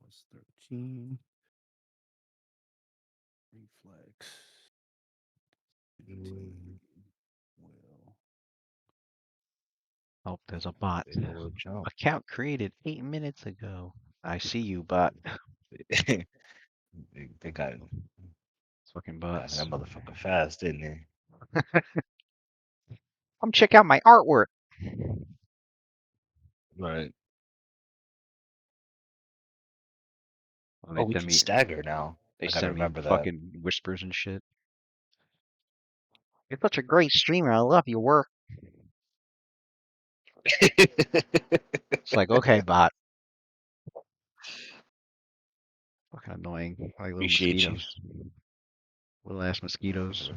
plus 13. Reflex. 15. Will. Oh, there's a bot. Big old jump. Account created 8 minutes ago. I see you, bot. They got Fucking bots. that motherfucker fast, didn't they? Come check out my artwork. Right. Oh, Oh, we can stagger now. They I gotta send me remember that. fucking whispers and shit. You're such a great streamer. I love your work. It's like, okay, bot. Fucking annoying. Like little Appreciate you. mosquitoes. Little ass mosquitoes.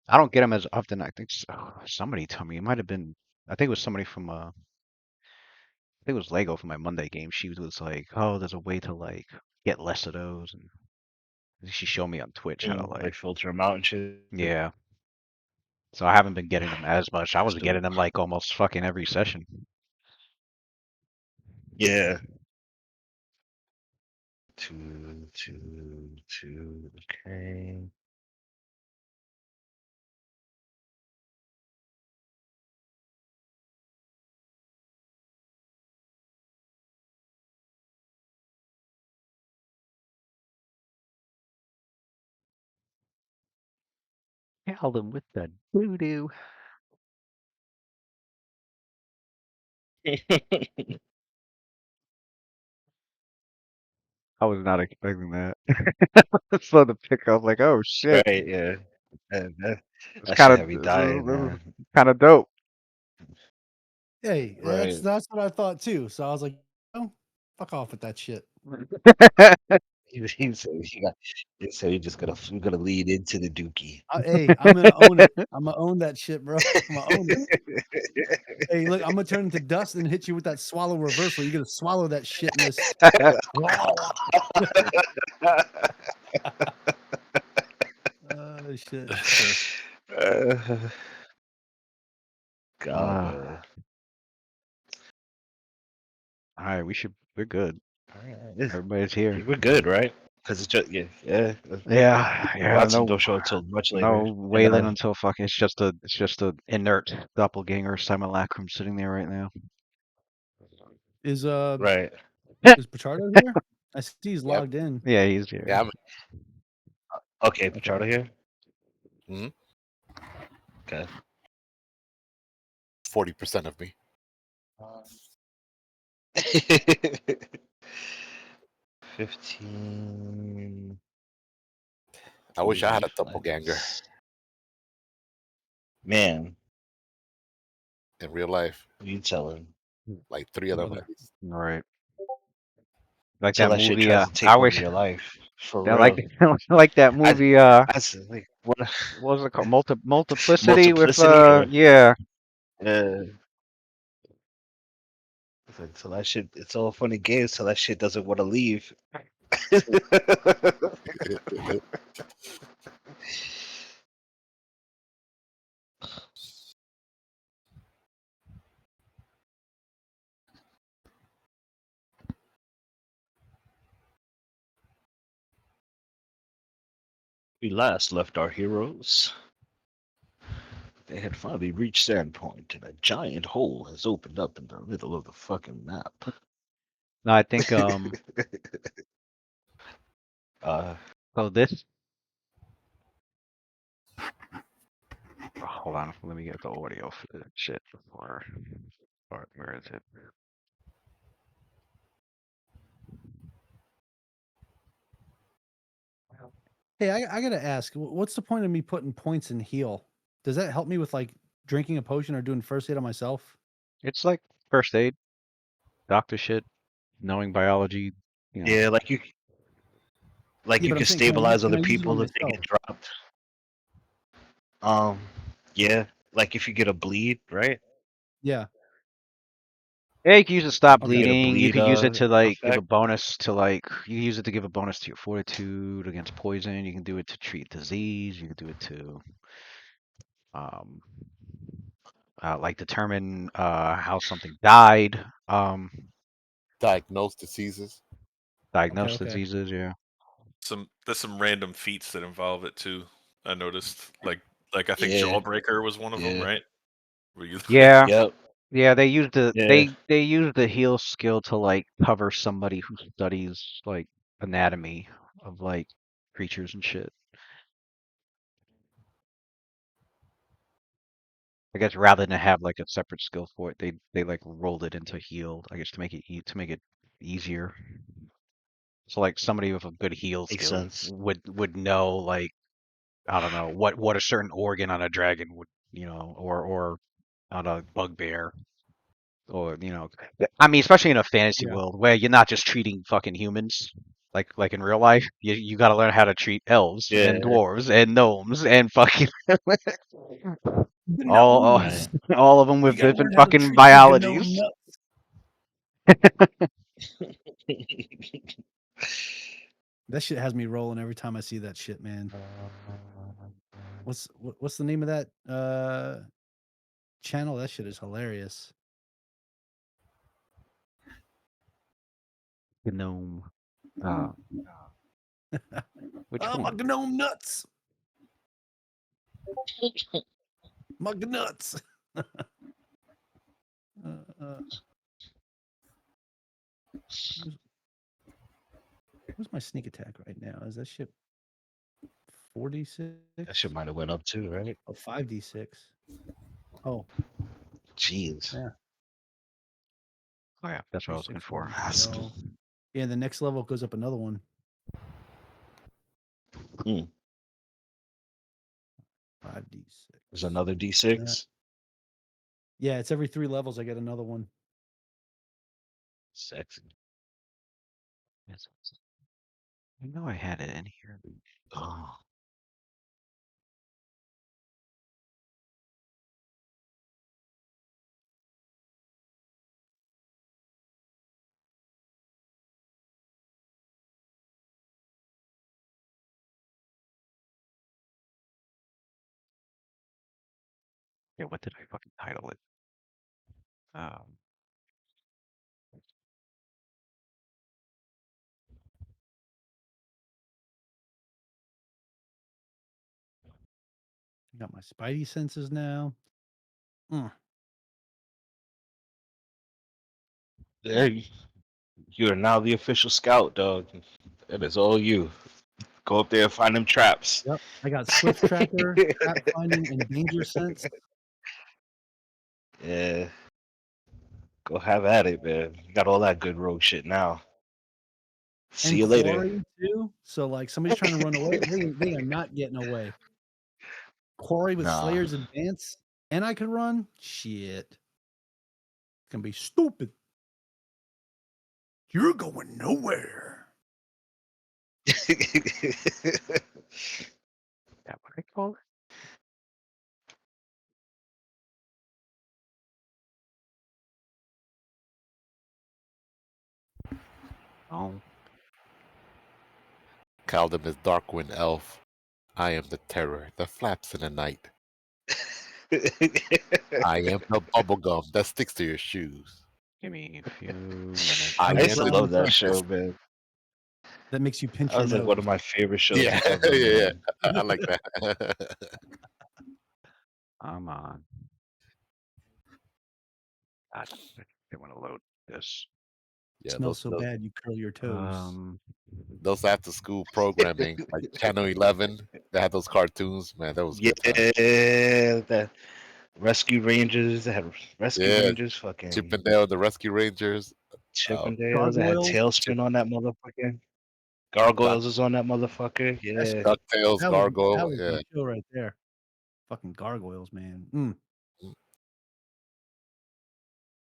I don't get them as often. I think somebody told me it might have been. I think it was somebody from. I think it was Lego from my Monday game. She was like, "Oh, there's a way to like get less of those," and she showed me on Twitch how to Like like. filter them out and shit. Yeah. So I haven't been getting them as much. I was Still, getting them like almost fucking every session. yeah. Two. Okay. Held them with the doo doo. I was not expecting that. So the pick up, like, oh shit, Right. Yeah. it's That kind shit of had me dying, man. kind of dope. Hey, Right. that's what I thought too. So I was like, oh, fuck off with that shit. He said you're gonna lead into the dookie. Hey, I'm gonna own it. I'm gonna own that shit, bro. I'm gonna own it. Hey, look, I'm gonna turn into dust and hit you with that swallow reversal. You're gonna swallow that shitness. Oh shit. God, man. All right, we're good. Alright. Everybody's here. We're good, right? Because it's just yeah. Yeah, Watson don't show up till much later, no and Waylon until fucking. It's just a inert doppelganger simulacrum sitting there right now. Is right. is Pichardo here? I see he's Yep. logged in. Yeah, he's here. Yeah. Okay, Okay. Pichardo here. Hmm. Okay. 40% of me. 15. I wish I had a Reflex. doppelganger Man, in real life. you telling? Like 3 of them at least. All right. Like Till that that shit movie. tries to I take over wish. your life, for Yeah, real. like that movie. I said, like, what? What was it called? Multiplicity with Multiplicity, or yeah. it's like, so that shit. It's all funny games till that shit doesn't want to leave. We last left our heroes. They had finally reached Sandpoint, and a giant hole has opened up in the middle of the fucking map. No, I think so this. Oh, hold on, let me get the audio for the shit before. Where is it? Hey, I gotta ask, what's the point of me putting points in heal? Does that help me with like drinking a potion or doing first aid on myself? It's like first aid, doctor shit, knowing biology. You know. Yeah, like Yeah, you but I'm can saying, stabilize can other I use it on people if they myself? get dropped. Yeah, like if you get a bleed, right? Yeah. Yeah, you can use it to stop Okay. You get a bleeding. You bleed could use it to like give a effect. bonus to like. You can use it to give a bonus to your fortitude against poison. You can do it to treat disease. You can do it to um like determine how something died, Diagnose diseases. diagnose Okay. diseases. Yeah. There's some random feats that involve it too. I noticed, like I think Yeah. Jawbreaker was one of them, Yeah. right? Where you Yeah. Yep. Yeah, they used the Yeah. they used the heal skill to like cover somebody who studies like anatomy of like creatures and shit. I guess rather than have like a separate skill for it, they like rolled it into heal. I guess to make it to make it easier. So like somebody with a good heal Makes skill sense. would know like I don't know what a certain organ on a dragon would or on a bugbear or I mean especially in a fantasy Yeah. world where you're not just treating fucking humans like in real life. You got to learn how to treat elves Yeah. and dwarves and gnomes and fucking The all gnomes. all of them You with gotta different learn how to fucking treat the gnome biologies. nuts. That shit has me rolling every time I see that shit, man. What's the name of that channel? That shit is hilarious. Gnome. Which Oh, my one? gnome nuts. My nuts. What's my sneak attack right now? Is that shit 4d6? That shit might have went up too, right? Oh, 5d6. Oh, Jeez. yeah. Oh yeah, that's what I was looking 3, 6, for. 1, 0. Yeah, the next level goes up another one. 5d6. There's another D6. Yeah, it's every 3 levels I get another one. Sexy. I know I had it in here. Oh. Yeah, what did I fucking title it? I got my spidey senses now. There you are now the official scout, dog. It is all you. Go up there and find them traps. Yep. I got swift tracker, trap finding, and danger sense. Yeah. Go have at it, man. You got all that good rogue shit now. See And you later. quarry too. So like somebody's trying to run away, they are not getting away. Quarry with Nah. Slayer's Advance, and I could run. Shit, it's gonna be stupid. You're going nowhere. That what I call it? Oh, Caldum is Darkwind Elf. I am the terror that flaps in the night. I am the bubblegum that sticks to your shoes. give me a few minutes. I I am used to the love that darkness. show, man. That makes you pinch That your was like nose. one of my favorite shows Yeah, ever, yeah, man. I like that. I'm on. God, I want to load this. Yeah, Smells so bad you curl your toes. those after school programming, like Channel 11, they had those cartoons. Man, that was Yeah, good time. the Rescue Rangers. They had Rescue Yeah, Rangers, fucking Chip and Dale, the Rescue Rangers. Chippendales. They had Gargoyles. Tailspin on that motherfucker. Gargoyles is on that motherfucker. That's Yeah. DuckTales, that Gargoyle. was Yeah. my show right there. Fucking gargoyles, man.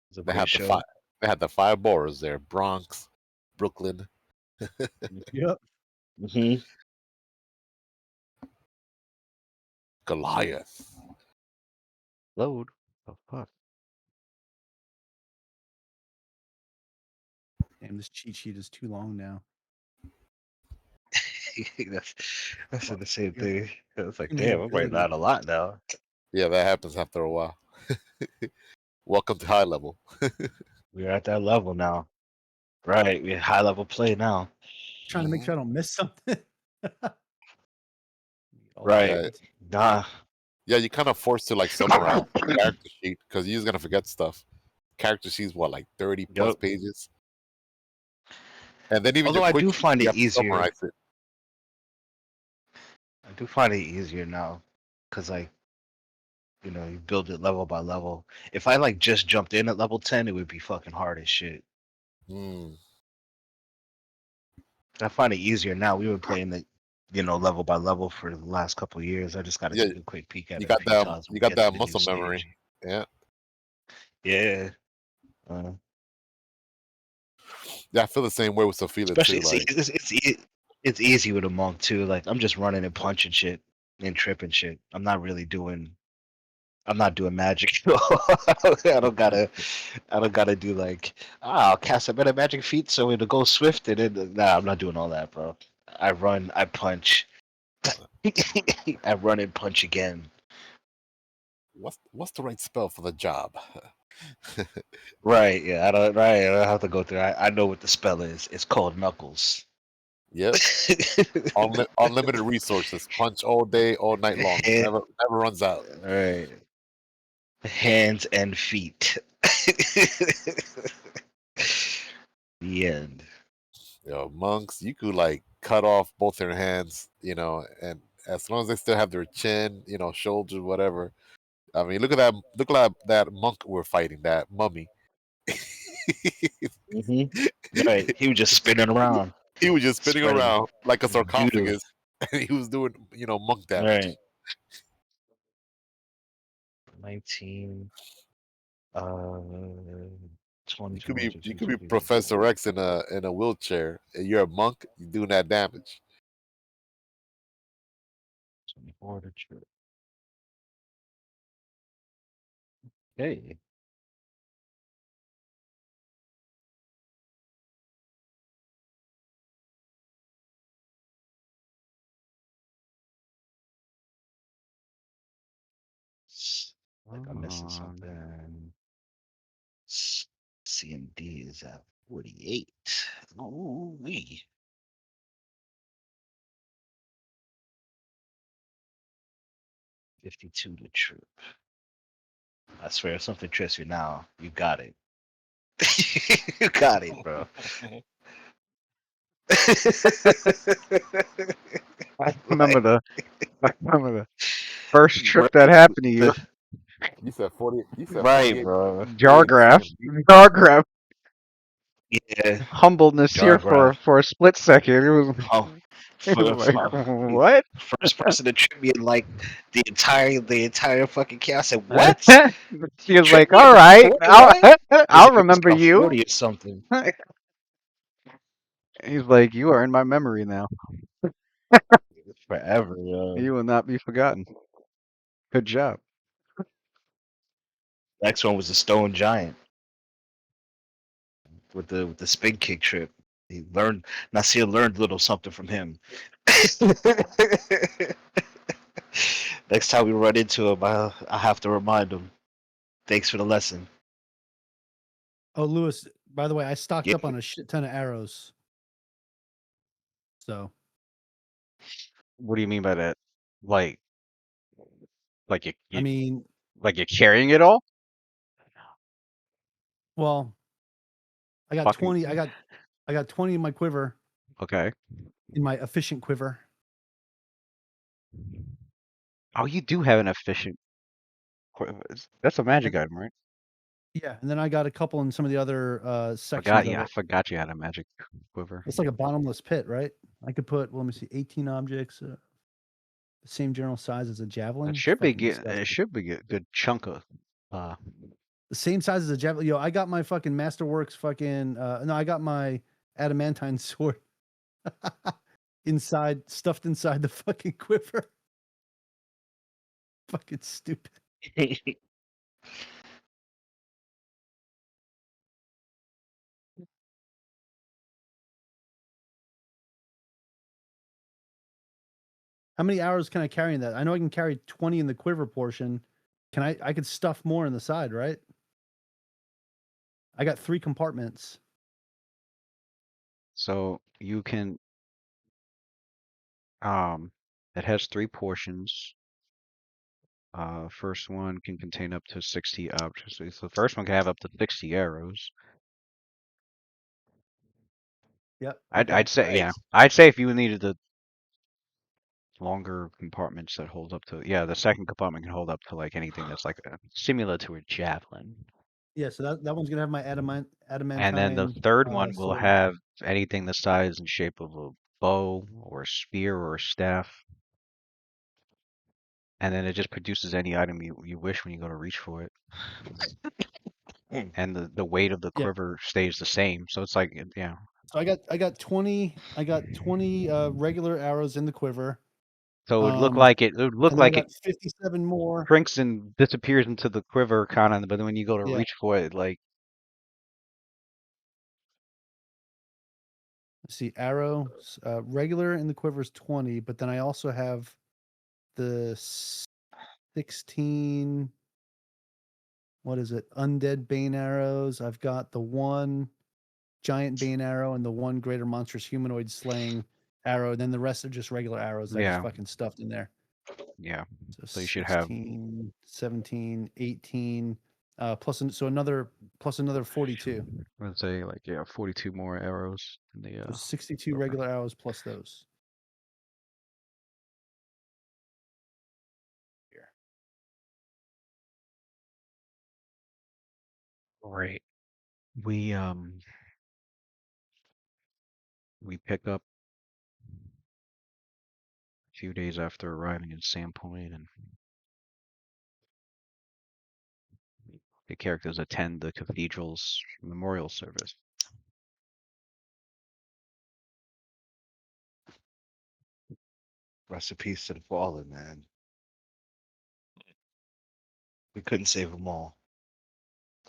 It's a They great had show. the five boroughs there: Bronx, Brooklyn. Yep. Hmm. Goliath. Load. Oh fuck. Damn, this cheat sheet is too long now. That's the same thing. It's like, Gonna get damn, I'm writing ability. out a lot now. Yeah, that happens after a while. Welcome to high level. We're at that level now. Right. We're high level play now. Trying to make sure I don't miss something. Right. Yeah, Nah. yeah, you kind of forced to like summarize the character sheet because you're just gonna forget stuff. Character sheet's what, like 30 plus Yup. pages, and then even Although your I quick do sheet, find you it have to easier. summarize it. I do find it easier now. Cause like, you know, you build it level by level. If I like just jumped in at level 10, it would be fucking hard as shit. Hmm. I find it easier now. We were playing the, you know, level by level for the last couple of years. I just got to Yeah, take a quick peek at you it a got few that. times when You we got get to that the new muscle memory. stage. Yeah, Yeah. yeah. I feel the same way with Sophia Especially too. Like, it's easy with a monk too. Like I'm just running and punching shit and tripping shit. I'm not doing magic. I don't gotta do like I'll cast a better magic feat so it'll go swift and then nah, I'm not doing all that, bro. I run, I punch. I run and punch again. what's the right spell for the job? Right, yeah, I don't have to go through. I know what the spell is. It's called Knuckles. Yep. Unlimited resources. Punch all day, all night long. Hand, Never runs out. right. Hands and feet. The end. Monks, you could like cut off both their hands, and as long as they still have their chin, shoulders, whatever. I mean, look at that! Look at that monk we're fighting, that mummy. Hmm. Right, he was just spinning around, He was just spinning spreading around like a doo-doo. sarcophagus, and he was doing, monk damage. Right. 19, uh, 20, You could be 22, you could be Professor X in a wheelchair, and you're a monk. You're doing that damage. 24 to true. Hey. Like I'm missing something. C and D is at 48. Oh, wee. 52 to troop. I swear, if something trips you now, you got it. You got it, bro. I remember the I remember the first trip that Right, happened to you. You said 40. You said right, 48. bro. Jargraph. CMD. Jargraph. Yeah, Humbleness here Jargraph. for a split second. Oh, It was like for what? first person to trip me in like the entire fucking chaos. I said, what? She You was tripped like, me all in the right, fourth way? He's I'll like, it was remember about you. 40 or something. He's like, you are in my memory now. Forever, yo. You will not be forgotten. Good job. Next one was the Stone Giant with the spin kick trip. He learned Nasir learned a little something from him. Next time we run into him, I have to remind him. Thanks for the lesson. Oh, Lewis, by the way, I stocked Yeah. up on a shit ton of arrows. So What do you mean by that? Like, like you, I mean, like you're carrying it all? well, I got Fucking 20. I got 20 in my quiver, okay. in my efficient quiver. Oh, you do have an efficient. That's a magic And, item, right? yeah, and then I got a couple in some of the other sections Forgot. of Yeah, I it. forgot you had a magic quiver. It's like a bottomless pit, right? I could put, well, let me see, 18 objects, the same general size as a javelin. It It's should be fucking good. It disgusting. should be a good chunk of. Uh, The same size as a javelin. Yo, I got my fucking Masterworks fucking, no, I got my adamantine sword stuffed inside the fucking quiver. Fucking stupid. How many arrows can I carry in that? I know I can carry 20 in the quiver portion. Can I could stuff more in the side, right? I got 3 compartments. So you can it has 3 portions. First one can contain up to 60 objects. So the first one can have up to 60 arrows. Yep. I'd Okay. say yeah. Nice. I'd say if you needed the longer compartments that hold up to the second compartment can hold up to like anything that's like similar to a javelin. Yeah, so that one's gonna have my And then the adamantine third one will sword. have anything the size and shape of a bow or a spear or a staff. And then it just produces any item you wish when you go to reach for it. Hmm. And the weight of the Yeah. quiver stays the same. So it's like yeah. So I got 20 regular arrows in the quiver. So it would look And then I like it got 57 more. shrinks and disappears into the quiver kind of, but then when you go to Yeah. reach for it, like Let's see, arrows, regular in the quiver is 20, but then I also have the 16, what is it? Undead bane arrows. I've got the 1 giant bane arrow and the 1 greater monstrous humanoid slaying arrow. Then the rest are just regular arrows I just yeah, fucking stuffed in there. yeah. So So you should have 16, 17, 18, so another plus another 42. let's say like 42 more arrows in the So 62 quiver. regular arrows plus those. Here. Right. We we pick up a few days after arriving in Sandpoint, and the characters attend the cathedral's memorial service. Rest in peace to the fallen, man. We couldn't save them all.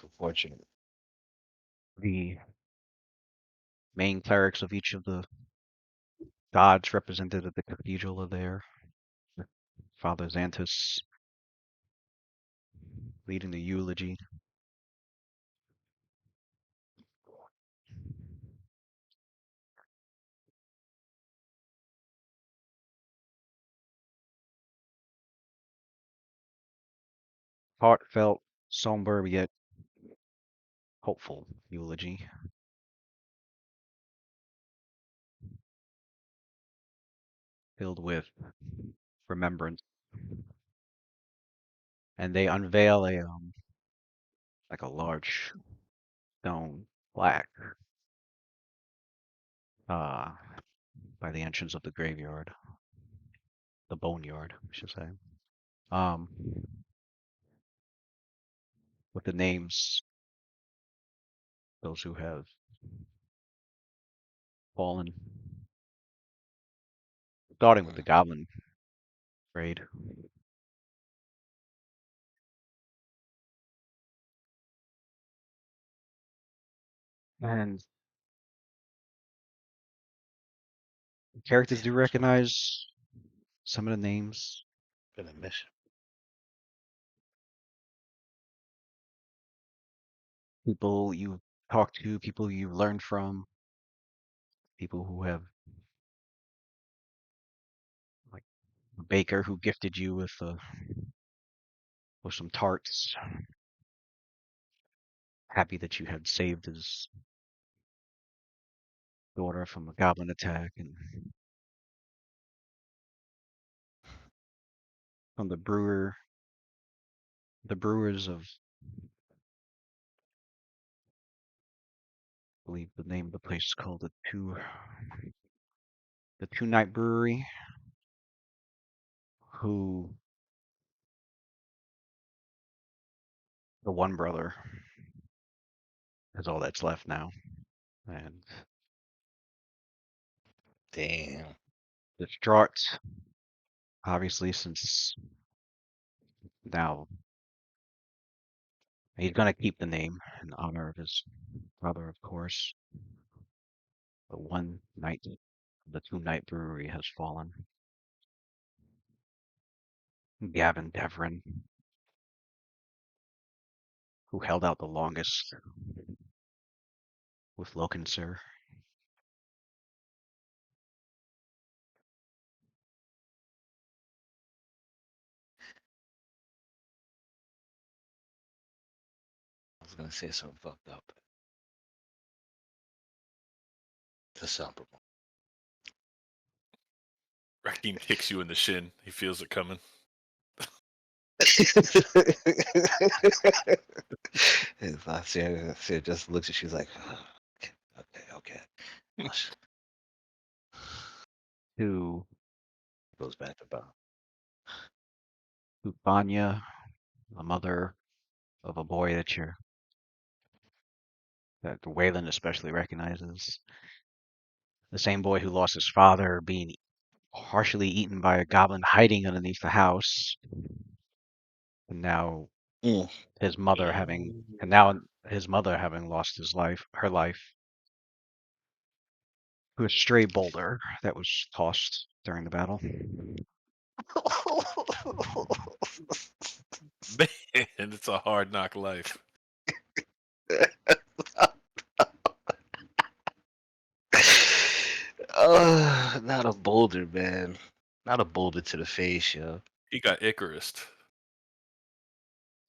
Unfortunate. The main clerics of each of the gods represented at the cathedral are there. Father Xantus leading the eulogy. Heartfelt, somber yet hopeful eulogy. Filled with remembrance. And they unveil a like a large stone plaque uh by the entrance of the graveyard. The boneyard, I should say. Um with the names those who have fallen. Starting with the goblin raid. And characters do recognize some of the names. Been a mission. People you talk to, people you've learned from, people who have like a baker who gifted you with some tarts. Happy that you had saved his daughter from a goblin attack, and from the brewers of, I believe the name of the place is called the Two Night Brewery, who the one brother is all that's left now, and Damn. distraught, obviously, since now he's gonna keep the name in honor of his brother, of course. But one night, the Two Night Brewery has fallen. Gavin Devrin, who held out the longest with Lokenser. I was gonna say something fucked up. The Super Bowl. Rakim kicks you in the shin. He feels it coming. His last year, she just looks at. She's like, okay. Hush. To Goes back to Bob. Vanya, the mother of a boy that Wayland especially recognizes. The same boy who lost his father being partially eaten by a goblin hiding underneath the house. And now Mm. his mother having lost her life to a stray boulder that was tossed during the battle. Man, it's a hard knock life. Not a boulder, man. Not a boulder to the face, yo. He got Icarus.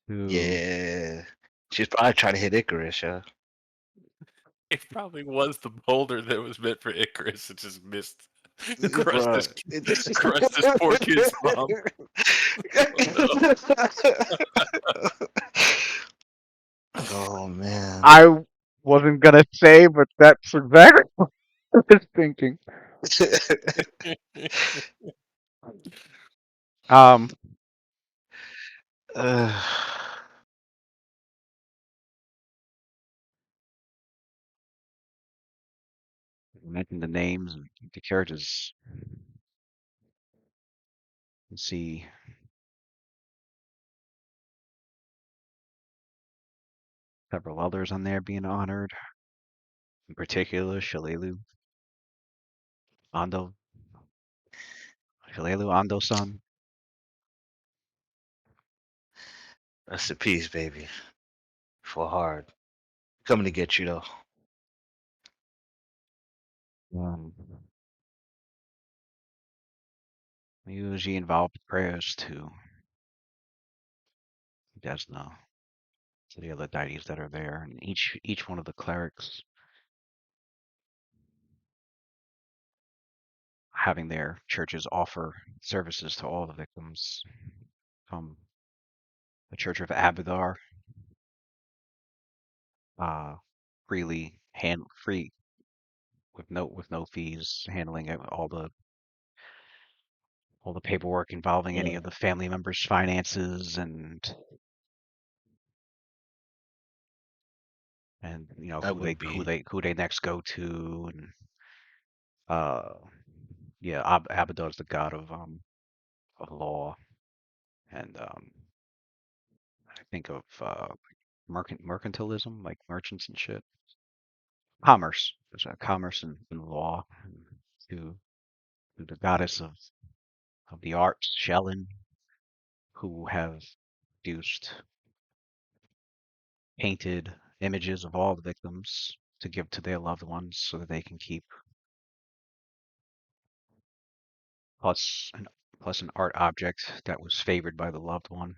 Yeah. She's probably trying to hit Icarus, yo. It probably was the boulder that was meant for Icarus. It just missed. Bruh. Crushed this poor kid's mom. Oh man. I wasn't gonna say, but that's exactly what I was thinking. uh, Mention the names and the characters. And see several others on there being honored. In particular, Ando, Shalelu Ando-san. Rest in peace, baby. For hard. Coming to get you though. Usually involved prayers to Desna, to the other deities that are there, and each one of the clerics having their churches offer services to all the victims. From the Church of Abadar, free with no fees, handling all the paperwork involving any of the family members' finances and That who would be they next go to, and Abaddon is the god of law, and I think of mercantilism, like merchants and shit. Commerce, there's commerce and law, to the goddess of the arts, Shellen, who have produced painted images of all the victims to give to their loved ones so that they can keep, plus an art object that was favored by the loved one.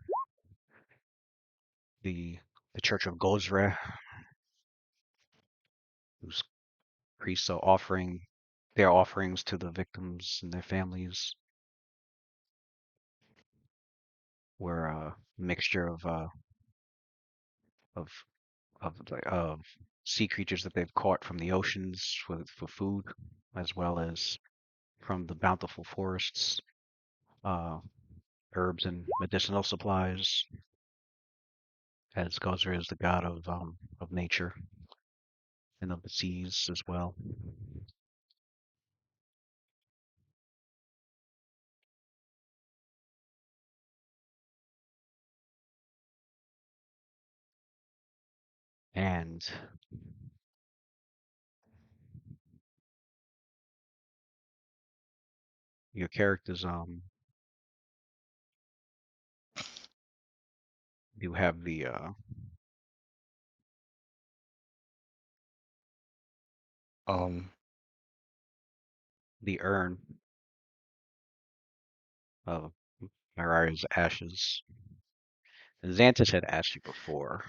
The Church of Gozre, whose priests are offering their offerings to the victims and their families, were a mixture of sea creatures that they've caught from the oceans for food, as well as from the bountiful forests, herbs and medicinal supplies, as Gozra is the god of nature and of the seas as well. And your characters you have The urn of Miraria's ashes. And Xantus had asked you before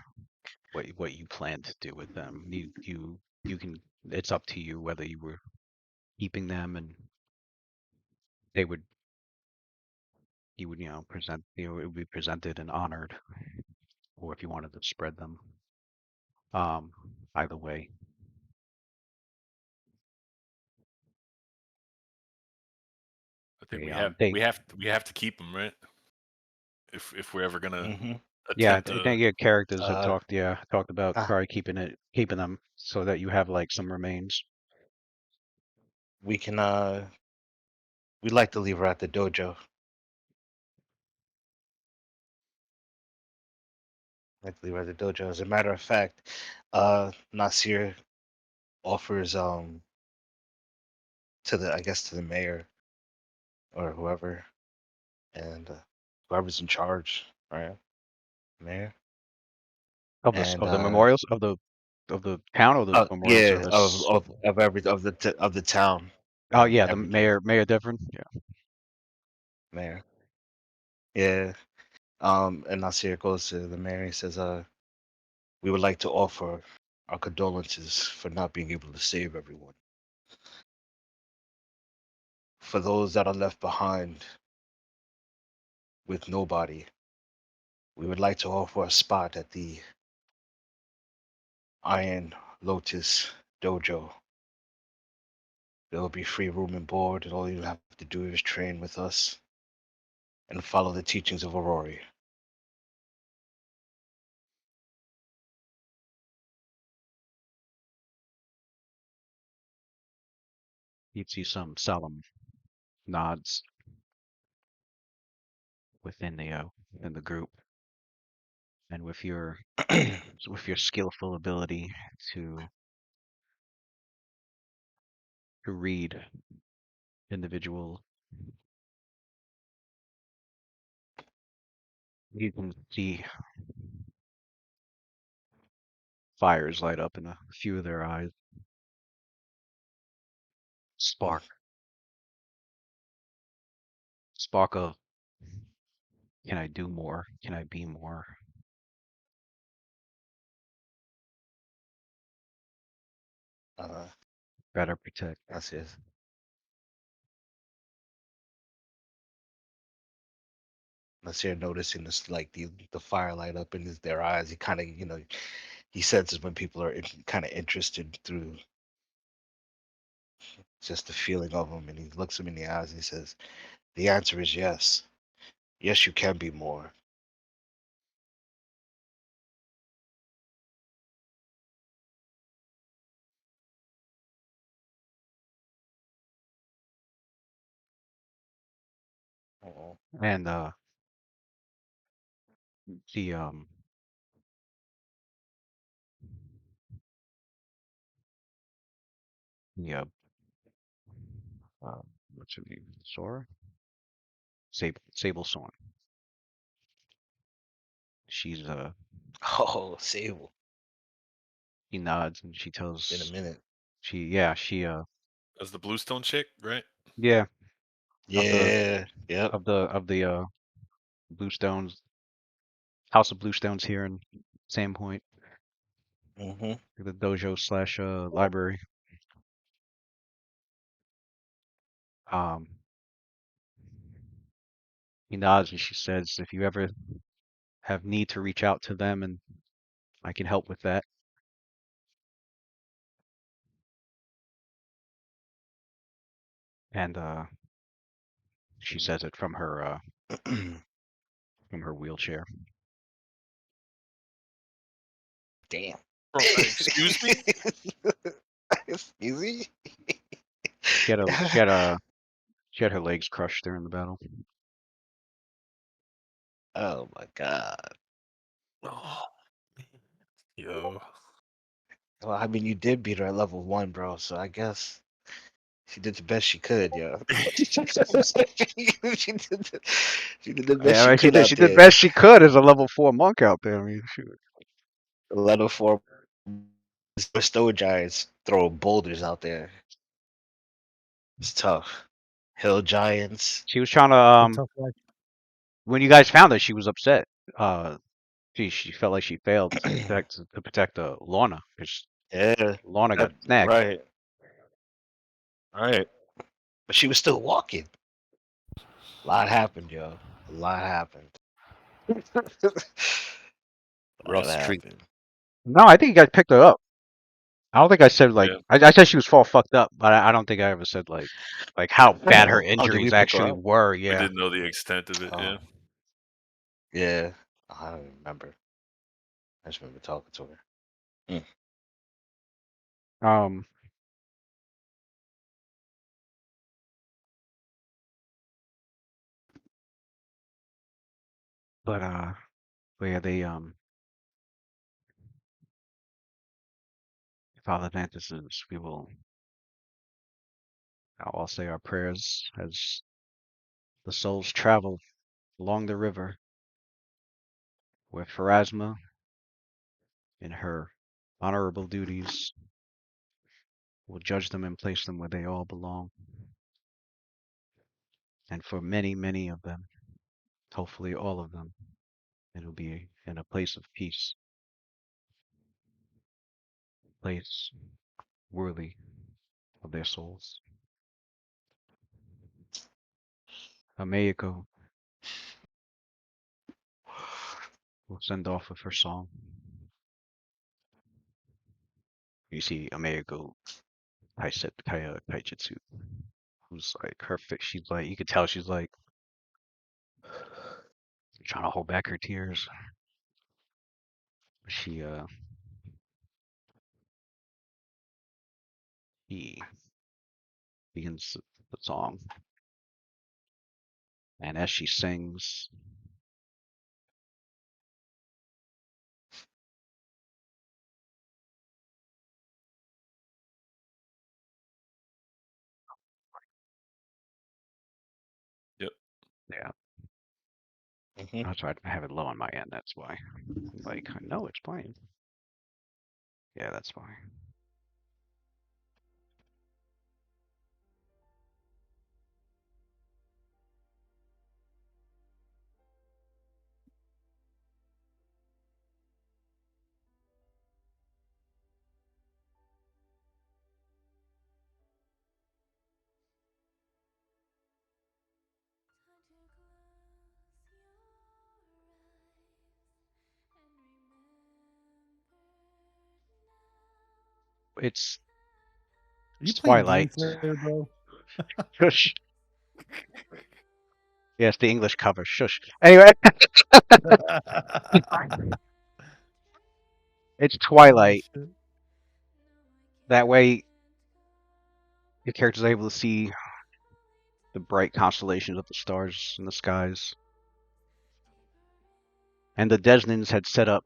what you plan to do with them. You can. It's up to you whether you were keeping them and they would you would present it would be presented and honored, or if you wanted to spread them. Either way. I think They we have to keep them, right? If we're ever gonna Mm-hmm. Yeah, attempt I to. think your characters have Uh, talked about ah, probably keeping them so that you have like some remains. we can. We'd like to leave her at the dojo. Like to leave her at the dojo. As a matter of fact, Nasir offers to the, I guess, to the mayor or whoever, and whoever's in charge, right? Mayor. And Of the memorials of the town or the memorial yeah, service. of the town, Oh yeah, the everything. Mayor Devon. Yeah. Mayor. Yeah. And Nasir goes to the mayor. He says, we would like to offer our condolences for not being able to save everyone. For those that are left behind with nobody, we would like to offer a spot at the Iron Lotus Dojo. There will be free room and board, and all you have to do is train with us and follow the teachings of Aurori. You'd see some solemn nods within the group, and with your skillful ability to read individual, you can see fires light up in a few of their eyes. Spark, spark of, can I do more? Can I be more? Better protect. That's it. Nasir noticing this, like the fire light up in their eyes. He kind of, he senses when people are kind of interested through just the feeling of them, and he looks them in the eyes and he says, "The answer is yes. Yes, you can be more." Oh, And the yeah, what's her name? Sora? Sable Swan. She's oh, Sable. She nods and she Been a tells minute. she As the Bluestone chick, right? yeah, of the Yeah. Yep. of the Bluestones, House of Bluestones here in Sandpoint, Mm-hmm. the dojo slash library. Um, he nods and she says, if you ever have need to reach out to them, and I can help with that. And she says it from her wheelchair. Damn. Excuse me. Excuse me. She had her legs crushed during the battle. Oh my god. Oh, yo. Well, I mean, you did beat her at level 1, bro. So I guess she did the best she could, yo. she did the best Yeah, I she mean, could out she did there. best she could as a level 4 monk out there. I mean, shoot. Level 4 The snow giants throwing boulders out there. It's tough. Hill giants. She was trying to It's a tough life. when you guys found her, she was upset. She felt like she failed to protect Lorna because Yeah. Lorna got snagged. Right. Right. But she was still walking. A lot happened, yo. A lot happened. A Rough lot street. happened. No, I think you guys picked her up. I don't think I said like Yeah. I said she was all fucked up, but I don't think I ever said like how bad her Oh, did we injuries pick her actually up? were. We Yeah. didn't know the extent of it. Yeah. Oh. Yeah. I don't remember. I just remember talking to her. Um. But yeah, they Father Dantis's, I'll say our prayers as the souls travel along the river where Pharasma, in her honorable duties, will judge them and place them where they all belong. And for many, many of them, hopefully all of them, it'll be in a place of peace, a place worthy of their souls. Amayako will send off with her song. You see Amayako Kaijitsu, who's like her she's like, you could tell she's like trying to hold back her tears. She he begins the song, and as she sings, Yep. yeah, Mm-hmm. that's why I have it low on my end. That's why. Like, I know it's playing. Yeah, that's why. It's Are you it's playing Demon Twilight. Slayer, bro? Shush. Yes, the English cover. Shush. Anyway, it's Oh Twilight. shit. That way, your character's able to see the bright constellations of the stars in the skies. And the Desnans had set up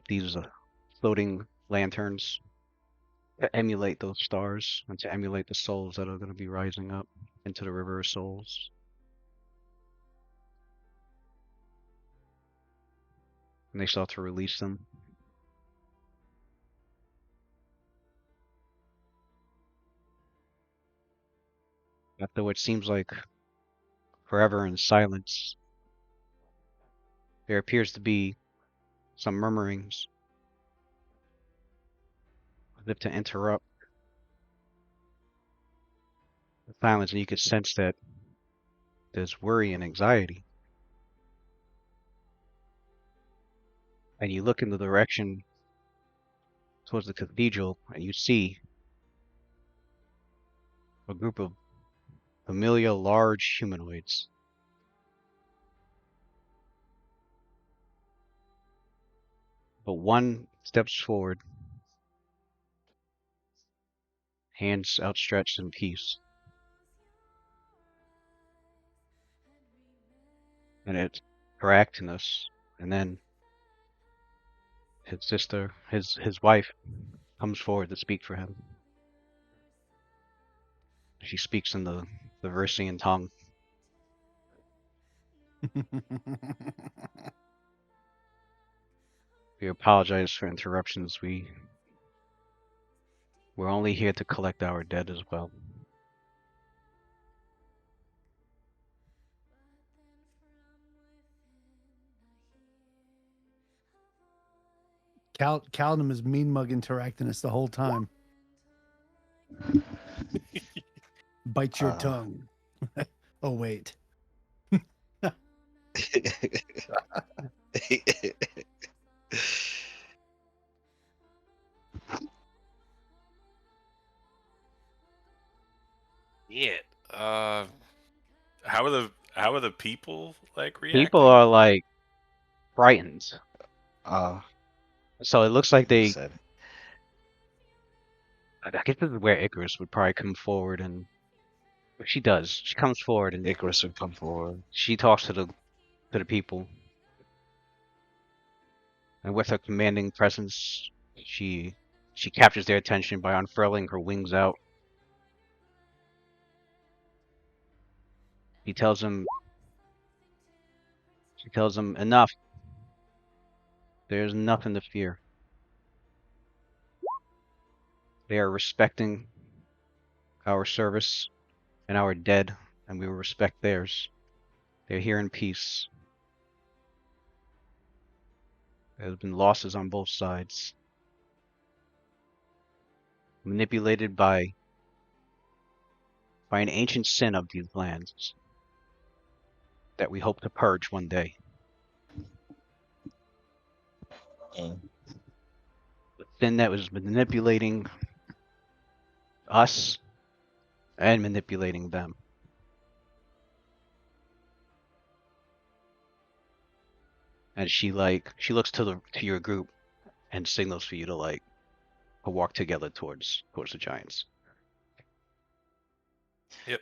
these floating lanterns to emulate those stars and to emulate the souls that are going to be rising up into the river of souls. And they start to release them. After what seems like forever in silence, there appears to be some murmurings, as if to interrupt the silence, and you could sense that there's worry and anxiety. And you look in the direction towards the cathedral, and you see a group of familiar large humanoids. But one steps forward, hands outstretched in peace. And it's Caractinus, and then his wife, comes forward to speak for him. She speaks in the Versian tongue. We apologize for interruptions. We're only here to collect our dead as well. Callum is mean mugging Terractinus the whole time. Bite your tongue. Oh wait. Yeah. How are the people like reacting? People are like frightened. uh, So it looks like they. said I guess this is where Icarus would probably come forward, and she does. She comes forward and Icarus would come forward. she talks to the people, and with her commanding presence, she captures their attention by unfurling her wings out. She tells them enough. There's nothing to fear. They are respecting our service and our dead, and we will respect theirs. They're here in peace. There have been losses on both sides. Manipulated by an ancient sin of these lands that we hope to purge one day. Mm. The sin that was manipulating us and manipulating them. And she looks to your group and signals for you to walk together towards the giants. Yep.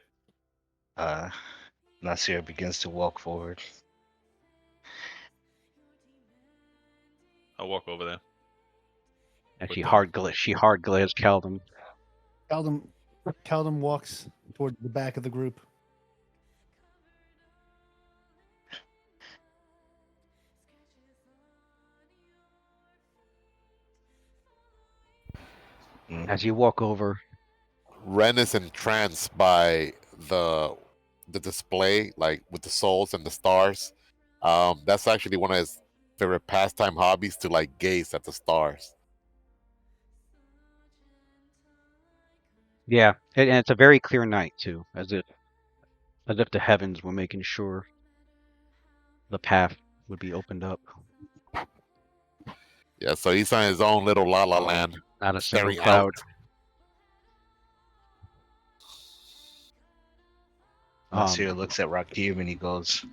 Nasir begins to walk forward. I'll walk over there. And With she them. hard glares Caldum. Callum walks toward the back of the group. As you walk over, Ren is entranced by the display, like with the souls and the stars. That's actually one of his favorite pastime hobbies, to like gaze at the stars. yeah, and it's a very clear night too, as if the heavens were making sure the path would be opened up. Yeah, so he's on his own little la la land, Not a single staring cloud. out. Nasir looks at Rakim and he goes,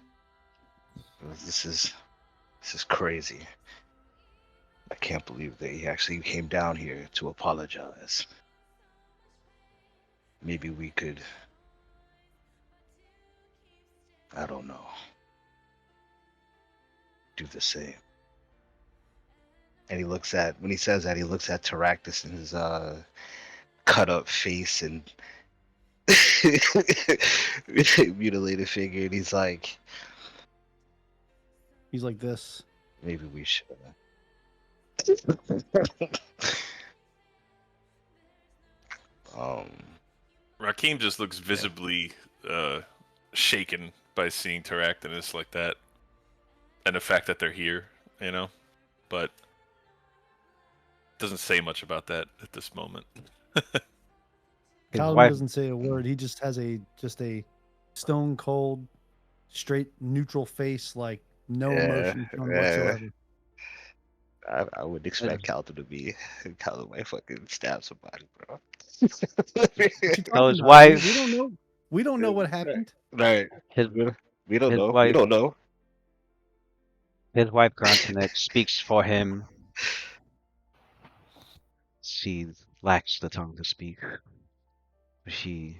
This is crazy. I can't believe that he actually came down here to apologize. Maybe we could, I don't know, do the same. And when he says that, he looks at Terractus and his cut up face and mutilated figure, and he's like this. maybe we should. Rakim just looks visibly shaken by seeing Terractinus like that, and the fact that they're here, but doesn't say much about that at this moment. Callum doesn't say a word. He just has a stone cold, straight neutral face, like no emotion shown whatsoever. I would expect Calton to be. Calton might fucking stab somebody, bro. So his wife. We don't know. We don't know what happened. Right. We don't know. We don't know. His wife Grantinet speaks for him. She lacks the tongue to speak. She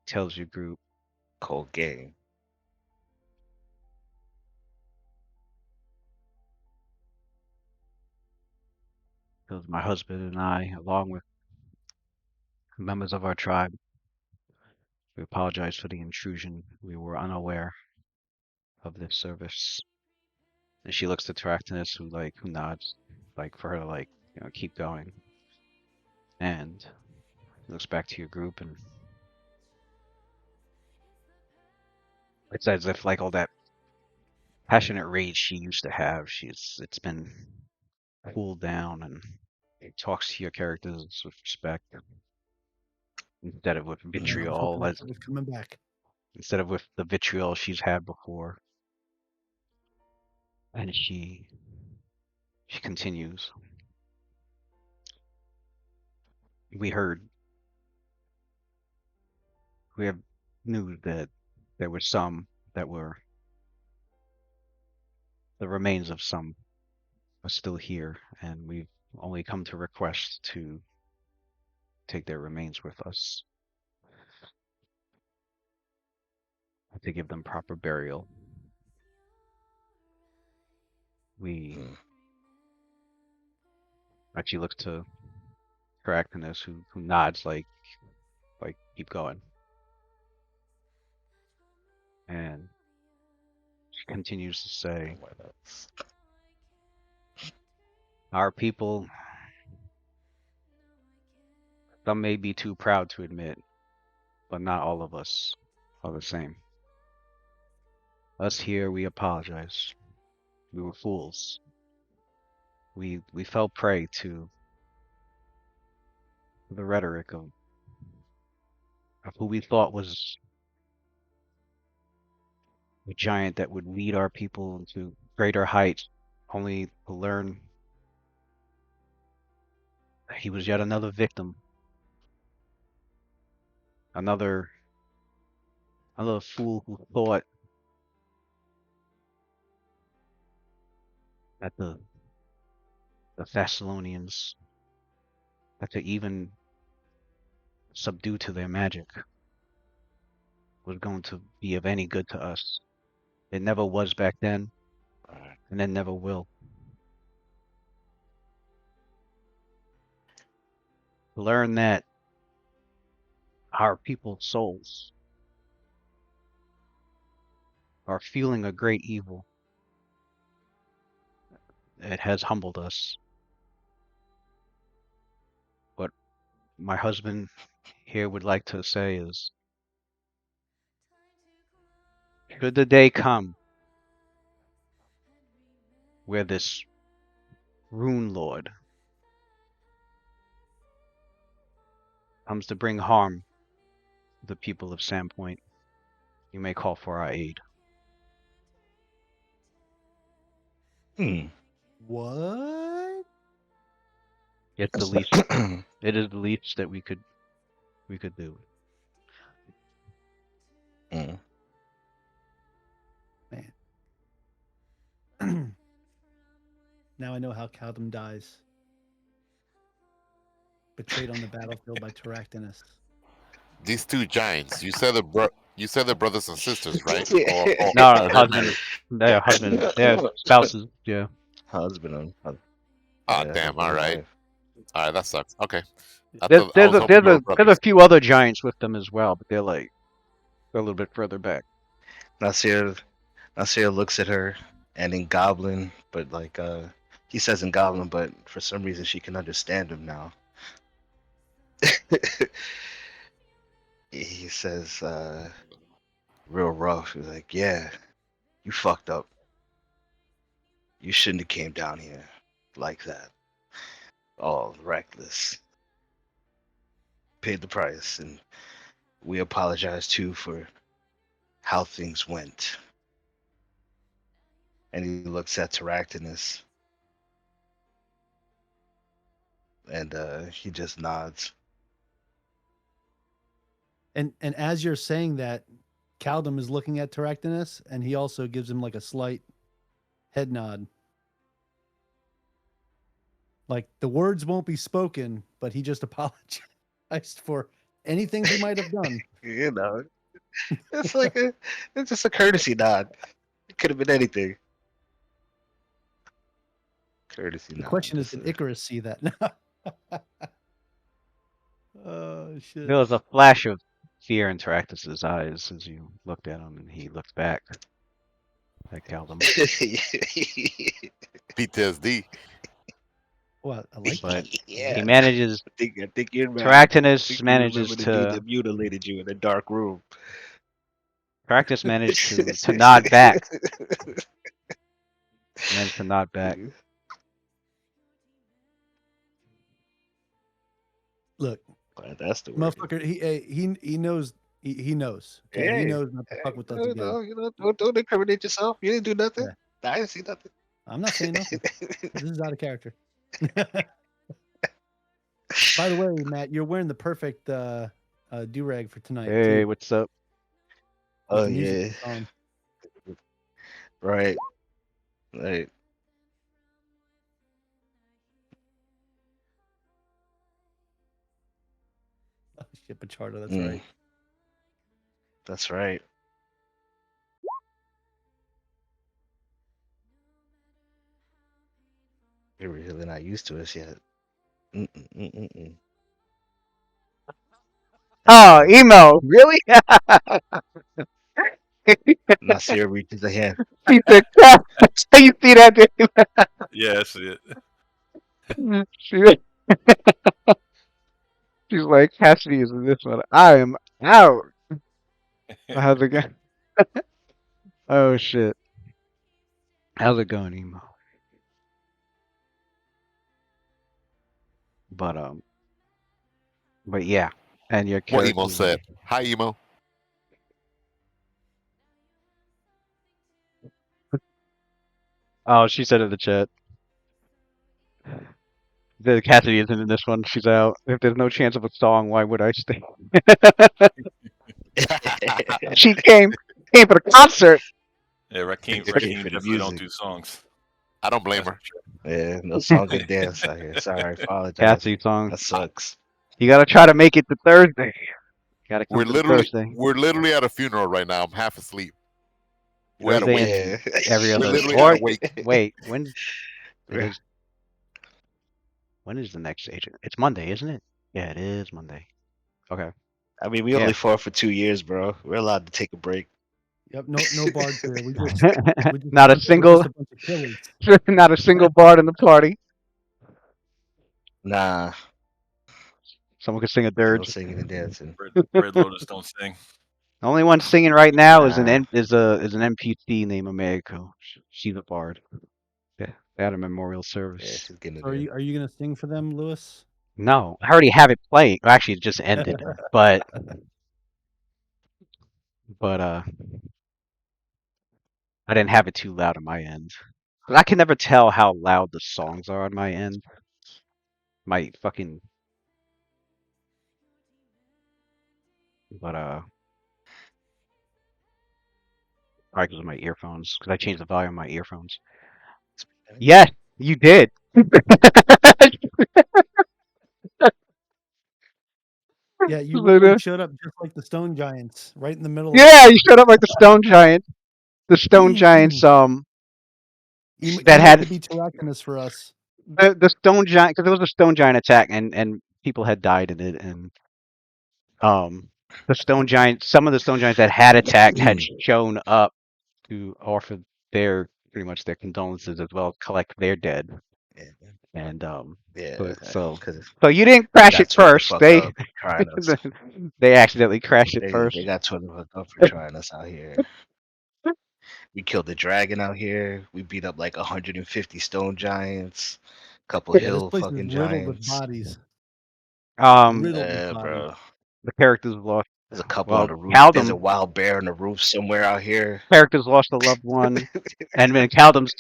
tells your group. Cold game. Because my husband and I, along with members of our tribe, we apologize for the intrusion. We were unaware of this service. And she looks to Terractinus, who nods, for her to keep going. And looks back to your group, and it's as if all that passionate rage she used to have, it's been cooled down, and it talks to your characters with respect instead of with I was vitriol, hoping that was coming back. instead of with the vitriol she's had before. And she continues. We have news that there were some that were the remains of some are still here, and we've only come to request to take their remains with us to give them proper burial. We actually look to Caracthenus, who nods keep going, and she continues to say, our people, some may be too proud to admit, but not all of us are the same. Us here, we apologize. We were fools. We fell prey to the rhetoric of who we thought was the giant that would lead our people into greater heights, only to learn that he was yet another victim, another fool who thought that the Thessalonians, that to even subdue to their magic was going to be of any good to us. It never was back then, and it never will. Learn that our people's souls are feeling a great evil. It has humbled us. What my husband here would like to say is, should the day come where this Runelord comes to bring harm to the people of Sandpoint, you may call for our aid. What? It's the That's least. not- It is the least that we could do. Mm. Now I know how Caldum dies. Betrayed on the battlefield by Terractinus. These two giants. You said they're brothers and sisters, right? No, Or they're husband. married. They're husband. They're spouses. Yeah. Husband and Ah, yeah, damn. All husband and right. wife. All right. That sucks. Okay. There's I was hoping they were a brothers. few other giants with them as well, but they're a little bit further back. Nasir looks at her and in Goblin, but he says in Goblin, but for some reason she can understand him now. He says, real rough. He's like, yeah, you fucked up. You shouldn't have came down here like that. All reckless. Paid the price, and we apologize too for how things went. And he looks at Terractinus, and he just nods. And as you're saying that, Caldum is looking at Terractinus, and he also gives him like a slight head nod. Like the words won't be spoken, but he just apologized for anything he might have done. You know, it's it's just a courtesy nod. It could have been anything. Courtesy The nod. question is, Just did Icarus see that? Oh shit! There was a flash of fear in Terractus's eyes as you looked at him, and he looked back. That Caldum. PTSD. Well, I like But that. Yeah. he manages. I think you're mad. I Terractinus think you manages remember the dude to. that mutilated you in a dark room. Terractinus managed to nod back. Managed to nod back. Look, But that's the word. motherfucker, he knows. He knows. Okay, Yeah, he knows not to fuck with us again. no, don't incriminate yourself. You didn't do nothing. Yeah. I didn't see nothing. I'm not saying nothing. This is out of character. By the way, Matt, you're wearing the perfect do-rag for tonight. Hey, too. what's up? With Oh the music yeah, that's on. right. Right. Oh, shit, Pachardo, that's Mm. right. That's right. You're really not used to us yet. Mm-mm. Oh, emo, really? Nasir reaches a hand. He said, "Crap." So you see that? Dave? Yeah, that's it. She- She's like, Cassidy is in this one. I am out. How's it going? Oh shit. How's it going, emo? But but yeah. And your What emo characters. said. Hi, emo. Oh, she said in the chat. The Cassidy isn't in this one. She's out. If there's no chance of a song, why would I stay? She came for the concert. Yeah, Raheem They came for the definitely don't music. do songs. I don't blame That's her. for sure. Yeah, no song and dance out here. Sorry, I apologize. Cassidy song. That sucks. You gotta try to make it to Thursday. Gotta come to the Thursday. We're literally at a funeral right now. I'm half asleep. We're at a Thursday wake. and every We're other. literally Or at a wake. wait, when is the next agent? It's Monday, isn't it? Yeah, it is Monday. Okay. I mean, we Yeah. only fought for 2 years, bro. We're allowed to take a break. Yep, no bards here. We just Not a we're single, just a bunch of killers. not a single bard in the party. Nah, Someone could sing a no dirge. singing and dancing. Red Lotus don't sing. The only one singing right now is Nah. an NPC named Americo. She's a bard. Yeah, they had a memorial Yeah, service. she's getting it. Are you gonna sing for them, Lewis? No, I already have it playing. Well, actually, it just ended. But I didn't have it too loud on my end. 'Cause I can never tell how loud the songs are on my end. My fucking. But probably because of my earphones. Because I changed the volume of my earphones. Yes, you did. Yeah, you But, literally showed up just like the Stone Giants, right in the middle. yeah, you showed up like the Stone Giant. The Stone Giants. Emo That had had to be Terractinus for us. the Stone Giant, because there was a Stone Giant attack, and people had died in it, and the Stone Giant, some of the Stone Giants that had attacked had shown up to offer their pretty much their condolences as well as collect their dead, Yeah, and yeah. so Because you didn't crash got it two of the first. fuck They up trying us. they accidentally crashed it They first. got two of the fuck up for trying us out here. We killed the dragon out here. We beat up like 150 stone giants, couple Yeah, this hill place is fucking riddled with giants. bodies. Um, Riddled with Yeah, bodies. bro. the characters lost. There's a couple Well, on the roof. There's a Caldum wild bear on the roof somewhere out here. characters lost a loved one, and in Caldum's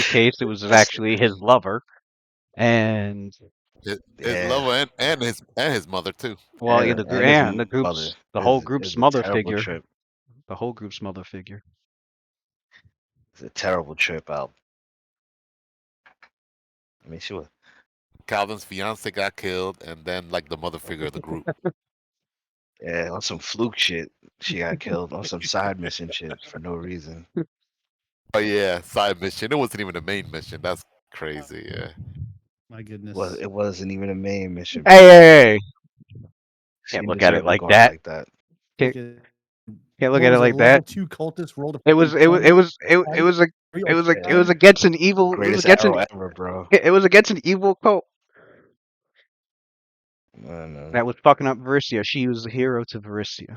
case, it was actually his lover, and His Yeah, lover and his mother too. well, yeah, and his the mother. the whole It group's was a mother terrible figure, trip. the whole group's mother figure. It's a terrible trip out. I mean, she was. Calvin's fiance got killed, and then like the mother figure of the group. Yeah, on some fluke shit. She got killed on some side mission shit for no reason. Oh yeah, side mission. It wasn't even the main mission. That's crazy. Yeah. My goodness. Well, it wasn't even a main mission. Hey, She can't didn't look at it deserve to like go out that. like that. Look at Can't look What at it was it? like Level that. 2 cultist rolled a It was it was it 20 was it, it fight was like real it was like it was time? against an evil. It was Greatest against arrow an ever, bro. it was against an evil cult I know. that was fucking up Varissia. She was the hero to Varissia.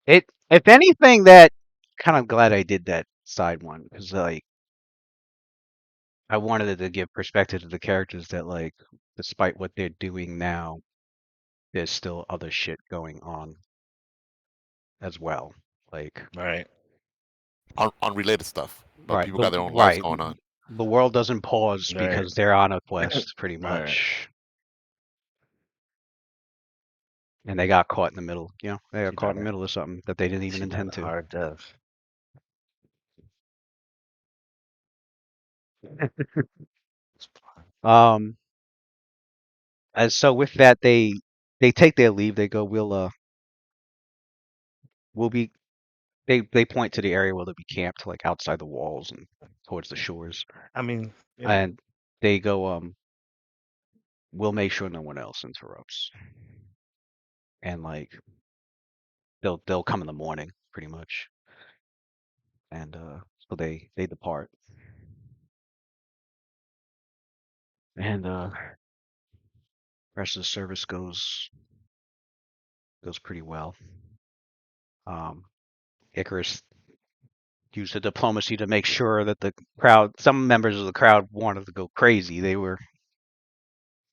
It, if anything, that kind of glad I did that side one because like I wanted it to give perspective to the characters that like, despite what they're doing now, there's still other shit going on as well. Like, Right. Unrelated stuff, but right, people got their own lives going on. the world doesn't pause Right. because they're on a quest, pretty Right. much. And they got caught in the middle. You know, they got She caught in died the a- middle of something that they didn't even She died intend a to. hard death. Um, and so with that, they take their leave. They go, we'll be. They point to the area where they'll be camped, like outside the walls and towards the shores. I mean, yeah. And they go, we'll make sure no one else interrupts. And like they'll come in the morning, pretty much. And so they depart. And rest of the service goes pretty well. Icarus used the diplomacy to make sure that the crowd, some members of the crowd wanted to go crazy. They were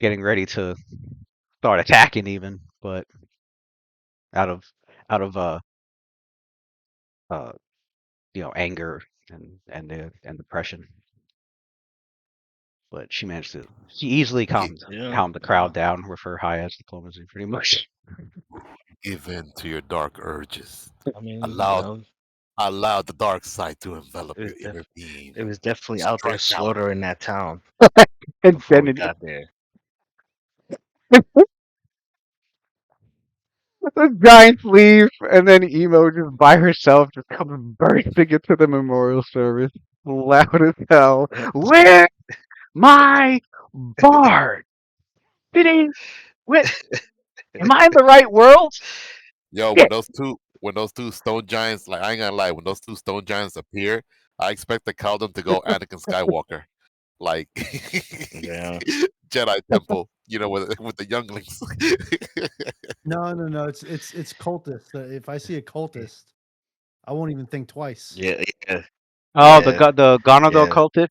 getting ready to start attacking even, but out of out of uh anger and depression. But she easily calmed Yeah. the crowd down with her high ass diplomacy, pretty much. Give in to your dark urges. I mean, Allow allow the dark side to envelop it was your inner being. it was definitely out there Strike out. slaughtering that town And before then we got there. the Giants leave, and then Emo just by herself just comes bursting into the memorial service, loud as hell. Where's my bard? Did he? What? Am I in the right world? Yo, Shit. when those two stone giants, like I ain't gonna lie, when those two stone giants appear, I expect to call them to go Anakin Skywalker, like Yeah. Jedi Temple, with the younglings. No. It's cultist. If I see a cultist, I won't even think twice. Yeah. Yeah. Oh, Yeah. the Gonador Yeah. cultist.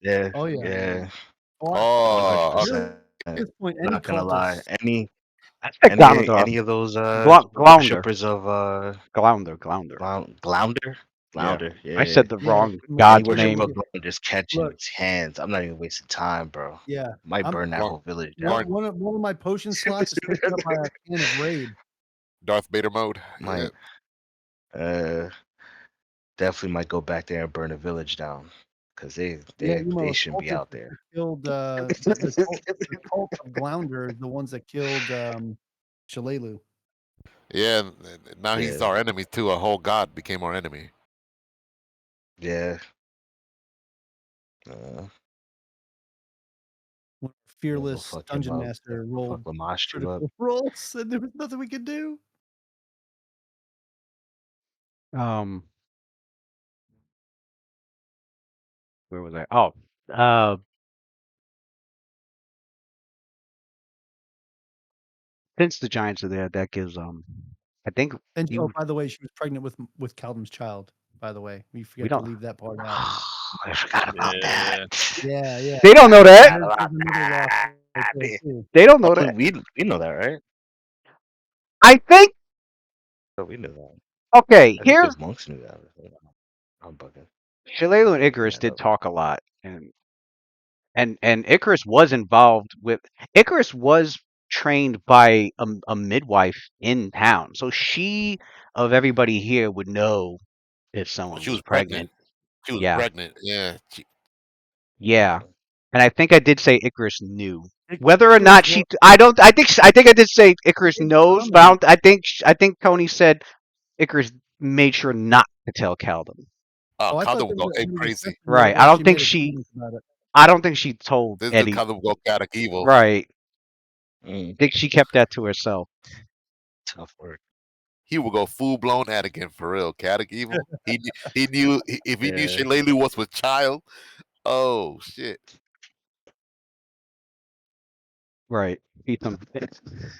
Yeah. Oh yeah. Yeah. Oh, Oh, okay. really, 100%. at this point, any Not gonna lie. cultist. I said Gonador. Any of those Glounder. worshippers of Glounder. Glounder? Yeah. Glounder, I yeah. said the Yeah, wrong my Any god's my worshipper name. of nigga. Glounder just catching Look, its hands. I'm not even wasting time, bro. yeah, Might I'm burn that Gar- whole village one down. one of one of my potion slots is taken up by a can of raid. Darth Vader mode. Yeah. Might definitely might go back there and burn the village down. Cause Yeah, they shouldn't be cultists out there. killed the cult of Glounder is the ones that killed Shalelu. Yeah, and now he's Yeah. our enemy too. A whole god became our enemy. Yeah. Uh, When we'll fearless fuck him dungeon up. master Fuck rolled Lamashu up. critical rolls, and there was nothing we could do. Where was I? Oh, uh, since the Giants are there, that gives I think And you by the way, she was pregnant with Caldum's child. By the way, we we forget to don't. leave that part out. I forgot about that. Yeah. They don't know that. Forgot about There's another loss that. right there, too. They don't know Oh, that. we know that, right? I think. Oh, we knew that. Okay, I think here the monks knew that. I'm bugging. Shalelu and Icarus Yeah, did that- talk a lot, and Icarus was involved with. Icarus was trained by a midwife in town, so she of everybody here would know if someone She was was pregnant. pregnant. She was Yeah, pregnant. Yeah. yeah, and I think I did say Icarus knew. Ic- Whether or Icarus not she, was I don't. I think I did say Icarus knows, but coming. I think Tony said Icarus made sure not to tell Caldum. Oh, I thought Caldwell there would go was egg a crazy. discussion Right. where she made a comment about it. I don't think she told This is Eddie. Caldwell go chaotic evil. Right. Mm. I think she kept that to herself. Tough work. He will go full blown Anakin for real. Chaotic evil. He knew if he knew Yeah. Shillelagh was with child. Oh shit. Right. He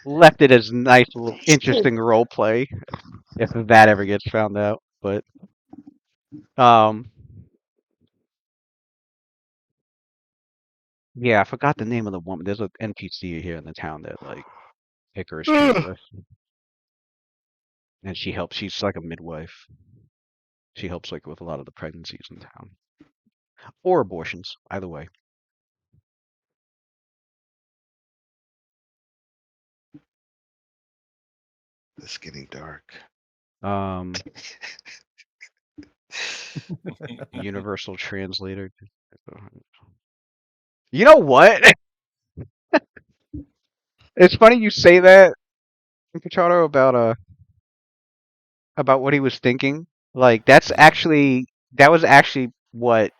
left it as nice, little, interesting role play if that ever gets found out. But um, yeah, I forgot the name of the woman. There's an NPC here in the town that like Hickory is trained with, and she helps. She's like a midwife. She helps like with a lot of the pregnancies in town or abortions, either way. It's getting dark. Um, Universal translator. You know what? It's funny you say that, Pachado, about what he was thinking. Like that was actually what,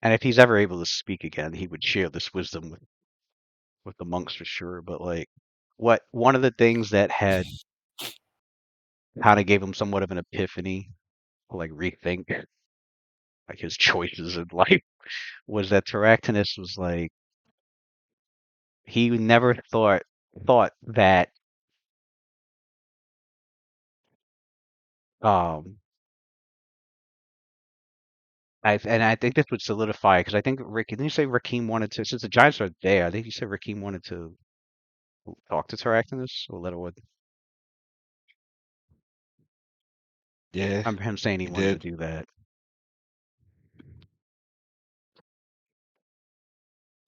and if he's ever able to speak again, he would share this wisdom with the monks for sure. But like, what one of the things that had kind of gave him somewhat of an epiphany, like rethink like his choices in life, was that Terractinus was like he never thought that um I think this would solidify because I think Rick didn't you say Rakim wanted to since the Giants are there, I think you said Rakim wanted to talk to Terractinus or Littlewood. Yeah, I remember him saying he he wanted to did. do that.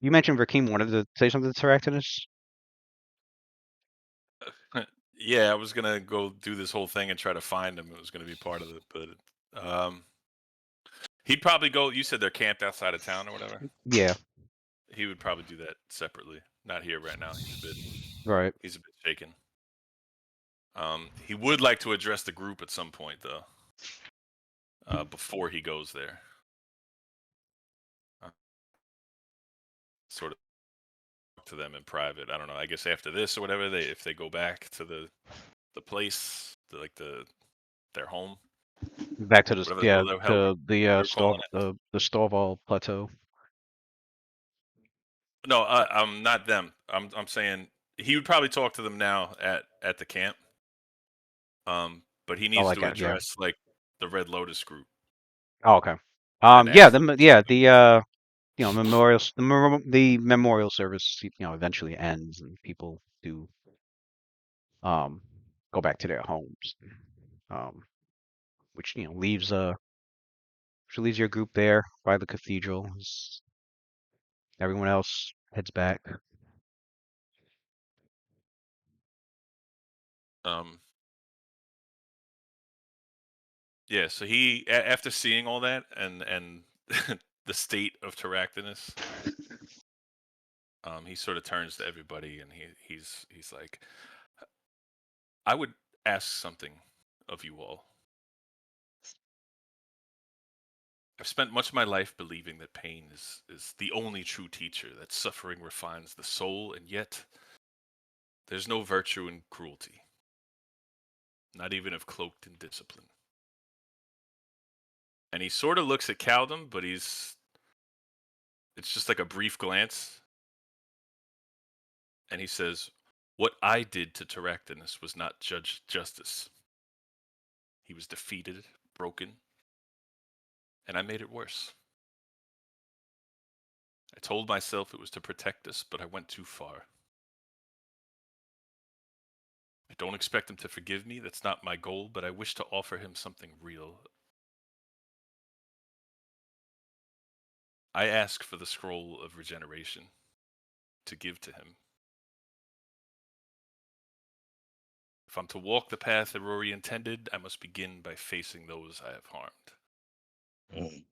You mentioned Rakim wanted to say something to Terractinus? Yeah, I was gonna go do this whole thing and try to find him. It was gonna be part of it, but he'd probably go. You said they're camped outside of town or whatever. Yeah, He would probably do that separately. Not here right now. right. He's a bit shaken. He would like to address the group at some point though. Before he goes there. Sort of talk to them in private. I don't know. I guess after this or whatever, if they go back to the place, their home, Back to the whatever the hell to the we're calling it. the Storval plateau. No, I'm not them. I'm saying he would probably talk to them now at the camp. But he Oh, needs like to yeah. address like the Red Lotus group. Oh, okay. And Yeah, ask them to the the memorial service eventually ends and people do go back to their homes. Um, which leaves your group there by the cathedral. Everyone else heads back. Yeah, so he after seeing all that and the state of Terractinus, he sort of turns to everybody and he's like, I would ask something of you all. I've spent much of my life believing that pain is the only true teacher, that suffering refines the soul, and yet there's no virtue in cruelty, not even if cloaked in discipline. And he sort of looks at Caldum, but it's just like a brief glance. And he says, what I did to Terractinus was not justice. He was defeated, broken, and I made it worse. I told myself it was to protect us, but I went too far. I don't expect him to forgive me, that's not my goal, but I wish to offer him something real. I ask for the scroll of regeneration to give to him. If I'm to walk the path that Rory intended, I must begin by facing those I have harmed. Mm.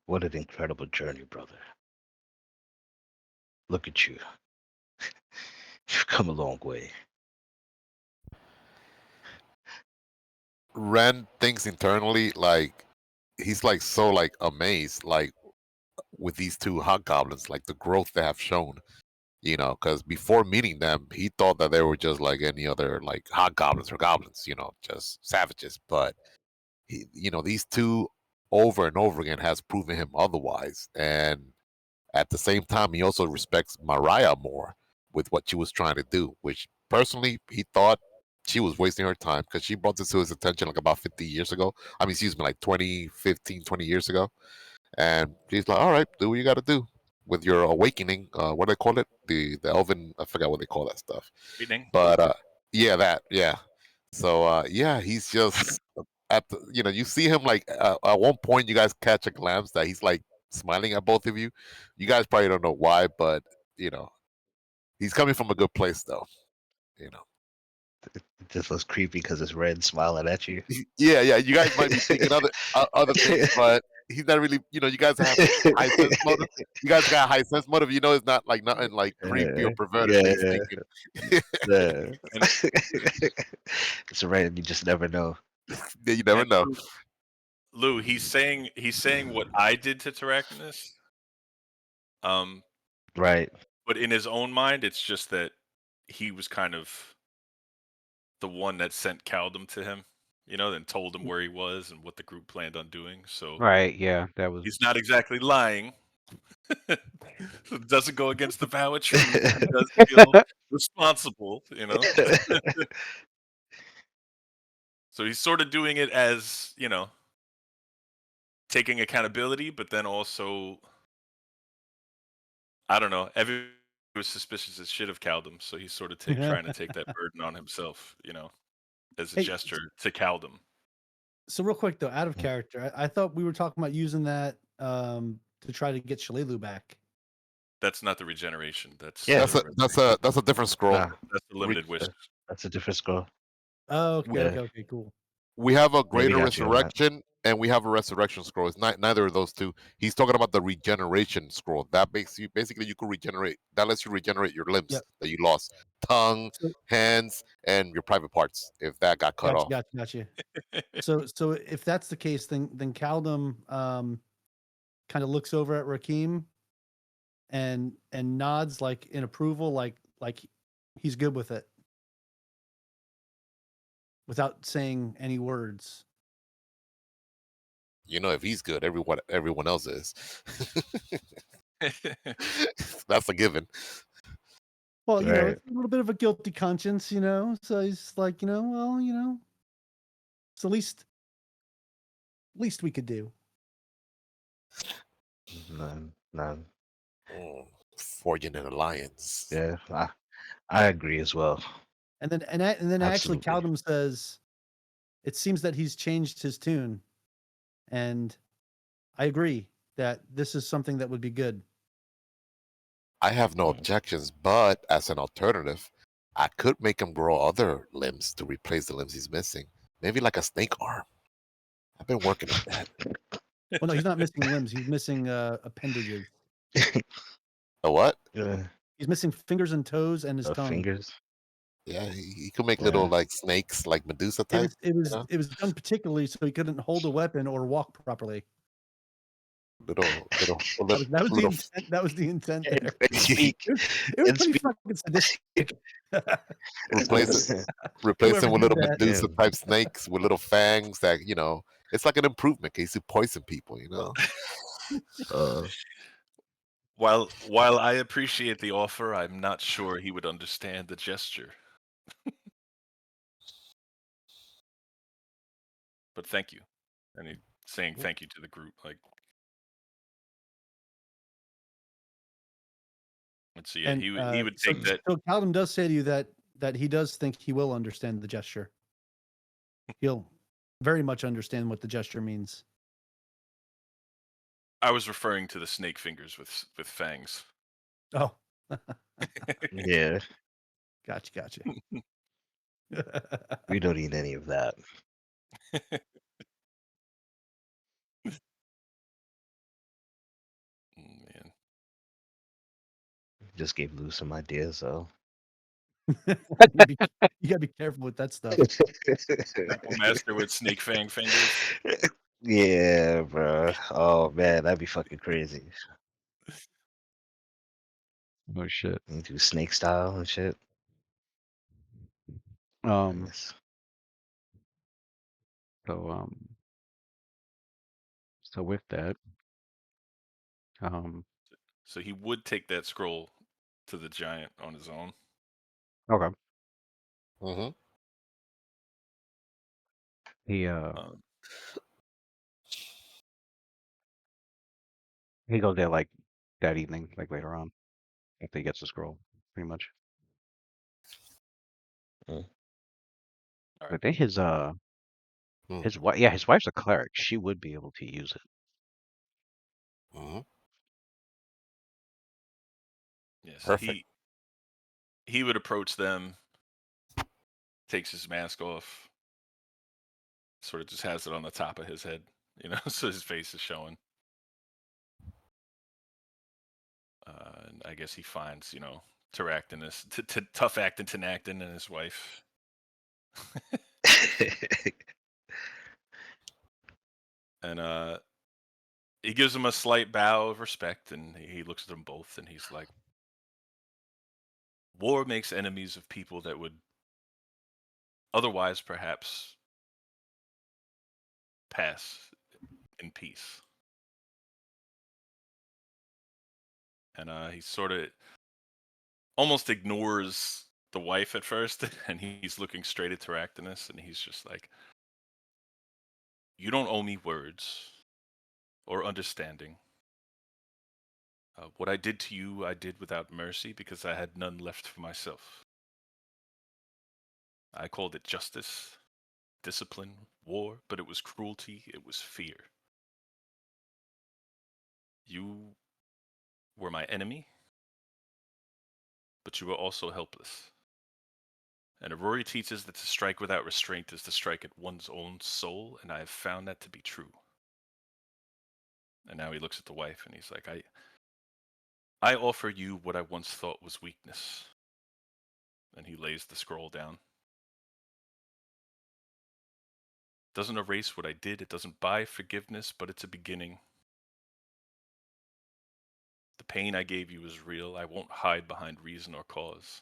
What an incredible journey, brother. Look at you. You've come a long way. Ren thinks internally like he's like so like amazed like with these two hobgoblins, like the growth they have shown. Because before meeting them, he thought that they were just like any other like hobgoblins or goblins, just savages. But these two over and over again has proven him otherwise. And at the same time, he also respects Mariah more with what she was trying to do, which personally he thought she was wasting her time because she brought this to his attention like about 50 years ago. I mean, excuse me, like 20 years ago. And he's like, all right, do what you got to do with your awakening. What do they call it? The elven, I forgot what they call that stuff. Reading. But yeah. So yeah, he's just at the, you see him like at one point you guys catch a glimpse that he's like smiling at both of you. You guys probably don't know why, but he's coming from a good place though. You know. It just looks creepy because it's red smiling at you. Yeah. You guys might be thinking other things, but he's not really. You guys have high sense motive. You guys got high sense motive. It's not like nothing like creepy or perverted that he's thinking. Yeah. And- It's red. You just never know. Yeah, you never and know. Lou, he's saying what I did to Terracnus. Right. But in his own mind, it's just that he was kind of the one that sent Caldum to him, and told him where he was and what the group planned on doing. So Right, yeah, that was he's not exactly lying. It doesn't go against the vow of truth. He does feel responsible, So he's sort of doing it as, taking accountability, but then also, I don't know, everyone was suspicious as shit of Caldum, so he's sort of trying to take that burden on himself, as a Hey, gesture to Caldum. So real quick though, out of character, I thought we were talking about using that to try to get Shalelu back. That's not the regeneration. That's Yeah. That's a different scroll. Nah, that's the limited wish. that's a different scroll. Oh, okay, Yeah. okay, cool. We have a we greater got you on that. resurrection and we have a resurrection scroll. It's not neither of those two. He's talking about the regeneration scroll. That basically you can regenerate. That lets you regenerate your limbs Yep. that you lost, tongue, So- hands, and your private parts if that got cut off. Gotcha. So if that's the case, then Caldum kind of looks over at Rakim and nods like in approval, like he's good with it, without saying any words. If he's good, everyone else is. That's a given. Well, Right. it's a little bit of a guilty conscience, So he's like, well, it's the least we could do. None. Forging an alliance. Yeah. I agree as well. And then actually, Absolutely. Caldum says, it seems that he's changed his tune, and I agree that this is something that would be good. I have no objections, but as an alternative, I could make him grow other limbs to replace the limbs he's missing. Maybe like a snake arm. I've been working on that. Well, no, he's not missing limbs. He's missing appendages. A what? Yeah. He's missing fingers and toes and his tongue. Fingers. Yeah, he could make little like snakes, like Medusa type. It was done particularly so he couldn't hold a weapon or walk properly. Little That was the intent. That was the intent there. Speak. It was pretty fucking sadistic. replace Whoever him with did little that. Medusa type snakes with little fangs that it's like an improvement case to poison people. While I appreciate the offer, I'm not sure he would understand the gesture. But thank you. And he's saying thank you to the group. Like, let's see. And, He would take that. So Caldum does say to you that he does think he will understand the gesture. He'll very much understand what the gesture means. I was referring to the snake fingers with fangs. Oh, Yeah. gotcha. We don't need any of that. Man. Just gave Lou some ideas, so. You gotta be careful with that stuff. Master with snake fang fingers. Yeah, bro. Oh man, that'd be fucking crazy. Oh shit. You do snake style and shit. Um. Nice. So So with that, um. So he would take that scroll to the giant on his own. Okay. Mm-hmm. He Um, he goes there like that evening, like later on, after he gets the scroll, pretty much. Mm. I think his Mm. his wife, yeah, his wife's a cleric. She would be able to use it. Mm-hmm. yeah, so Perfect. he would approach them, takes his mask off, sort of just has it on the top of his head, so his face is showing. And I guess he finds, Teractinus, tough acting Tenactin and his wife. And he gives them a slight bow of respect, and he looks at them both, and he's like, "War makes enemies of people that would otherwise perhaps pass in peace." And he sort of almost ignores the wife at first, and he's looking straight at Teractinus, and he's just like, "You don't owe me words or understanding. What I did to you, I did without mercy because I had none left for myself. I called it justice, discipline, war, but it was cruelty, it was fear. You were my enemy, but you were also helpless. And Aurori teaches that to strike without restraint is to strike at one's own soul, and I have found that to be true." And now he looks at the wife and he's like, I offer you what I once thought was weakness. And he lays the scroll down. Doesn't erase what I did, it doesn't buy forgiveness, but it's a beginning. The pain I gave you is real. I won't hide behind reason or cause.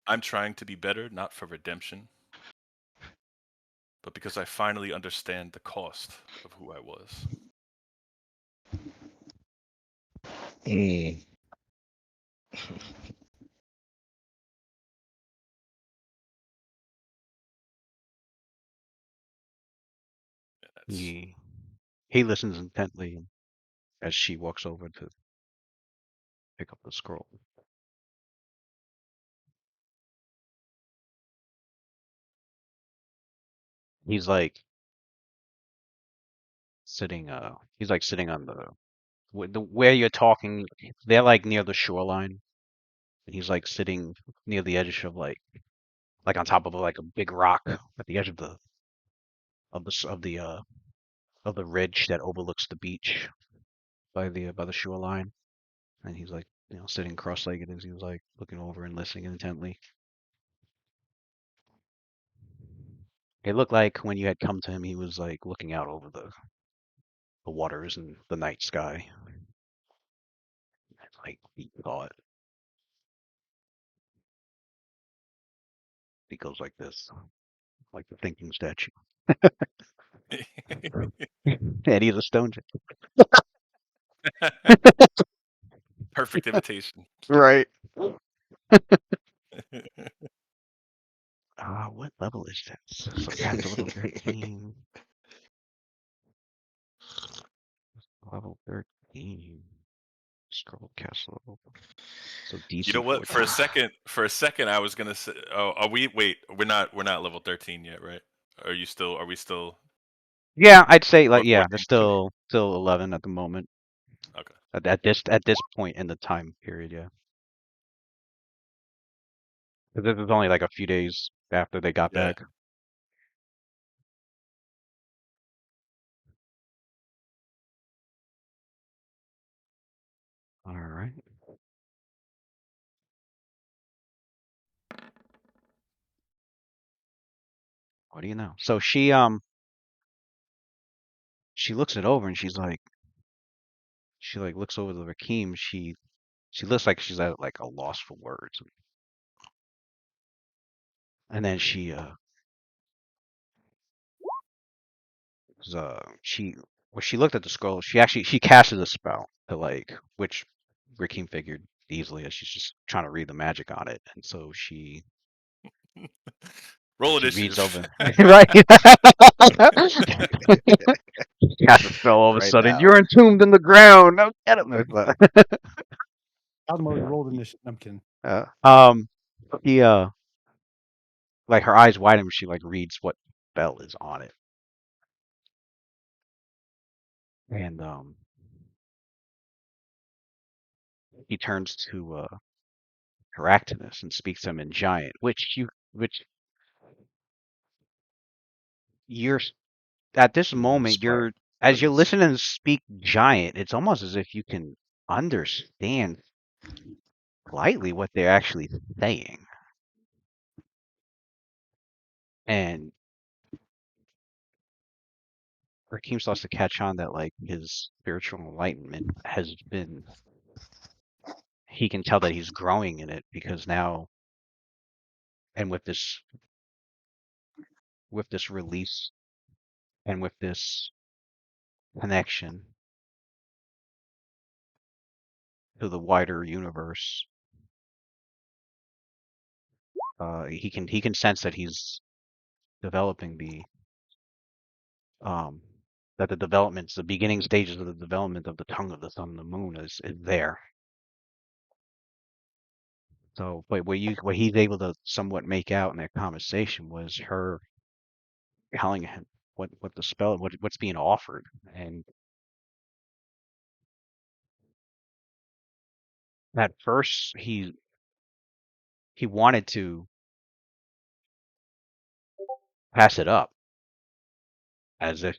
I'm trying to be better, not for redemption, but because I finally understand the cost of who I was. Mm. That's He listens intently as she walks over to pick up the scroll. He's like he's like sitting on the where you're talking. They're like near the shoreline, and he's like sitting near the edge of like on top of like a big rock at the edge of the ridge that overlooks the beach by the shoreline. And he's like, sitting cross-legged as he was like looking over and listening intently. It looked like when you had come to him, he was like looking out over the waters and the night sky. Like he thought. He goes like this, like the thinking statue. And he's a stone. perfect imitation. Right. What level is this? So that's a level 13. Level 13. Scroll cast level. So You know DC what? 14. For a second, I was gonna say, "Oh, are we? Wait, we're not level 13 yet, right? Are you still? Are we still? Yeah, I'd say like yeah, What they're rank are we? still 11 at the moment. Okay. At this point in the time period, yeah. 'Cause this is only like a few days after they got Yeah. back. All right. What do you know? So she she looks it over and she looks over the Rakim. She looks like she's at like a loss for words. And then she when she looked at the scroll, she casted a spell to like which Rakim figured easily as she's just trying to read the magic on it, and so she Roll reads initiative. over right. She casts a spell all of a Right sudden. now. You're entombed in the ground. No, get him. Adam already rolled initiative. I'm kidding. He like her eyes widen when she like reads what spell is on it, and he turns to Heractinus and speaks to him in giant, which you're at this moment Smart. as you're Please. listening to speak giant, it's almost as if you can understand slightly what they're actually saying. And Rakim starts to catch on that like his spiritual enlightenment has been he can tell that he's growing in it because now and with this release and with this connection to the wider universe, he can sense that he's developing um the beginning stages of the development of the tongue of the sun and the moon is there. So, but what he's able to somewhat make out in that conversation was her telling him what the spell what's being offered, and at first he wanted to pass it up as if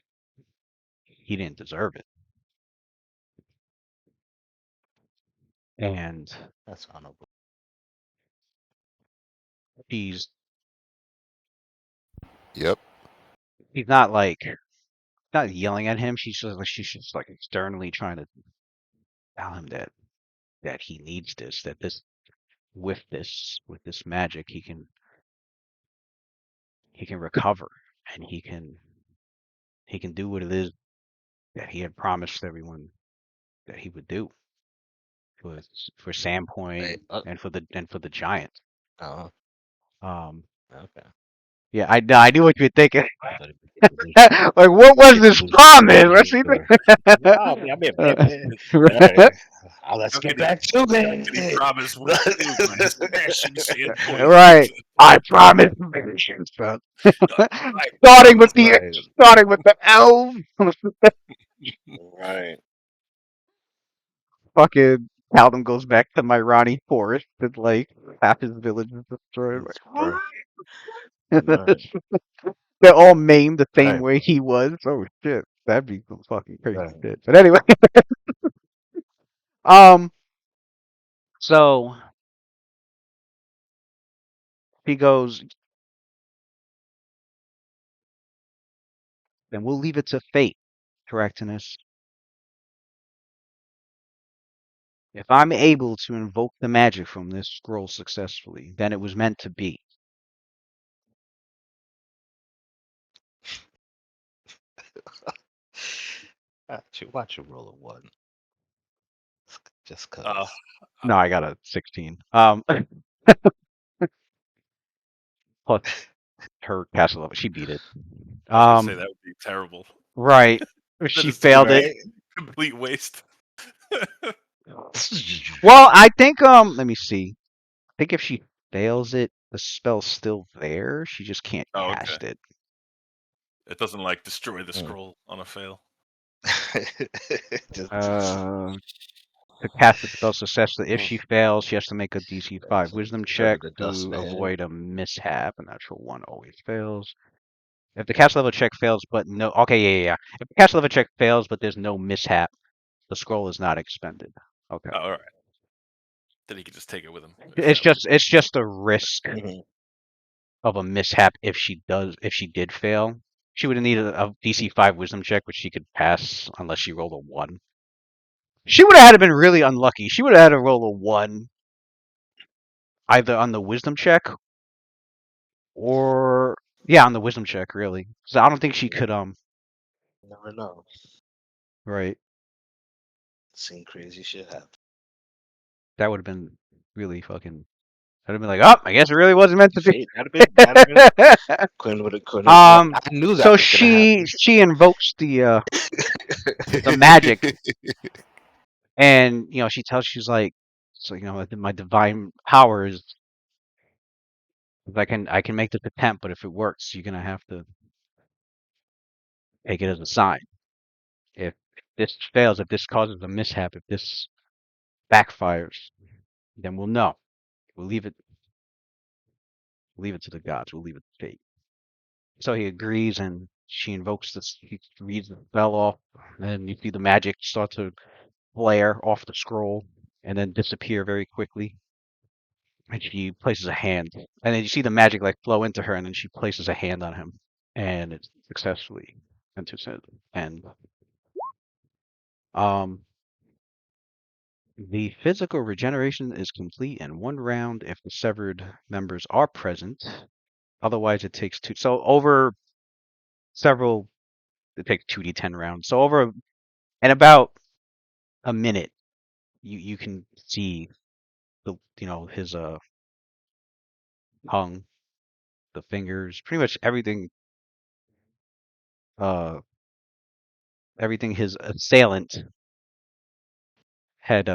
he didn't deserve it, and That's honorable. he's Yep. he's not like not yelling at him. She's just like sternly trying to tell him that he needs this, that with this magic he can recover and he can do what it is that he had promised everyone that he would do for Sandpoint Wait. and for the giant. Oh. Um, Okay. yeah, I knew what you were thinking. I thought it was Like, what was this promise? What's he No, I mean, right? let's How get can he- back to Can he it. promise what to do by smashing Sandpoint? Right. I promise. son. I starting with promise. Right. starting with the elves. Right. Fucking Caldum goes back to my Ronnie forest and like half his village is destroyed. It's Like, right. they're all maimed the same Right. way he was. Oh shit, that'd be some fucking crazy Right. shit. But anyway, um, so he goes, then we'll leave it to fate, Correctinus. If I'm able to invoke the magic from this scroll successfully, then it was meant to be. Watch you roll a one. Just Uh, cause. No, I got a 16. Plus her castle level, she beat it. I was gonna say that would be terrible. Right. That She is failed it. Right. complete waste. Well, I think let me see. I think if she fails it, the spell's still there. She just can't Oh, okay. cast it. It doesn't like destroy the Hmm. scroll on a fail. Just, To cast the spell successfully, if she fails, she has to make a DC 5 wisdom turn check to the to dust, man. avoid a mishap. A natural one always fails. If the cast level check fails, but no, okay, yeah. If the cast level check fails, but there's no mishap, the scroll is not expended. Okay. Oh, all right. Then he can just take it with him. It's just a risk Mhm. of a mishap if she did fail. She would have needed a DC 5 Wisdom check, which she could pass unless she rolled a 1. She would have had to been really unlucky. She would have had to roll a 1 either on the Wisdom check or yeah, on the Wisdom check, really. So I don't think she could You never know. right. Seen crazy shit happen. That would have been really fucking. I'd have been like, oh, I guess it really wasn't meant to be. Fate. That'd have been. Quinn would have. I knew that So was gonna happen. she invokes the magic, and she tells she's like, so my divine power is I can make this attempt, but if it works, you're gonna have to take it as a sign. If this fails, if this causes a mishap, if this backfires, then we'll know. We'll leave it to the gods. We'll leave it to fate. So he agrees, and she invokes this. He reads the spell off, and you see the magic start to flare off the scroll, and then disappear very quickly. And she places a hand, and then you see the magic like flow into her, and then she places a hand on him, and it successfully enters it. And um, the physical regeneration is complete in 1 round if the severed members are present. Otherwise, it takes 2. So over several, it takes 2d10 rounds. So in about a minute, you can see his tongue, the fingers, pretty much uh everything his assailant had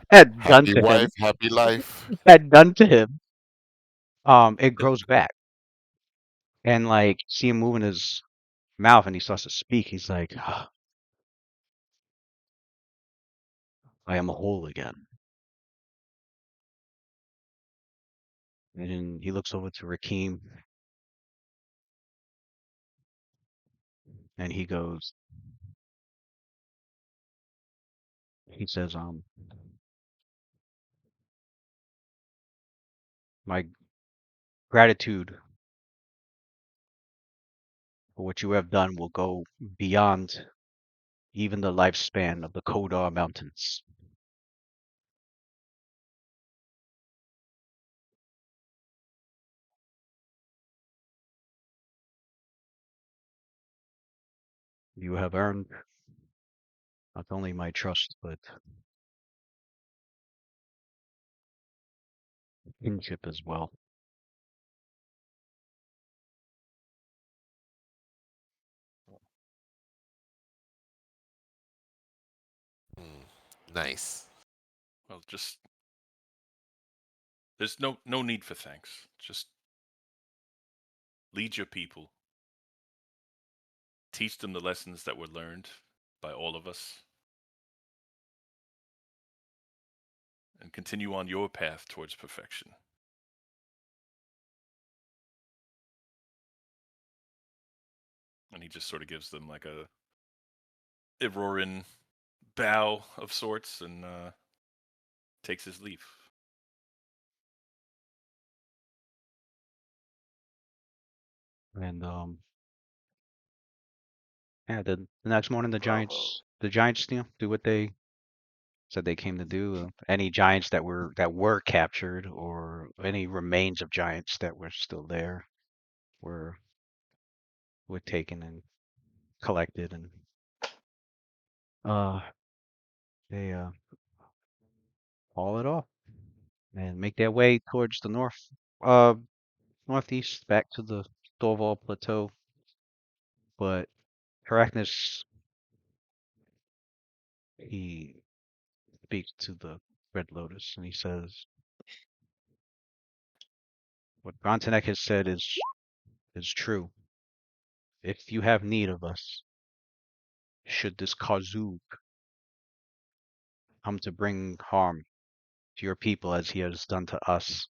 had done Happy to him wife, happy life. had done to him. It grows back, and like see him moving his mouth, and he starts to speak. He's like, "Ah, I am whole again." And then he looks over to Rakim, and he says, my gratitude for what you have done will go beyond even the lifespan of the Kodar Mountains. You have earned not only my trust, but kinship as well. Nice. Well, just there's no need for thanks. Just lead your people. Teach them the lessons that were learned by all of us. And continue on your path towards perfection. And he just sort of gives them like a Irorin bow of sorts and takes his leave. And yeah, the next morning the giants do what they said they came to do. Any giants that were captured, or any remains of giants that were still there, were taken and collected, and uh they haul it off and make their way towards the uh northeast, back to the Thorval Plateau. But Arachnus, he speaks to the Red Lotus, and he says, what Brontenek has said is true. If you have need of us, should this Kazug come to bring harm to your people as he has done to us,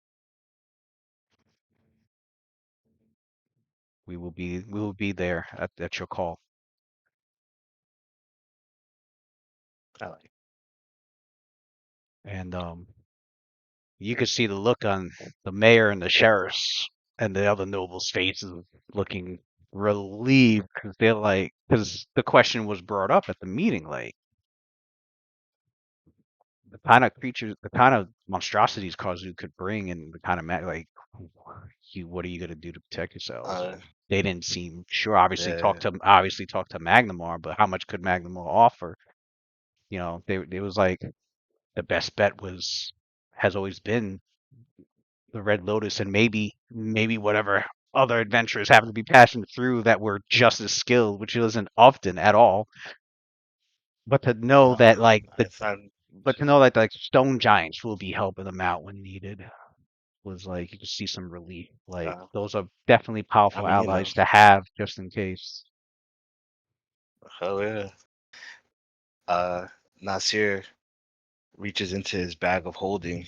we will be there at your call. I like. And you could see the look on the mayor and the sheriffs and the other nobles' faces, looking relieved because they're like, because the question was brought up at the meeting, like the kind of creatures, the kind of monstrosities Kazu could bring, and the kind of like, what are you gonna do to protect yourselves? Uh, And they didn't seem sure. Obviously, yeah. talk to Magnamar, but how much could Magnamar offer? You know, it was like the best bet has always been the Red Lotus, and maybe whatever other adventurers happen to be passing through that were just as skilled, which isn't often at all. But to know that I found. like stone giants will be helping them out when needed was like you could see some relief. Like Uh, those are definitely I powerful mean, allies to have just in case. oh yeah. Uh, Nasir reaches into his bag of holding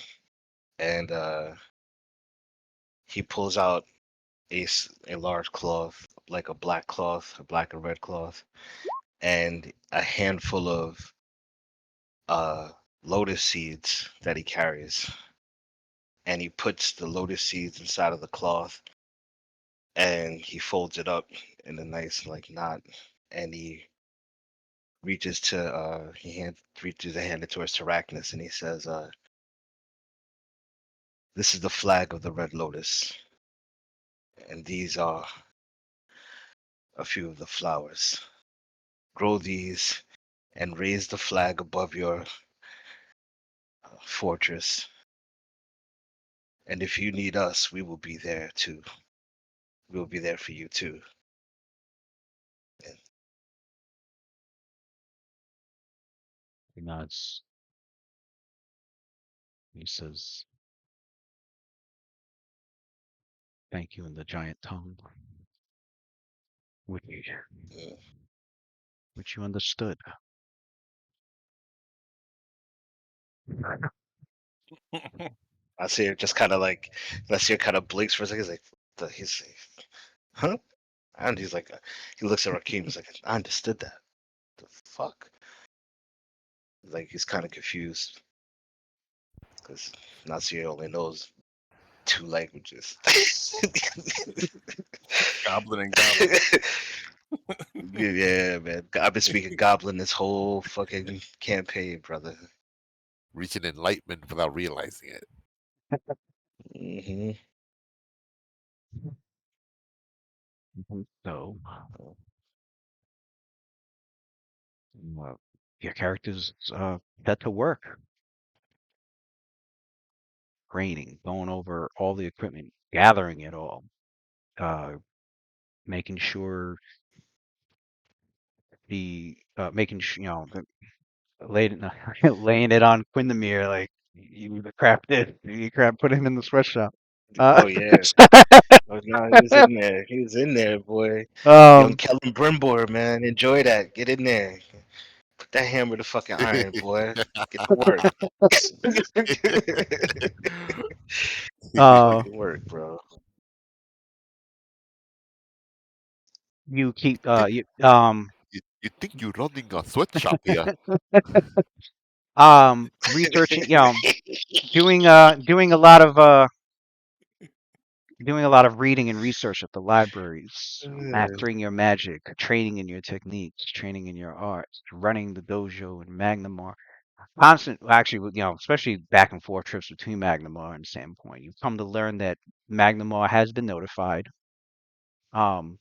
and he pulls out a large cloth, like a black cloth, a black and red cloth, and a handful of uh lotus seeds that he carries. And he puts the lotus seeds inside of the cloth and he folds it up in a nice like knot and he reaches a hand towards Arachnus and he says, this is the flag of the Red Lotus, and these are a few of the flowers. Grow these and raise the flag above your fortress. And if you need us, we will be there too. We will be there for you too. And He nods. He says, "Thank you" in the giant tongue, which uh, which you understood. Nasir just kind of like, Nasir kind of blinks for a second. He's like, he's like, huh? And he's like, he looks at Rakim. He's like, I understood that. The fuck? Like he's kind of confused because Nasir only knows 2 languages. Goblin and goblin. Yeah, man. I've been speaking Goblin this whole fucking campaign, brother. Reaching enlightenment without realizing it. Hmm. So, your characters set to work, training, going over all the equipment, gathering it all, uh, making sure laying laying it on Quindamere like you the crap did. You crap put him in the sweatshop. Uh, Oh yeah. Oh no, he was in there. He was in there, boy. Young um, Kellen Brimbor, man. Enjoy that. Get in there. Put that hammer to fucking iron, boy. Get to work. uh, Get to work, bro. you keep think you think you're running a sweatshop here? researching, doing doing a lot of reading and research at the libraries, mastering your magic, training in your techniques, training in your arts, running the dojo in Magnamar. Constant, actually, especially back and forth trips between Magnamar and Sandpoint. You've come to learn that Magnamar has been notified um,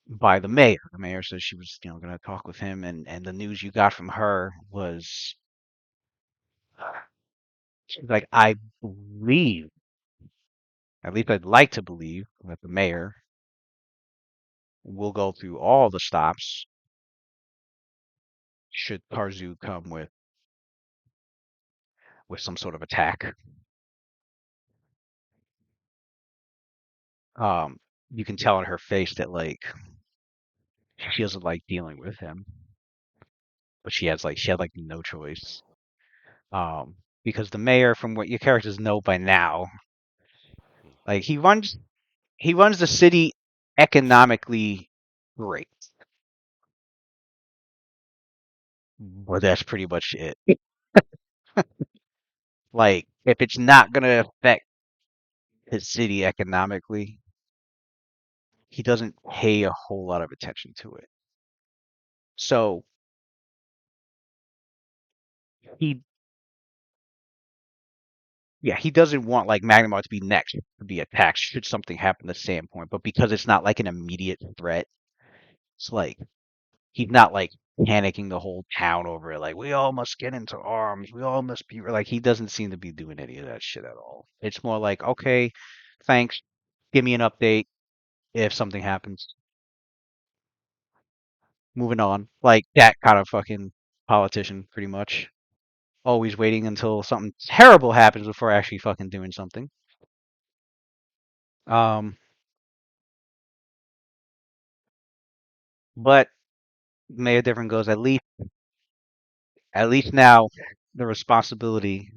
by the mayor. The mayor says she was, going to talk with him, and the news you got from her was, she's like, I believe, at least I'd like to believe, that the mayor will go through all the stops should Tarzu come with some sort of attack. Um, you can tell in her face that like she doesn't like dealing with him, but she had like no choice. Because the mayor, from what your characters know by now, like he runs the city economically great, but that's pretty much it. Like if it's not gonna affect his city economically, he doesn't pay a whole lot of attention to it. So he he doesn't want like Magnemar to be next to be attacked should something happen to Sandpoint, but because it's not like an immediate threat, it's like he's not like panicking the whole town over it. Like we all must get into arms. We all must be like he doesn't seem to be doing any of that shit at all. It's more like okay, thanks. Give me an update if something happens. Moving on, like that kind of fucking politician, pretty much. Always waiting until something terrible happens before actually fucking doing something. Um, but Mayor Different goes at least now the responsibility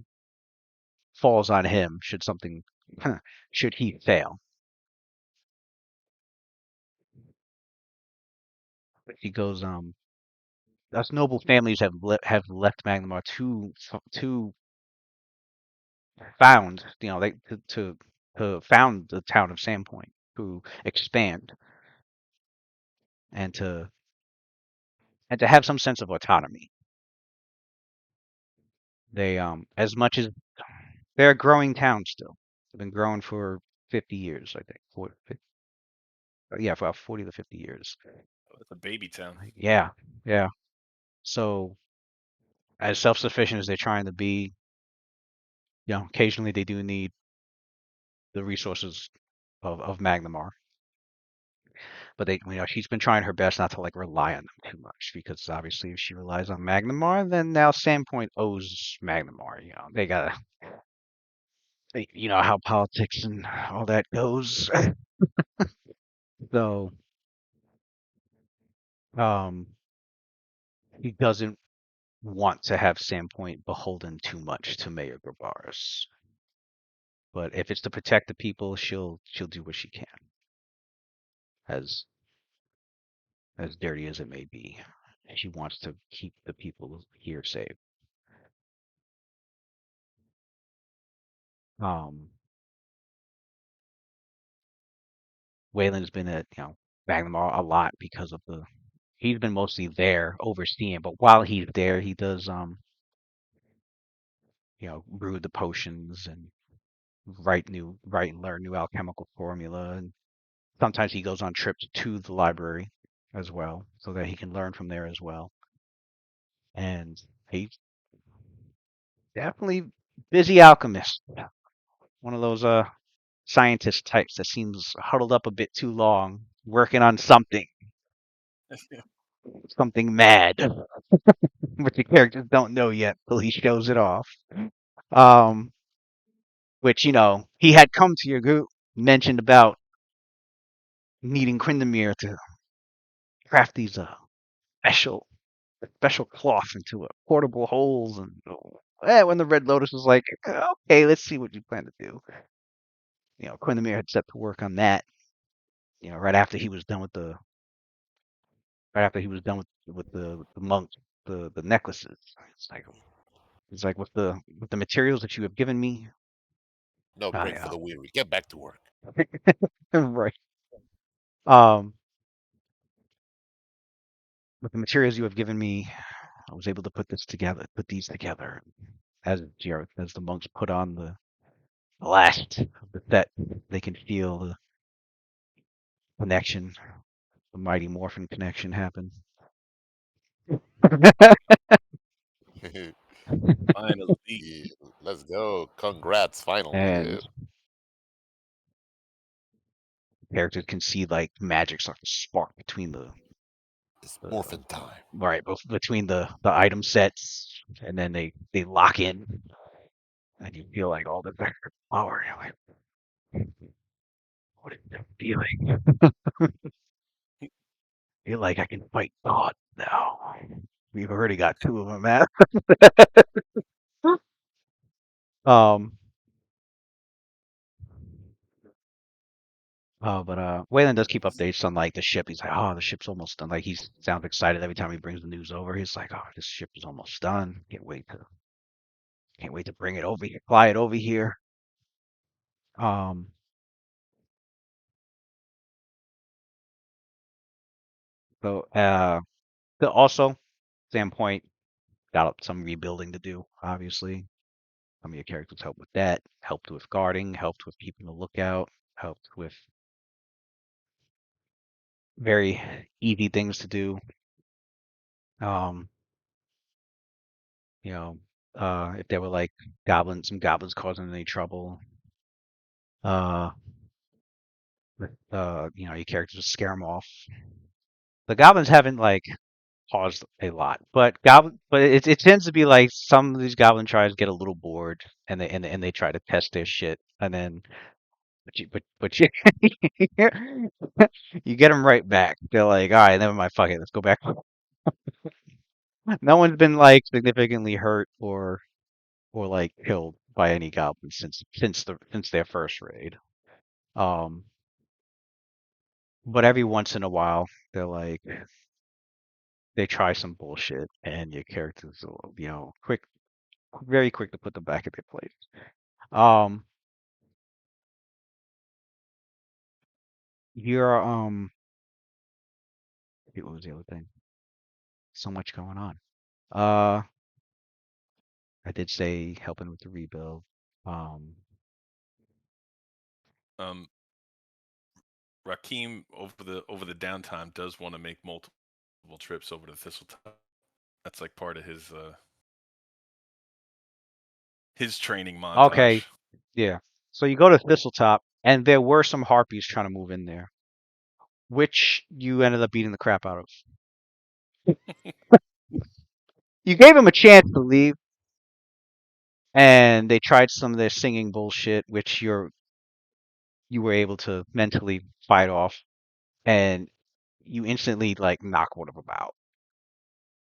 falls on him should something should he fail. But he goes us noble families have left Magnemar to found they to found the town of Sandpoint to expand and to have some sense of autonomy. They as much as they're a growing town still. They've been growing for 50 years, I think. Yeah, for about 40 to 50 years. It's a baby town. Yeah, yeah. So as self-sufficient as they're trying to be, occasionally they do need the resources of Magnamar. But she's been trying her best not to like rely on them too much because obviously if she relies on Magnamar, then now Sandpoint owes Magnamar. They gotta, how politics and all that goes. So, um, he doesn't want to have Sandpoint beholden too much to Mayor Grabaris. But if it's to protect the people, she'll do what she can, as dirty as it may be. She wants to keep the people here safe. Um, Waylon's been at Magnamar a lot because of he's been mostly there overseeing, but while he's there, he does brew the potions and write and learn new alchemical formula, and sometimes he goes on trips to the library as well so that he can learn from there as well. And he's definitely busy alchemist. One of those scientist types that seems huddled up a bit too long, working on something mad, which the characters don't know yet till he shows it off. Um, which he had come to your group, mentioned about needing Quindamir to craft these special cloth into a portable holes, and when the Red Lotus was like, okay, let's see what you plan to do. Quindamir had set to work on that. Right after he was done with the monks, the necklaces. It's like with the materials that you have given me. No I break for the weary. Get back to work. right. Um, with the materials you have given me, I was able to put these together. As as the monks put on the last of the set, they can feel the connection, the mighty morphin connection happen. Finally. Yeah, let's go. Congrats, finally. Yeah. And characters can see like magic start to spark between It's the morphin' time. right between the item sets, and then they lock in, and you feel like all the extra power. You're like, what is that feeling? Feel like I can fight God now. We've already got two of them, man. um. Oh, but Waylon does keep updates on like the ship. He's like, oh, the ship's almost done. Like he sounds excited every time he brings the news over. He's like, oh, this ship is almost done. Can't wait to bring it over here, fly it over here. Um, So, also, standpoint, got some rebuilding to do, obviously. Some of your characters help with that, helped with guarding, helped with keeping the lookout, helped with very easy things to do. Um, you know, if there were like some goblins causing any trouble, uh, your characters just scare them off. The goblins haven't like caused a lot, but it tends to be like some of these goblin tribes get a little bored and they try to test their shit, and then but you you get them right back. They're like, all right, never mind, fuck it, let's go back. No one's been like significantly hurt or like killed by any goblins since their first raid. Um, but every once in a while, they're like they try some bullshit, and your characters will, very quick to put them back in their place. Um, you're what was the other thing? So much going on. Uh, I did say helping with the rebuild. Um, Um, Rakim over the downtime does want to make multiple trips over to Thistletop. That's like part of his training okay, montage. yeah. So you go to Thistletop, and there were some harpies trying to move in there, which you ended up beating the crap out of. You gave them a chance to leave, and they tried some of their singing bullshit, which you were able to mentally fight off, and you instantly like knock one of them out.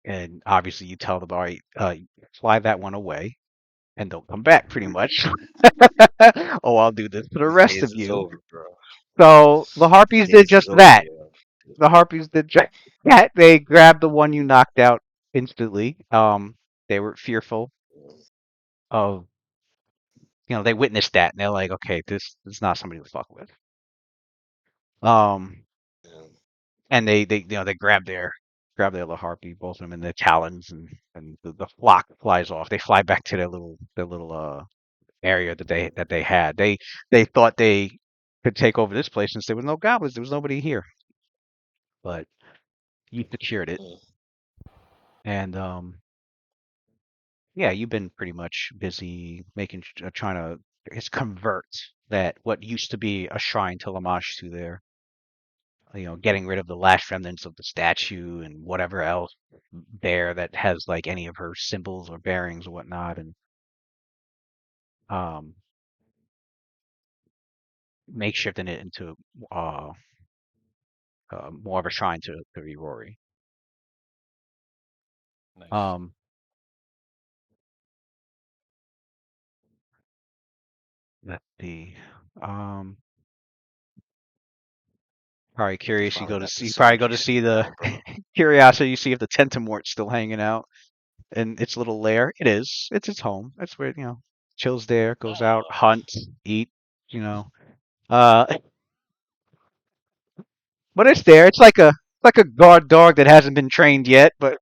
And obviously, you tell them, all right, fly that one away, and don't come back, pretty much. Oh, I'll do this for the rest Days of is you. over, bro. So the harpies did Days is just over, that. yo. The harpies did just that. They grabbed the one you knocked out instantly. They were fearful of, they witnessed that, and they're like, okay, this is not somebody to fuck with. Um, Yeah. and they grab their little harpy, both of them in their talons, and the flock flies off. They fly back to their little area that they had. They thought they could take over this place since there was no goblins. There was nobody here, but you secured it, Mm. and yeah, you've been pretty much busy trying to, I guess, convert that what used to be a shrine to Lamashtu there. Getting rid of the last remnants of the statue and whatever else there that has like any of her symbols or bearings or whatnot, and um, makeshifting it into uh, more of a shrine to Rory. Nice. Um, let's see. Um, Probably We curious. finally got the You probably go synergy to see sitting the down, bro. curiosity. You see if the Tentamort's still hanging out in its little lair. It is. It's its home. That's where chills there, goes out, Oh, hunts, eat. You know. Uh, but it's there. It's like a guard dog that hasn't been trained yet. But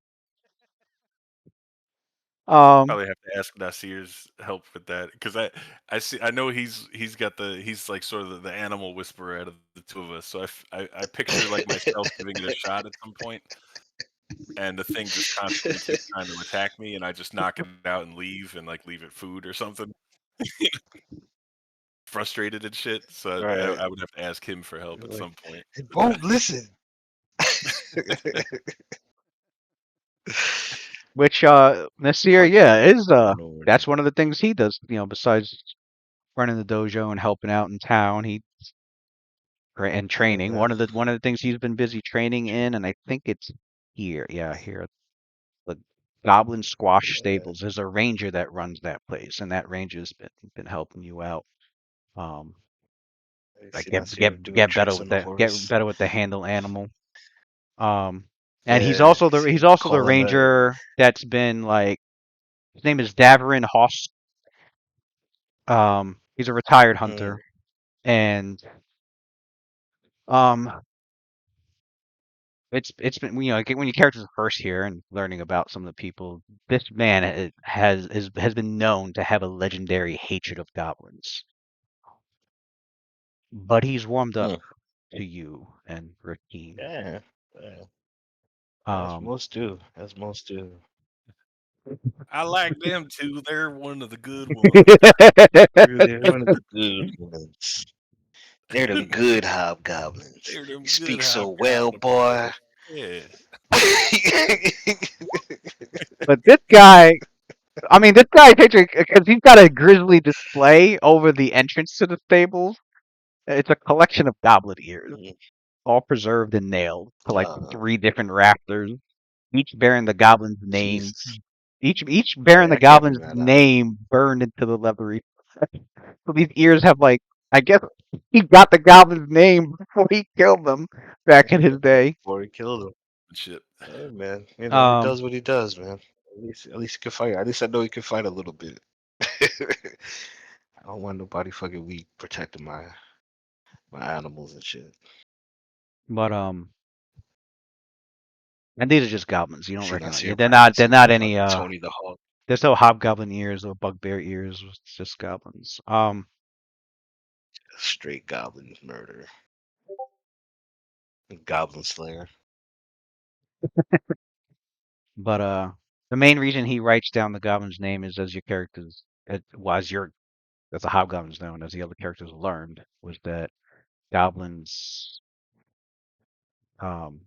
um, Probably have to ask Nasir's help with that because I know he's got he's like sort of the animal whisperer out of the two of us. So I picture like myself giving it a shot at some point, and the thing just constantly keeps trying to attack me, and I just knock it out and leave, and like leave it food or something. Frustrated and shit. So right. I would have to ask him for help at Like, some point. it won't listen. which Nasir, Punch yeah, it. is Run over that's there. one of the things he does. Besides running the dojo and helping out in town, and training. Uh-huh. One of the things he's been busy training in, and I think it's here. Yeah, here. The Goblin Squash Uh, Stables. There's a ranger that runs that place, and that ranger's been helping you out. Um, I like see Nasir doing get better tricks with on the get horse. better with the handle animal. Um, and he's Yeah, also the see he's him also the calling that. ranger that's been like, his name is Daverin Hoss. He's a retired Mm, hunter, and um it's been like when your characters are first here and learning about some of the people. This man has been known to have a legendary hatred of goblins, but he's warmed up Hmm. to you and Rakim. Yeah, yeah. As Um, most do. As most do. I like them too. They're one of the good ones. They're one of the good ones. They're the good hobgoblins. They're them You good speak so well, hobgoblin boy. boys. Yeah. but this guy, I mean, this guy picture because he's got a grisly display over the entrance to the stables. It's a collection of goblin ears, all preserved and nailed to like uh, 3 different rafters, each bearing the goblin's name. Jesus. Each bearing the I can't be goblin's mad at him. name burned into the leathery. So these ears have like, I guess he got the goblin's name before he killed them back in his day. Before he killed him. Shit. Hey man, he Um, does what he does, man. At least he can fight. At least I know he can fight a little bit. I don't want nobody fucking weak protecting my animals and shit. but and these are just goblins. You don't See, I recognize. see her They're practicing not any. fucking Tony the Hawk. There's no hobgoblin ears or bugbear ears. It's just goblins. Straight goblin murder. Goblin Slayer. But the main reason he writes down the goblin's name is as your characters, as the hobgoblin's known, as the other characters learned, was that goblins, um,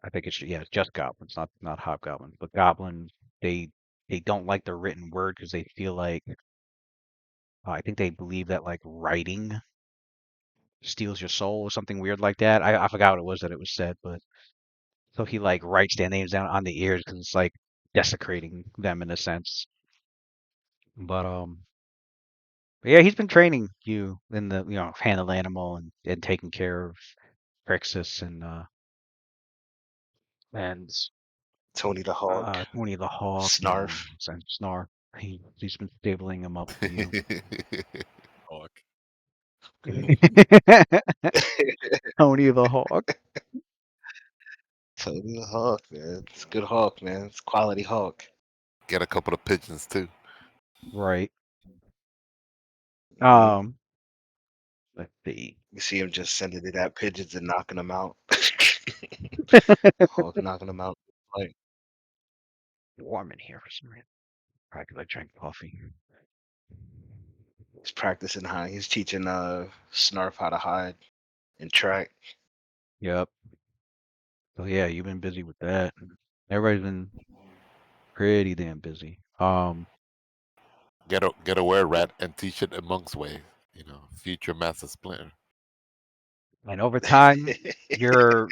I think it's just goblins, not hobgoblins, but goblins, they they don't like the written word because they feel like, I think they believe that like writing steals your soul or something weird like that. I forgot what it was that it was said, but so he like writes their names down on the ears because it's like desecrating them in a sense. But yeah, he's been training you in the handle animal and taking care of Crixus and Tony the Hawk. Tony the Hawk Snarf. and Snarf. He's been stabling him up for you. Hawk. Tony the Hawk. Tony the Hawk, man. It's a good hawk, man. It's quality hawk. Get a couple of pigeons too. Right. Mhm. Let's see. You see him just sending it at pigeons and knocking them out. Hawk knocking them out. Like Warm in here for some reason. Probably 'cause I drank coffee. he's practicing high. He's teaching Snarf how to hide and track. Yep. So yeah, you've been busy with that. Everybody's been pretty damn busy. Get a were rat and teach it a monk's way. Future Master Splinter. And over time, your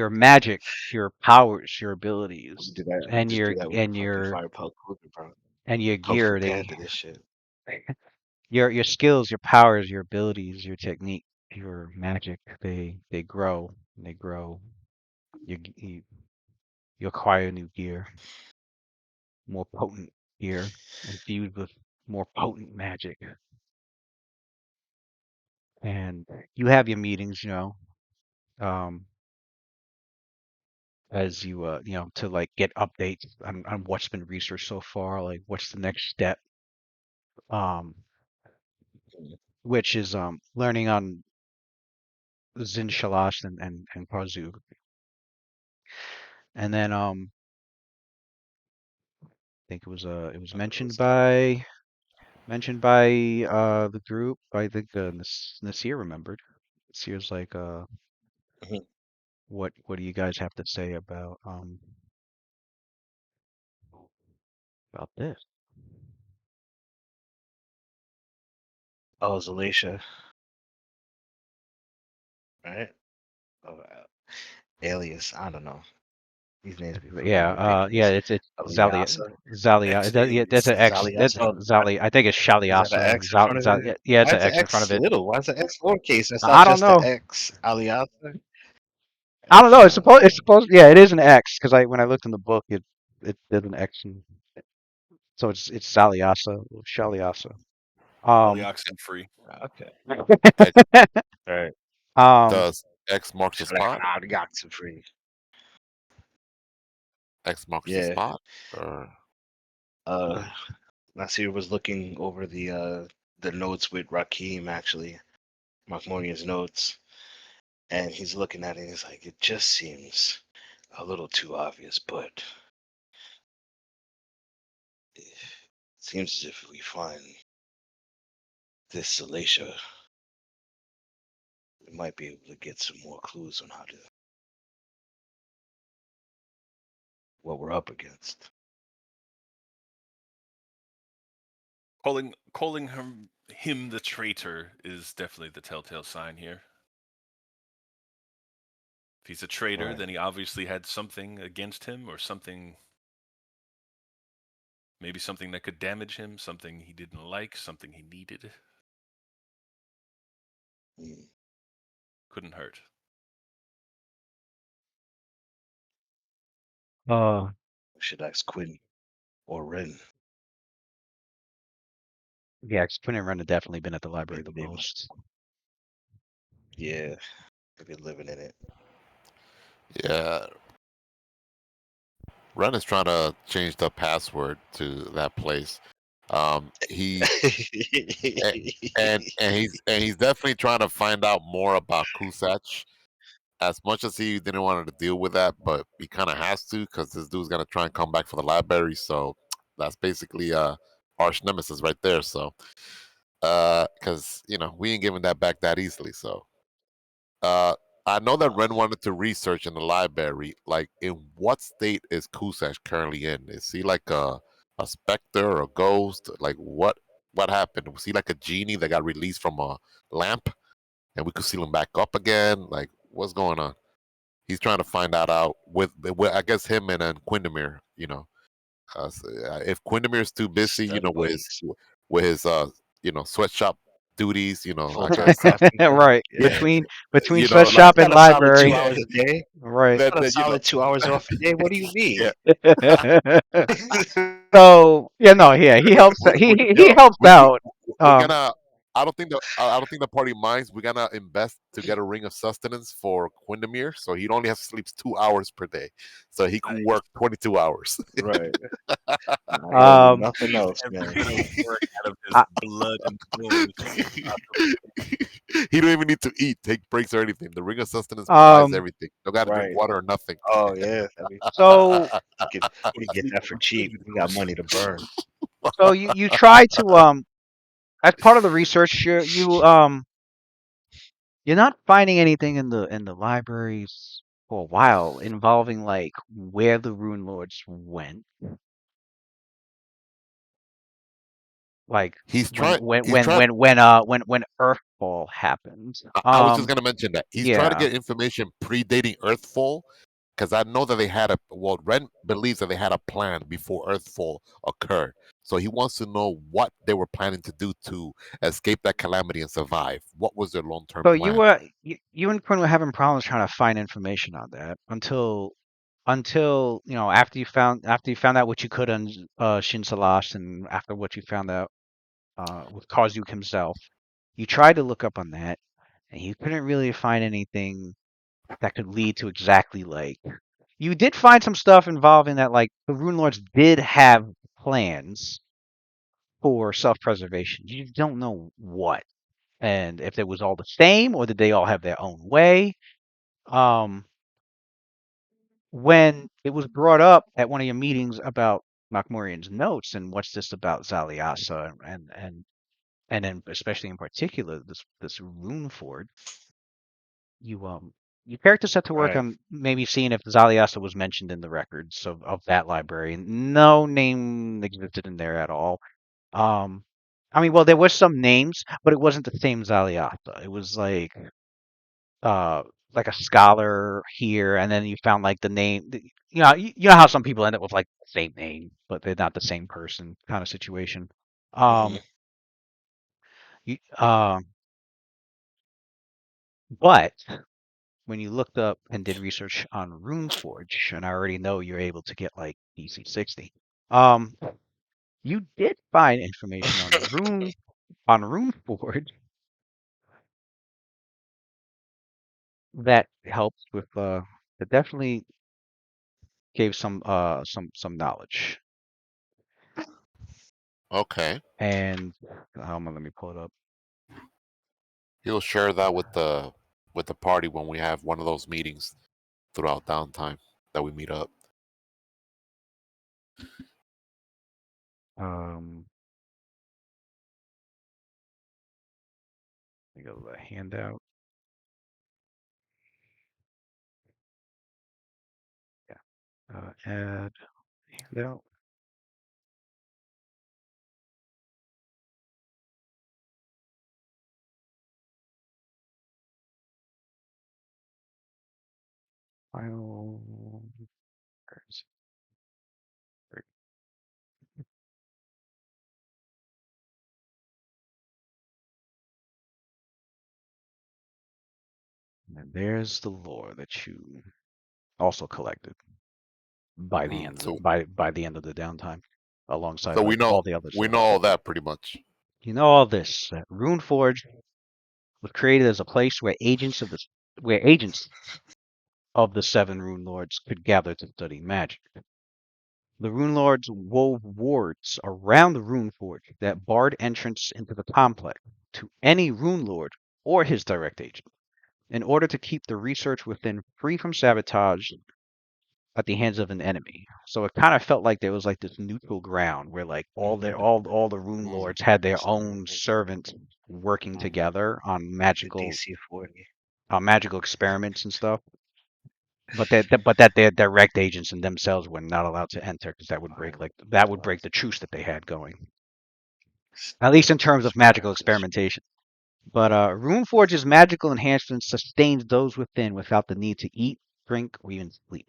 magic, your powers, your abilities, Do that. and Just your do that with the and fucking your fire pelt cougar, bro. and your Kung Fu gear, Panda, this shit. your skills, your powers, your abilities, your technique, your magic, they grow and they grow. You acquire new gear, more potent gear, infused with more potent magic. And you have your meetings, um, as to like get updates on what's been researched so far, like what's the next step, um, which is learning on Zin Shalash and Parzug. And then I think it was mentioned by the group. I think Nasir remembered. Nasir's like Mhm. what do you guys have to say about this? Oh, Zalatia, right? Oh, alias. I don't know. These names be fucking Yeah, yeah, ridiculous. it's Aliasa. Zalia. Yeah, that's Ex-alias. an X. That's Zalias. Oh, Zali. I think it's is that an Shaliasa. X in front of it? Yeah, yeah, it's Why an is the X in front of X it. little? Why is the X lowercase? That's not I don't just the know. X. Aliasa. I don't know. X. It's supposed. Yeah, it is an X because when I looked in the book, it did an X, and so it's Saliasa, Shaliasa. All the Um, oxen free. Okay. X All right. um, does X marks the She's like, spot. ah, the yachts are free. X marks the Yeah. spot. Or Nasir was looking over the notes with Rakim, actually, Mark Morian's notes, and he's looking at it and he's like, it just seems a little too obvious, but it seems as if we find this Salacia, we might be able to get some more clues on what we're up against. Calling him the traitor is definitely the telltale sign here. If he's a traitor, Right. then he obviously had something against him, or something, maybe something that could damage him, something he didn't like, something he needed. Mm. Couldn't hurt. We should ask Quinn or Ren. Yeah, Quinn and Ren have definitely been at the library the Maybe they, most. yeah, maybe living in it. yeah, Ren is trying to change the password to that place. He a- and he's definitely trying to find out more about Kusach. As much as he didn't want to deal with that, but he kind of has to because this dude's gonna try and come back for the library. So that's basically arch nemesis right there. So because we ain't giving that back that easily. So uh, I know that Ren wanted to research in the library, like in what state is Kusach currently in? Is he like a specter or a ghost? Like what happened? Was he like a genie that got released from a lamp and we could seal him back up again? Like what's going on? He's trying to find that out with I guess him and then Quindamir. If Quindamir's too busy, Study buddies. with his sweatshop duties, Full I time guess crafting job. Right. Yeah. Between like sweatshop and Got a solid library. 2 hours a day. Right. Got a that solid 2 hours off a day. What do you yeah. mean? So yeah, no, yeah, he helps. He Yo, helps out. we're Um, gonna. I don't think the party minds. We're gonna invest to get a ring of sustenance for Quindamir, so he only has to sleep 2 hours per day, so he could work 22 hours. Right. Nah, he don't do um, nothing else, Every man. bit of work out of his I, blood and bones. He don't even need to eat, take breaks or anything. The ring of sustenance provides um, everything. Don't got to drink Right. water or nothing. Oh yeah. I mean, so you get that for cheap. You got money to burn. you try to as part of the research, you're not finding anything in the libraries for a while involving like where the Runelords went, like He's when trying. when He's when trying. when when uh when Earthfall happened. I was just gonna mention that he's trying to Yeah. get information predating Earthfall, because I know that they had Ren believes that they had a plan before Earthfall occurred. So he wants to know what they were planning to do to escape that calamity and survive. What was their long-term So plan? you and Quinn were having problems trying to find information on that until after you found out what you could on Shin Salash, and after what you found out with Karzuk himself. You tried to look up on that, and you couldn't really find anything that could lead to exactly like. You did find some stuff involving that, like the Rune Lords did have plans for self-preservation. You don't know what, and if it was all the same, or did they all have their own way. Um, when it was brought up at one of your meetings about Makmurian's notes and what's this about Zaliasa and then especially in particular this rune ford, you your character set to work Right. on maybe seeing if Zaliasa was mentioned in the records of that library. No name existed in there at all. Um, I mean, well, there was some names, but it wasn't the same Zaliasa. It was uh like a scholar here, and then you found like the name. You know how some people end up with like the same name, but they're not the same person, kind of situation. Hmm. Um, you, but when you looked up and did research on RuneForge, and I already know you're able to get like DC 60, um, you did find information on RuneForge that helped with it definitely gave some knowledge. Okay. And let me pull it up. He'll share that with the party when we have one of those meetings throughout downtime that we meet up. Um, I go to the handout. Yeah. Add handout. File. Where is it? And there's the lore that you also collected by the end So by the end of the downtime, alongside we know all the other we stuff. know all that pretty much. You know all this. That Runeforge was created as a place where agents of the seven Rune Lords could gather to study magic. The Runelords wove wards around the Runeforge that barred entrance into the complex to any Runelord or his direct agent, in order to keep the research within free from sabotage at the hands of an enemy. So it kind of felt like there was like this neutral ground where like all the Rune Mm. Lords had their own servants working Mm. together on The magical DC-40. experiments and stuff. But that their direct agents and themselves were not allowed to enter because that would break the truce that they had going. At least in terms of magical experimentation. But Runeforge's magical enhancements sustained those within without the need to eat, drink, or even sleep.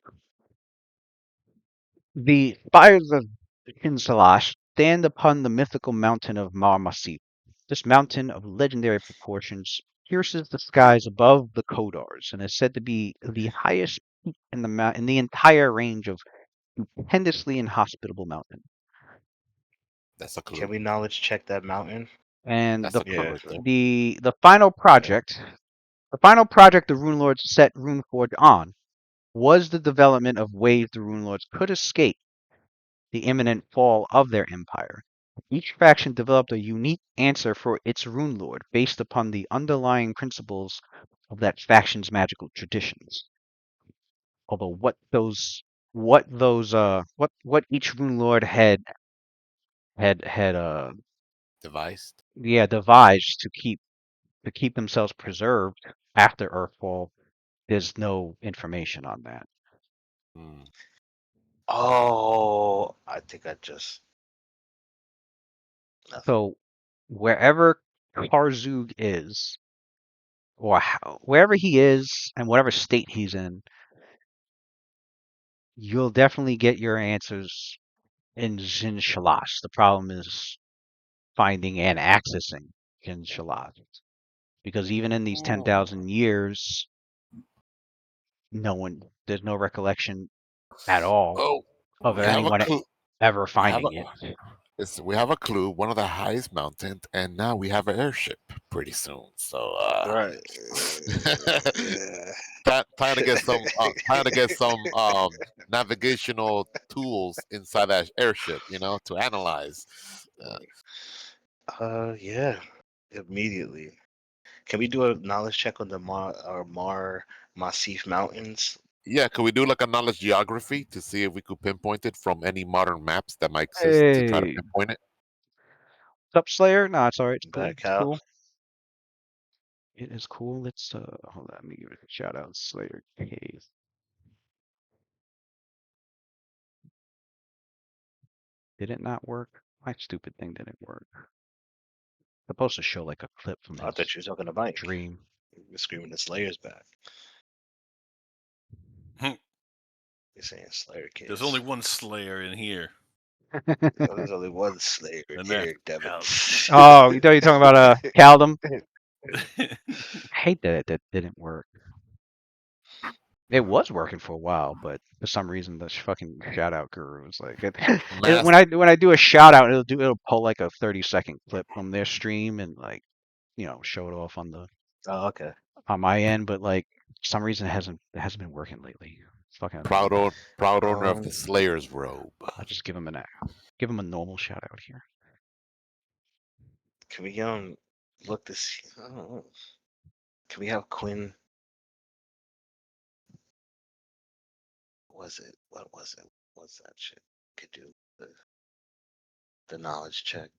The spires of Kinsalash stand upon the mythical mountain of Mar Massif. This mountain of legendary proportions pierces the skies above the Kodars and is said to be the highest peak in the entire range of stupendously inhospitable mountain. That's a clue. Can we knowledge check that mountain? And That's a clue Yeah. right there. the final project, the Runelords set Runeforge on was the development of ways the Runelords could escape the imminent fall of their empire. Each faction developed a unique answer for its Runelord based upon the underlying principles of that faction's magical traditions. Although what each Runelord had Devised. devised to keep themselves preserved after Earthfall, there's no information on that. Hmm. Oh, I think I just. Nothing. So wherever Karzug is, or wherever he is, and whatever state he's in, you'll definitely get your answers in Jin Shalash. The problem is finding and accessing Jin Shalash. Because even in these 10,000 years, there's no recollection at all Oh, of we have a anyone clue. ever We have a finding it. we have a clue. One of the highest mountains, and now we have an airship pretty soon. So Right. trying to get some navigational tools inside that airship, to analyze. Yeah. Immediately. Can we do a knowledge check on the Mar Massif Mountains? Yeah, could we do like a knowledge geography to see if we could pinpoint it from any modern maps that might exist to try to Hey, pinpoint it? what's up, Slayer? No, it's alright. It's cool. Back It's out. cool. It is cool. Let's hold on. Let me give it a shout out. Slayer Cave. Did it not work? My stupid thing didn't work. Supposed to show like a clip from I his thought you were talking to Mike. dream. You're screaming the Slayer's back. Hmm. You're saying Slayer kids. There's only one Slayer in here, Oh, there's only one Slayer and here, that's damn it. Oh, you're talking about Caldum? I hate that that didn't work. It was working for a while, but for some reason the fucking shout out guru was like Mass. when I do a shout out, it'll pull like a 30-second clip from their stream and like show it off on Oh, okay. my end, but like some reason it hasn't been working lately. It's fucking Proud, annoying. proud owner of Um, the Slayer's robe. I'll just give him a normal shout out here. Can we look this? Can we have Quinn? What was it? What's that shit? Could do the knowledge check.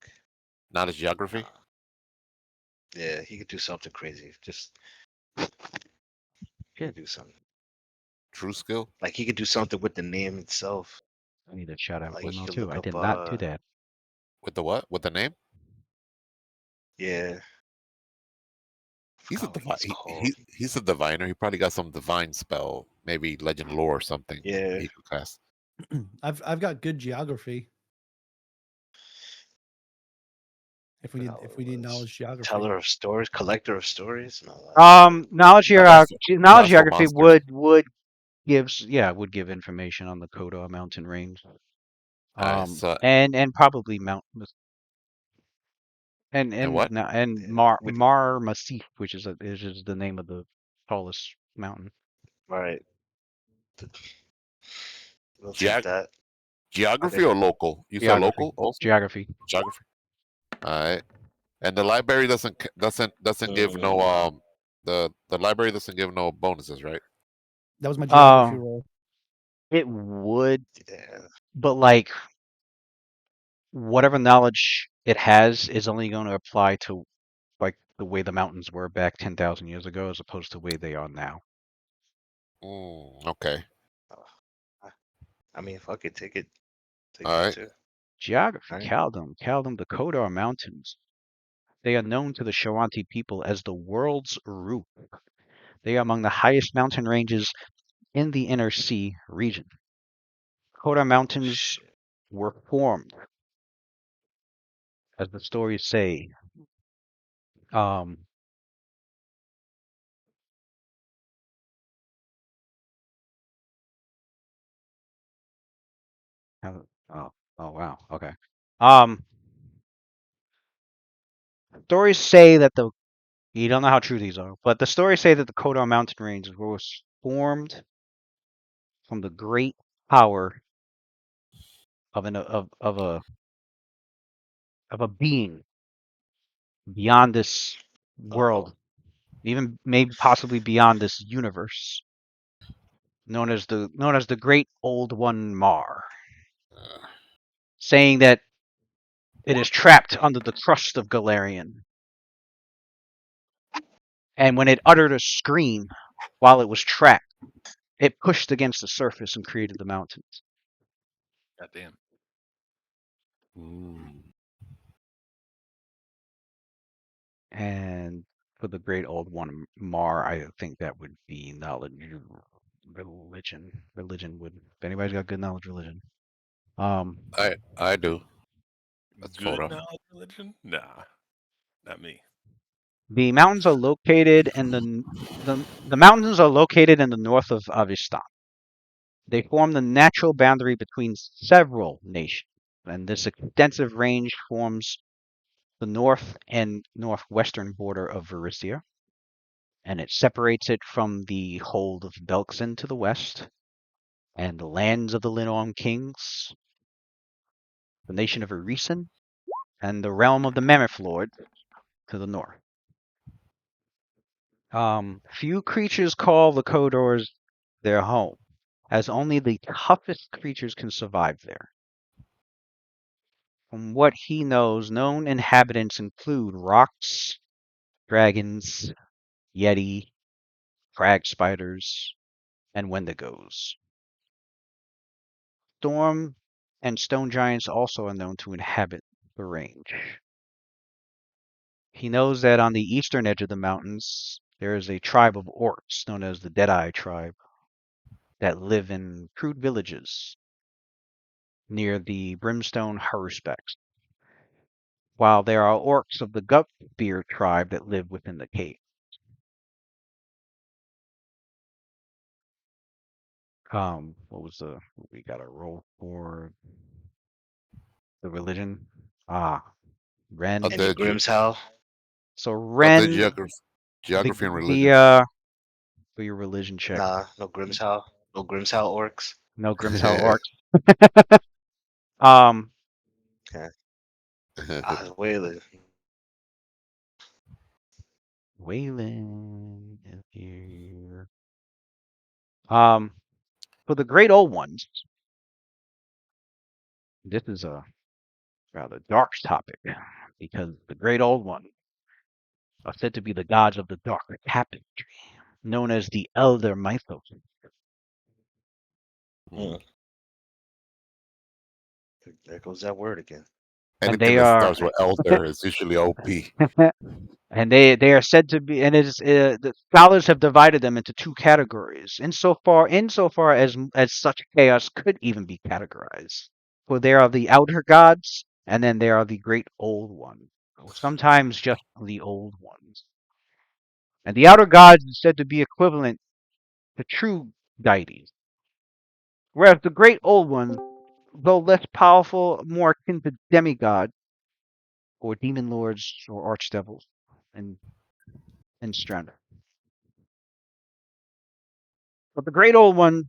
Not his geography. Yeah, he could do something crazy. Just he could do something. True skill. Like he could do something with the name itself. I need a shout out Like he email could too. look I up. did not do that. With the what? With the name? Yeah. He's a Forgot what divine. called. He's a diviner. He probably got some divine spell, maybe legend lore or something. Yeah. He could cast. I've got good geography. If we Forgot what it need was. knowledge geography, Teller of stories, collector of stories. No, Knowledge That's geography for would give information on the Kodo mountain range. Alright, so And probably and what? and yeah, Mar Massif, which is the name of the tallest mountain. right. We'll take Geog- that. Geography Okay. or local? You said Geography. local also. Geography. Geography. All right. And the library doesn't give no the library doesn't give no bonuses, right? that was my geography Uh, roll. it would, Yeah. but like whatever knowledge it has is only going to apply to like the way the mountains were back 10,000 years ago, as opposed to the way they are now. Okay. I mean, fuck it, take it. Take All that right. too. Geography. Alright. Kaldum, the Kodar Mountains. They are known to the Shawanti people as the world's roof. They are among the highest mountain ranges in the Inner Sea region. Kodar Mountains Shit. were formed, as the stories say, um, oh wow, okay. Stories say that you don't know how true these are, but the stories say that the Kodar mountain range was formed from the great power of a being beyond this Uh-oh. world, even maybe possibly beyond this universe, known as the Great Old One Mar, saying that it is trapped under the crust of Galarian. And when it uttered a scream while it was trapped, it pushed against the surface and created the mountains. Goddamn. And for the Great Old One Mar, I think that would be knowledge, religion. Religion would. If anybody's got good knowledge, religion. I do. That's Good Koda. knowledge religion? Nah, not me. The mountains are located in the mountains are located in the north of Avestan. They form the natural boundary between several nations, and this extensive range forms the north and northwestern border of Varissia, and it separates it from the hold of Belkzen to the west, and the lands of the Linorm kings, the nation of Erisen, and the realm of the Mammoth Lord to the north. Few creatures call the Kodors their home, as only the toughest creatures can survive there. From what he knows, known inhabitants include rocks, dragons, yeti, crag spiders, and wendigos. Storm and stone giants also are known to inhabit the range. He knows that on the eastern edge of the mountains, there is a tribe of orcs known as the Deadeye tribe that live in crude villages near the Brimstone Haruspects, while there are orcs of the Gutbeard tribe that live within the cave. What we got a roll for the religion? Ren. And the Grimm's Howl. So I'll do Ren, geography and religion. the for your religion check. Nah, no Grimshow. No Grimshow orcs. No Grimshell orcs. Okay. Wayland. Waylon is here. For the great old ones, this is a rather dark topic because the great old ones are said to be the gods of the dark tapestry, known as the Elder Mythos. Hmm. There goes that word again. And Anything they that are starts with elder is usually OP. and they are said to be, and it is the scholars have divided them into two categories insofar as such chaos could even be categorized. For there are the outer gods, and then there are the great old ones, or sometimes just the old ones. And the outer gods is said to be equivalent to true deities, whereas the great old ones, though less powerful, more akin to demigods or demon lords or archdevils in strength. But the great old one,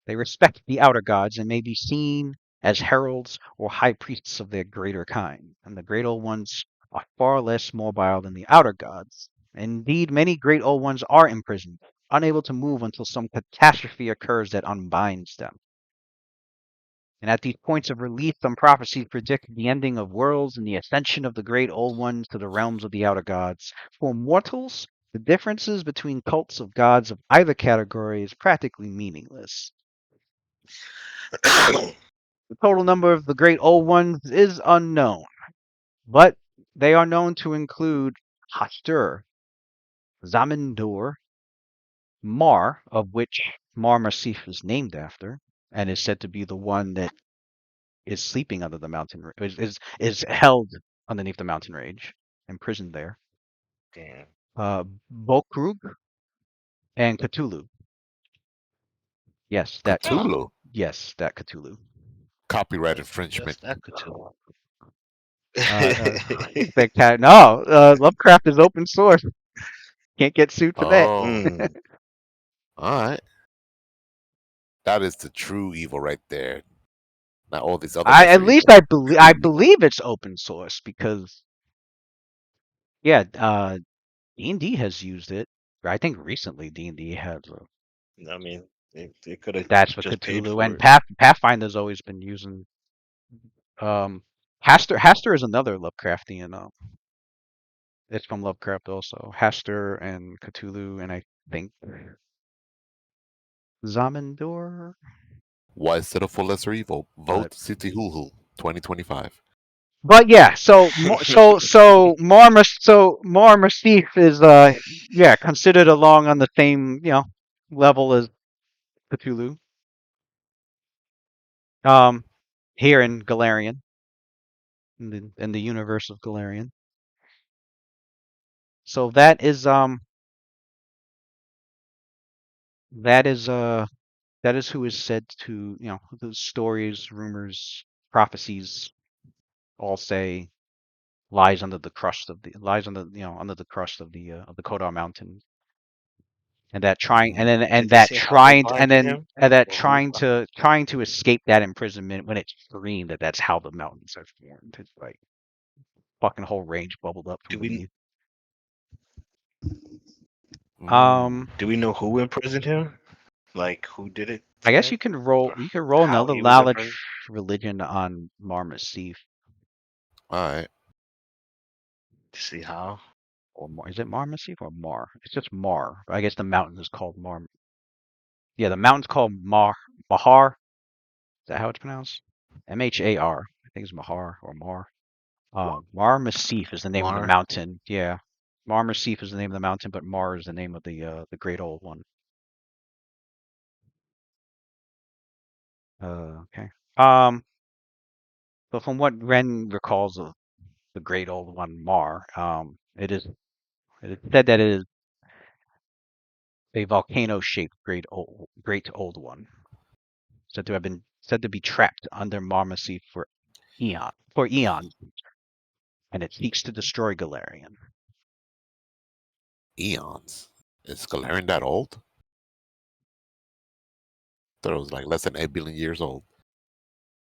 they respect the outer gods and may be seen as heralds or high priests of their greater kind. And the great old ones are far less mobile than the outer gods. Indeed, many great old ones are imprisoned, unable to move until some catastrophe occurs that unbinds them. And at these points of release, some prophecies predict the ending of worlds and the ascension of the great old ones to the realms of the outer gods. For mortals, the differences between cults of gods of either category is practically meaningless. The total number of the great old ones is unknown, but they are known to include Hastur, Zamindor, Mar, of which Mar Masif is named after, and is said to be the one that is sleeping under the mountain, is held underneath the mountain range, imprisoned there. Damn. Bokrug and Cthulhu. Yes, that Cthulhu. yes, that Cthulhu. Copyright That's infringement. that Cthulhu. No, Lovecraft is open source. Can't get sued for that. Oh, Mm. all right. That is the true evil right there. Not all these other I myths at are least evil. I True evil. believe it's open source because yeah, D&D has used it. I think recently D&D has I mean, they could have that's for just paid Cthulhu, for and it. Pathfinder's always been using Hastur is another Lovecraftian. It's from Lovecraft also. Hastur and Cthulhu, and I think Zamindor. Why settle for lesser evil? But Vote City Hulu 2025. yeah, so Mar Masif is yeah, considered along on the same level as Cthulhu. Um, here in Galarian, in the universe of Galarian. So that is that is who is said to the stories, rumors, prophecies all say lies under the crust of the lies under under the crust of the Kodar Mountain, and that trying and then Did they say how they bind him? Or who? trying to escape that imprisonment when it's screamed that's how the mountains are formed. It's like fucking whole range bubbled up from Do we beneath. Mm. do we know who imprisoned him? Like who did it I to guess him? you can roll. Or You can roll how another he was knowledge imprisoned? religion on Marmasif All right. To see how? or Mar. Is it Marmasif or Mar? It's just Mar. I guess the mountain is called Mar. Yeah, the mountain's called Mahar. Is that how it's pronounced? Mahar. I think it's Mahar or Mar. Mar Masif is the name of the Mar. mountain. Yeah, Mar Masif is the name of the mountain, but Mar is the name of the great old one. Okay. So from what Ren recalls of the great old one, Mar, it is said that it is a volcano-shaped great old one, said to be trapped under Mar Masif for eons, and it seeks to destroy Galarian. Eons. Is Galarian that old? Thought it was like less than 8 billion years old.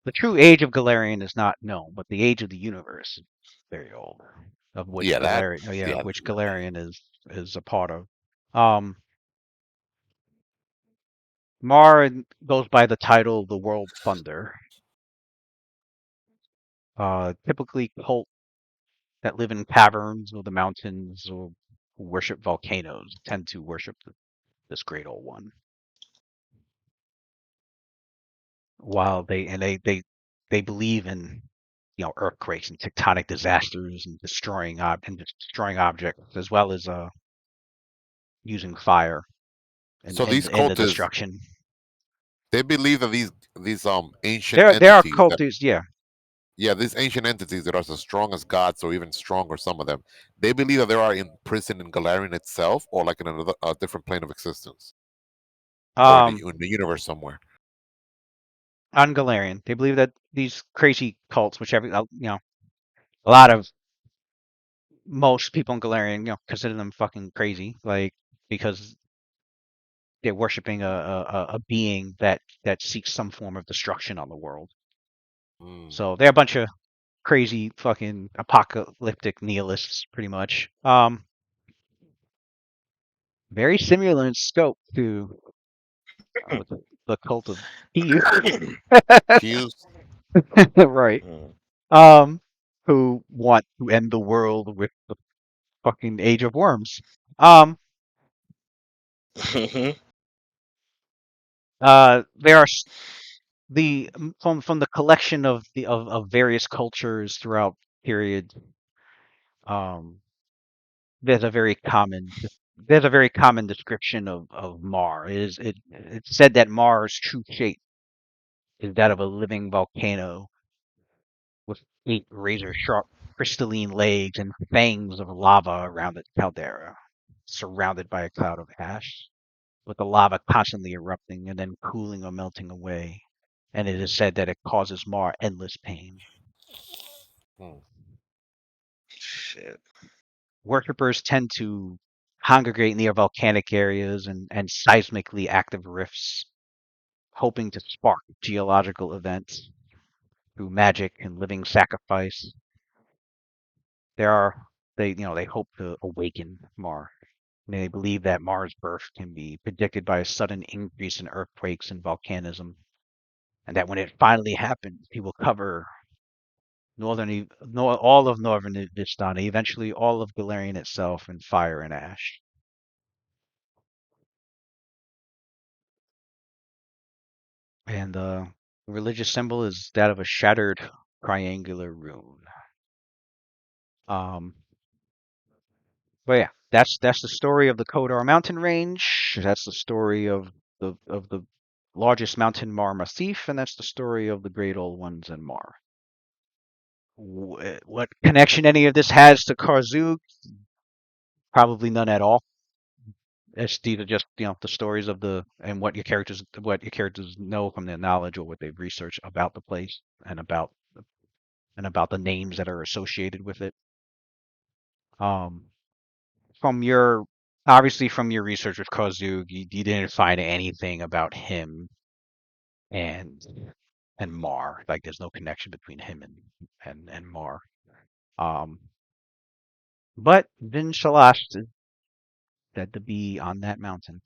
The true age of Galarian is not known, but the age of the universe is very old, of which Yeah, that. Galarian, Yeah, of which Galarian is a part of. Um, Mar goes by the title the World Thunder. Typically cult that live in caverns or the mountains or who worship volcanoes tend to worship this great old one. While they believe in earthquakes and tectonic disasters and destroying objects as well as using fire so these in the cultists, destruction. they believe that these ancient There are entities that, cultists, yeah. yeah, these ancient entities that are as strong as gods or even stronger, some of them, they believe that they are imprisoned in Galarian itself, or like in another a different plane of existence, or in the universe somewhere. On Galarian, they believe that these crazy cults, which a lot of most people in Galarian, consider them fucking crazy, like because they're worshiping a being that seeks some form of destruction on the world. Mm. So they're a bunch of crazy fucking apocalyptic nihilists, pretty much. Very similar in scope to the cult of Eve, Fused. right? Mm. Um, who want to end the world with the fucking Age of Worms. Um, there are from the collection of of various cultures throughout period. Um, there's a very common description of Mar. It's said that Mar's true shape is that of a living volcano with 8 razor-sharp crystalline legs and fangs of lava around its caldera, surrounded by a cloud of ash, with the lava constantly erupting and then cooling or melting away. And it is said that it causes Mar endless pain. Hmm. Shit. Worshippers tend to congregate near volcanic areas and seismically active rifts, hoping to spark geological events through magic and living sacrifice. There are they hope to awaken Mar. They believe that Mars' birth can be predicted by a sudden increase in earthquakes and volcanism, and that when it finally happens, he will cover all of northern Vistana, eventually all of Galarian itself, in fire and ash. And the religious symbol is that of a shattered triangular rune. Um, but yeah, that's the story of the Kodar mountain range. That's the story of the largest mountain Mar Massif, and that's the story of the Great Old Ones and Mar. What connection any of this has to Karzug? Probably none at all. These are just the stories of and what your characters know from their knowledge or what they've researched about the place and about the names that are associated with it. Um, from your obviously from your research with Karzug, you didn't find anything about him and Mar. Like there's no connection between him and Mar. Um, but Vin Shalast is said to be on that mountain.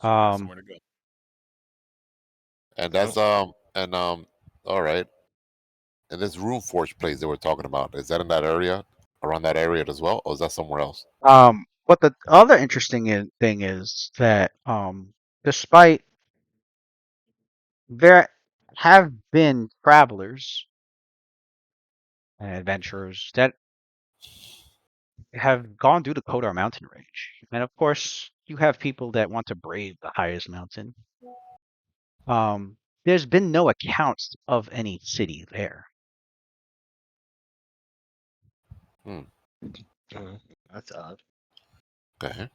So we got Um, somewhere to go. And that's all right. And this Room Forge place they were talking about, is that in that area, around that area as well, or is that somewhere else? but the other interesting thing is that despite there have been travelers and adventurers that have gone through the Kodar mountain range. And of course, you have people that want to brave the highest mountain. There's been no accounts of any city there. Hmm. That's odd. Okay.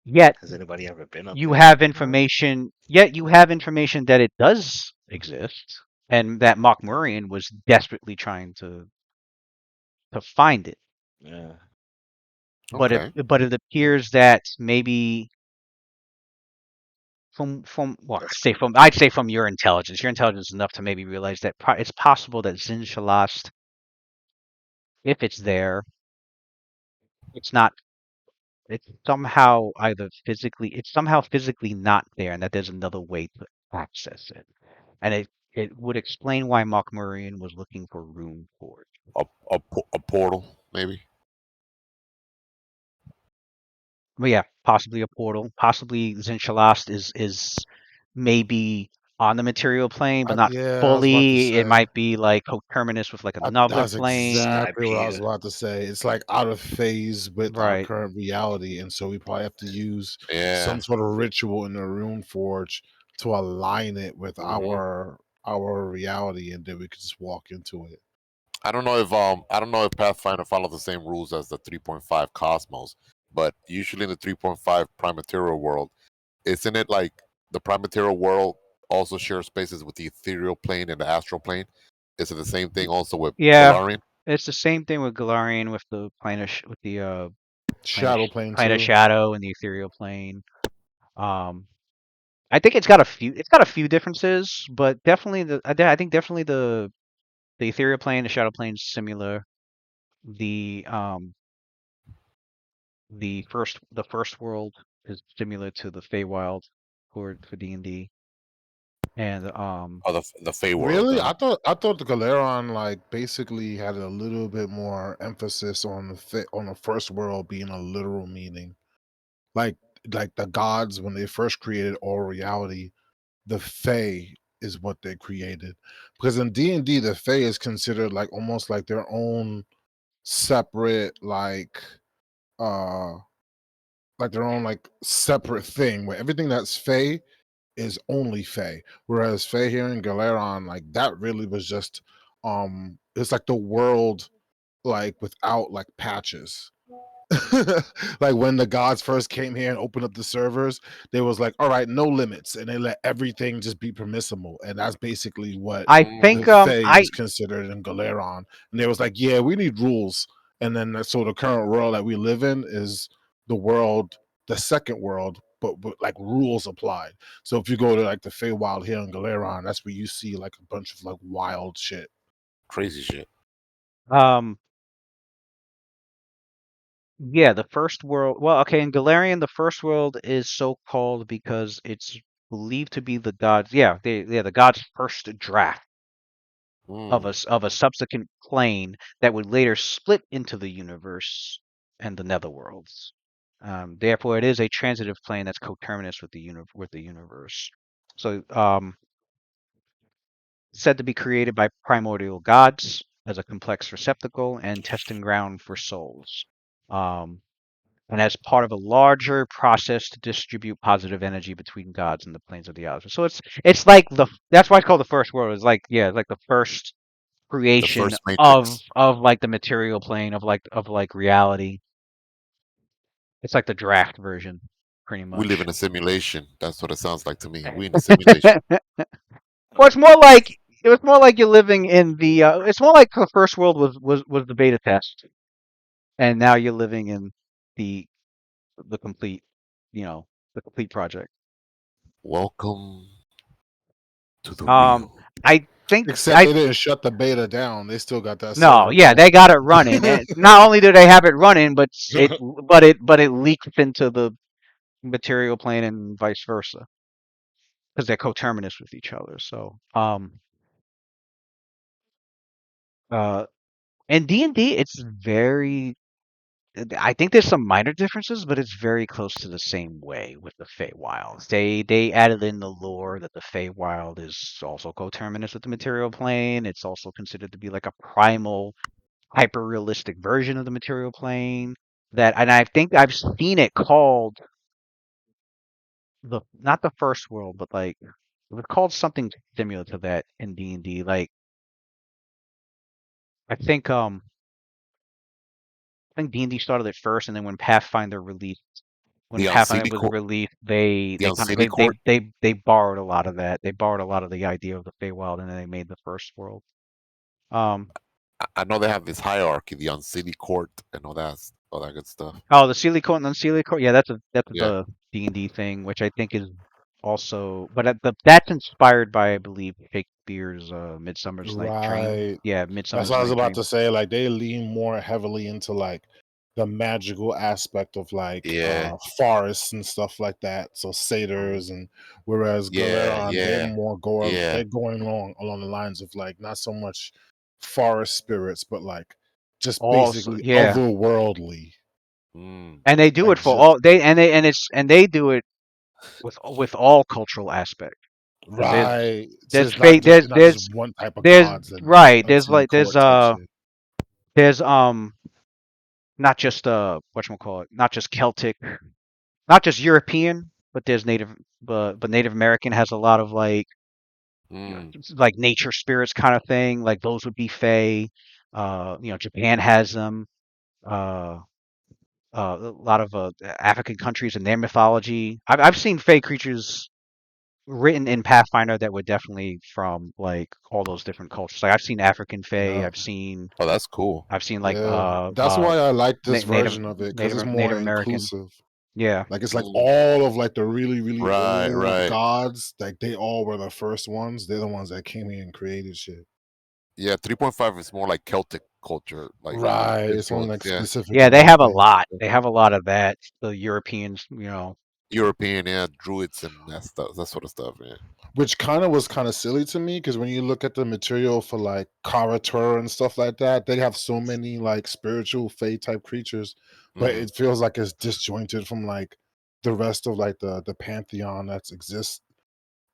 Yet Has anybody ever been up you there? have information. Yet you have information that it does exist. and that Mokmurian was desperately trying to find it. Yeah. Okay. But it appears that maybe from well, I'd say from your intelligence. Your intelligence is enough to maybe realize that it's possible that Zin Shalast, if it's there, it's not. It's somehow physically not there, and that there's another way to access it. And it would explain why Mokmurian was looking for Rune Forge. A portal, maybe. But yeah, possibly a portal. Possibly Zinshalast is maybe on the material plane, but not Yeah, I was about to fully. It say. might be like coterminous with like another That's plane. exactly what I was Skypiea. about to say. It's like out of phase with our Right. current reality, and so we probably have to use Yeah. some sort of ritual in the Rune Forge to align it with Hmm. our reality, and then we could just walk into it. I don't know if Pathfinder follows the same rules as the 3.5 Cosmos, but usually in the 3.5 Prime Material world, isn't it like the Prime Material world also shares spaces with the ethereal plane and the astral plane? Is it the same thing also with Yeah, Galarian? it's the same thing with Galarian with the with the Shadow plane plane of too. shadow and the ethereal plane. Um, I think it's got a few differences, but definitely I think definitely the ethereal plane, the shadow plane is similar. The the first world is similar to the Feywild for D&D, and Oh, the Fey world, Really, huh? I thought the Galeron like basically had a little bit more emphasis on on the first world being a literal meaning, like the gods when they first created all reality, the Fae is what they created, because in D&D the Fae is considered like almost like their own separate uh like their own like separate thing where everything that's Fae is only Fae. Whereas Fae here in Galeron, like that really was just it's like the world like without like patches. Like when the gods first came here and opened up the servers, they was like, all right, no limits, and they let everything just be permissible. And that's basically what I the think Mm, Fae is considered in Galeron. And they was like, yeah, we need rules. And then so the current world that we live in is the world, the second world, but like rules applied. So if you go to like the Feywild here in Galeron, that's where you see like a bunch of like wild shit. crazy shit. um yeah, the first world. Well, okay, in Galarian, the first world is so called because it's believed to be the gods. Yeah, the gods' first draft Mm, of a subsequent plane that would later split into the universe and the netherworlds. Therefore, it is a transitive plane that's coterminous with the universe. So, said to be created by primordial gods as a complex receptacle and testing ground for souls. Um, and as part of a larger process to distribute positive energy between gods and the planes of the others. So it's like that's why it's called the first world. It's like like the first the creation first Matrix. of like the material plane of like reality. It's like the draft version, pretty We live much. in a simulation. That's what it sounds like to me. We in a simulation. Well, it's more like you're living in the. It's more like the first world was the beta test, and now you're living in the the complete, you know, the complete project. Welcome to the Um, real. I think Except I they didn't shut the beta down. They still got that no, server yeah, they going. got it running, and not only do they have it running, but it leaks into the material plane and vice versa because they're coterminous with each other. So, uh, and D&D, it's very. I think there's some minor differences, but it's very close to the same way with the Feywilds. They added in the lore that the Feywild is also coterminous with the material plane. It's also considered to be like a primal, hyper realistic version of the material plane. And I think I've seen it called the not the first world, but like it was called something similar to that in D&D. Like I think I think D&D started it first, and then when Pathfinder released when The Pathfinder Unseelie was Court. released, they The kind of Unseelie Court. they borrowed a lot of that. They borrowed a lot of the idea of the Feywild, and then they made the first world. I know they have this hierarchy, the Unseelie Court, and all that good stuff. Oh, the Sealy Court and Unseelie Court. Yeah, that's Yeah. the D&D thing, which I think is also, but that's inspired by, I believe, Shakespeare's Midsummer's Night Dream. Right. Yeah, That's Midsummer's what I was Night about Dream. to say. Like they lean more heavily into like the magical aspect of like Yeah. forests and stuff like that. So satyrs, and whereas Yeah, Galeron, yeah. they're going along the lines of like not so much forest spirits, but like just Also, basically yeah, otherworldly. Mm. and they do Like it for just all they do it with all cultural aspects. 'Cause right. there's Just not fate. just not just one type of There's gods and right. unseen court type shit. There's not just whatchamacallit, not just Celtic, not just European, but there's Native, but Native American has a lot of like Mm. like nature spirits kind of thing. Like those would be Fae. Japan has them. Uh, a lot of African countries and their mythology. I've seen Fae creatures written in Pathfinder that were definitely from like all those different cultures. Like I've seen African Fae. Yeah. Oh, that's cool. I've seen like Yeah. That's why I like this version of it, because it's more Native American. inclusive. Yeah. Like it's like Mm. all of like the really, really Right, old right. gods, like they all were the first ones. They're the ones that came here and created shit. Yeah, 3.5 is more like Celtic culture, like Right. It's only influence. like Yeah, specific. Yeah, they have a things. lot. They have a lot of that. The Europeans, European, yeah, druids and that stuff, that sort of stuff. Yeah. Which was kind of silly to me, because when you look at the material for like Karatur and stuff like that, they have so many like spiritual Fey type creatures, but Mm. it feels like it's disjointed from like the rest of like the pantheon that exists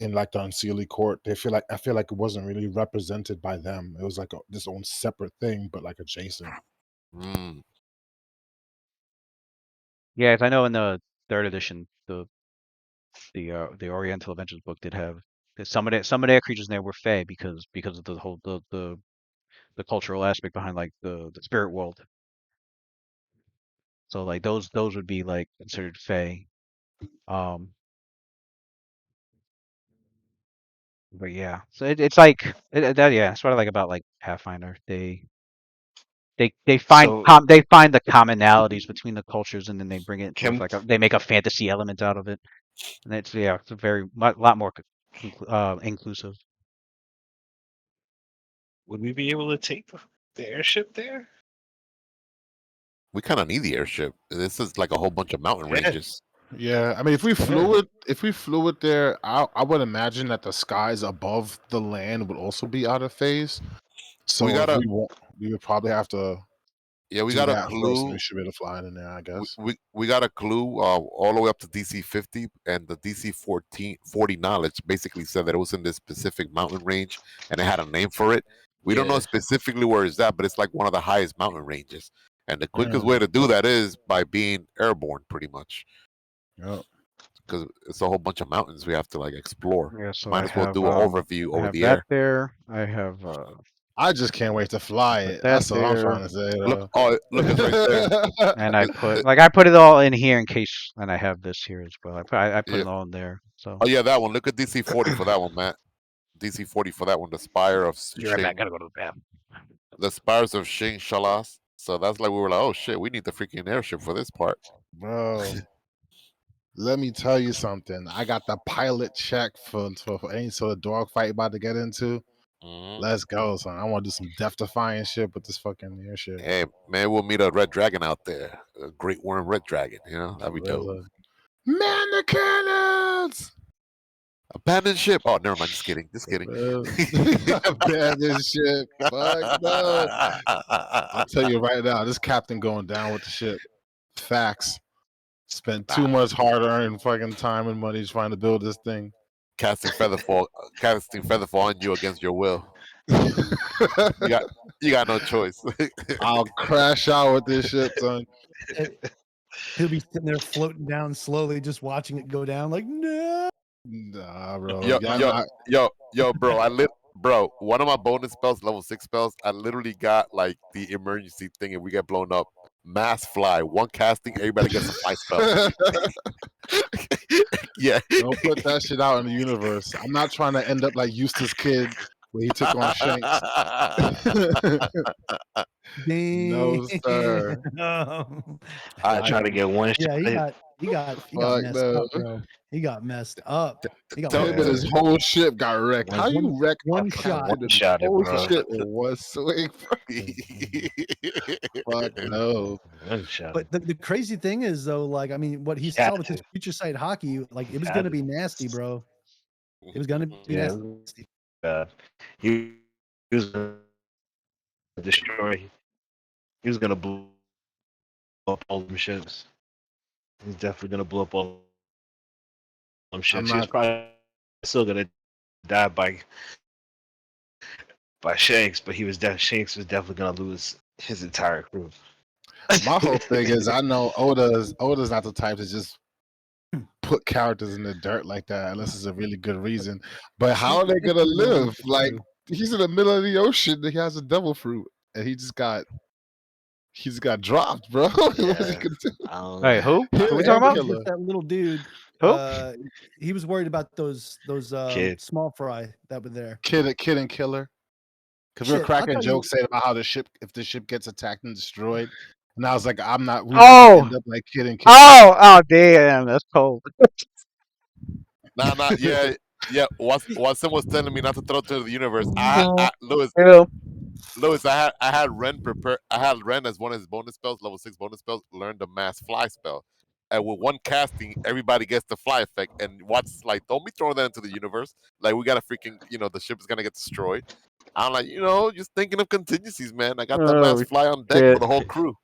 in like the Unseelie Court. I feel like it wasn't really represented by them. It was like this own separate thing, but like adjacent. Mm. yeah. I know in the third edition, the Oriental Adventures book did have some of their creatures in there were Fae because of the whole the cultural aspect behind like the spirit world. So like those would be like considered Fae. Um, but yeah, so it's like yeah, that's what I like about like Pathfinder. They find So they find the commonalities between the cultures, and then they bring it with can like they make a fantasy element out of it, and it's a very lot more inclusive. would we be able to take the airship there? We kind of need the airship. This is like a whole bunch of mountain Yeah. ranges. Yeah, I mean, if we flew it there, I would imagine that the skies above the land would also be out of phase. So We if gotta, we would probably have to yeah, we do got a that first, and we clue. should be able to fly in there, I guess. We got a clue all the way up to DC 50, and the DC 40 knowledge basically said that it was in this specific mountain range, and it had a name for it. We don't know Yeah. specifically where it's at, but it's like one of the highest mountain ranges. And the quickest Yeah. way to do that is by being airborne, pretty much, Yep. because it's a whole bunch of mountains we have to like explore. Yeah, so Might I as well have do an overview I over have the that air. there. I have I just can't wait to fly put it. that That's what I'm trying there, to say. Look, oh, look, it's right there. and I put it all in here in case, and I have this here as well. I put Yeah. it all in there. So Oh yeah, that one. Look at DC 40 for that one, Matt. DC 40 for that one. The Spire of be right back. Shing. Gotta go to the bathroom. The Spires of Shing Shalas. So that's like we were like, oh shit, we need the freaking airship for this part. Bro, let me tell you something. I got the pilot check for any sort of dogfight about to get into. Mhm. Let's go, son. I want to do some death defying shit with this fucking airship. Hey, man, we'll meet a red dragon out there. A great worm red dragon, you know? That'd be dope. Man the cannons! Abandoned ship. Oh, never mind. Just kidding. Just kidding. Abandoned ship. Fuck no. I'll tell you right now, this captain going down with the ship. Facts. Spent too much hard-earned fucking time and money trying to build this thing. casting featherfall on you against your will. You got no choice. I'll crash out with this shit, son. He'll be sitting there floating down slowly, just watching it go down. Like, no. Nah, bro. yo, Y'all yo, bro. bro, one of my bonus spells, level 6 spells, I literally got like the emergency thing if we get blown up. Mass fly, one casting, everybody gets a fly spell. Yeah. Don't put that shit out in the universe. I'm not trying to end up like Eustace Kid where he took on Shanks. No, sir. Damn. I try to get one Yeah, shot. he got Fuck messed no. up, bro. He got messed up. He got Tell Him one, and his whole ship got wrecked. How you wreck a one captain shot. and One-shot it, whole bro. ship in one swing? Fuck no. One shot. But the crazy thing is though, like I mean, what he saw with his future sight hockey, like it was gonna be nasty, bro. It was gonna be Yeah. nasty. He was gonna destroy. He was gonna blow up all them ships. He's definitely gonna blow up all them ships. He was not- probably still gonna die by Shanks, but Shanks was definitely gonna lose his entire crew. My whole thing is I know Oda's not the type to just put characters in the dirt like that unless it's a really good reason. But how are they gonna live? Like he's in the middle of the ocean, he has a devil fruit, and he just got dropped, bro. What is he gonna do? Hey, who? Him Who we and talking about? Killer. Just that little dude. Who? He was worried about those Kid. small fry that were there. Kid and Killer. Because we were Shit, I'll cracking tell jokes you- saying about how if the ship gets attacked and destroyed. And I was like, we're not Oh! gonna end up like Kid and Killer. Oh, damn, that's cold. Nah, yeah. Watson was telling me not to throw to the universe. Lewis, Yeah. Lewis, I had Ren prepare. I had Ren as one of his bonus spells, level 6 bonus spells. Learn the mass fly spell, and with one casting, everybody gets the fly effect. And Watson's like, "Don't be throwing that into the universe. Like we gotta freaking, the ship is gonna get destroyed." I'm like, just thinking of contingencies, man. I got that mass Oh, fly on deck shit. for the whole crew.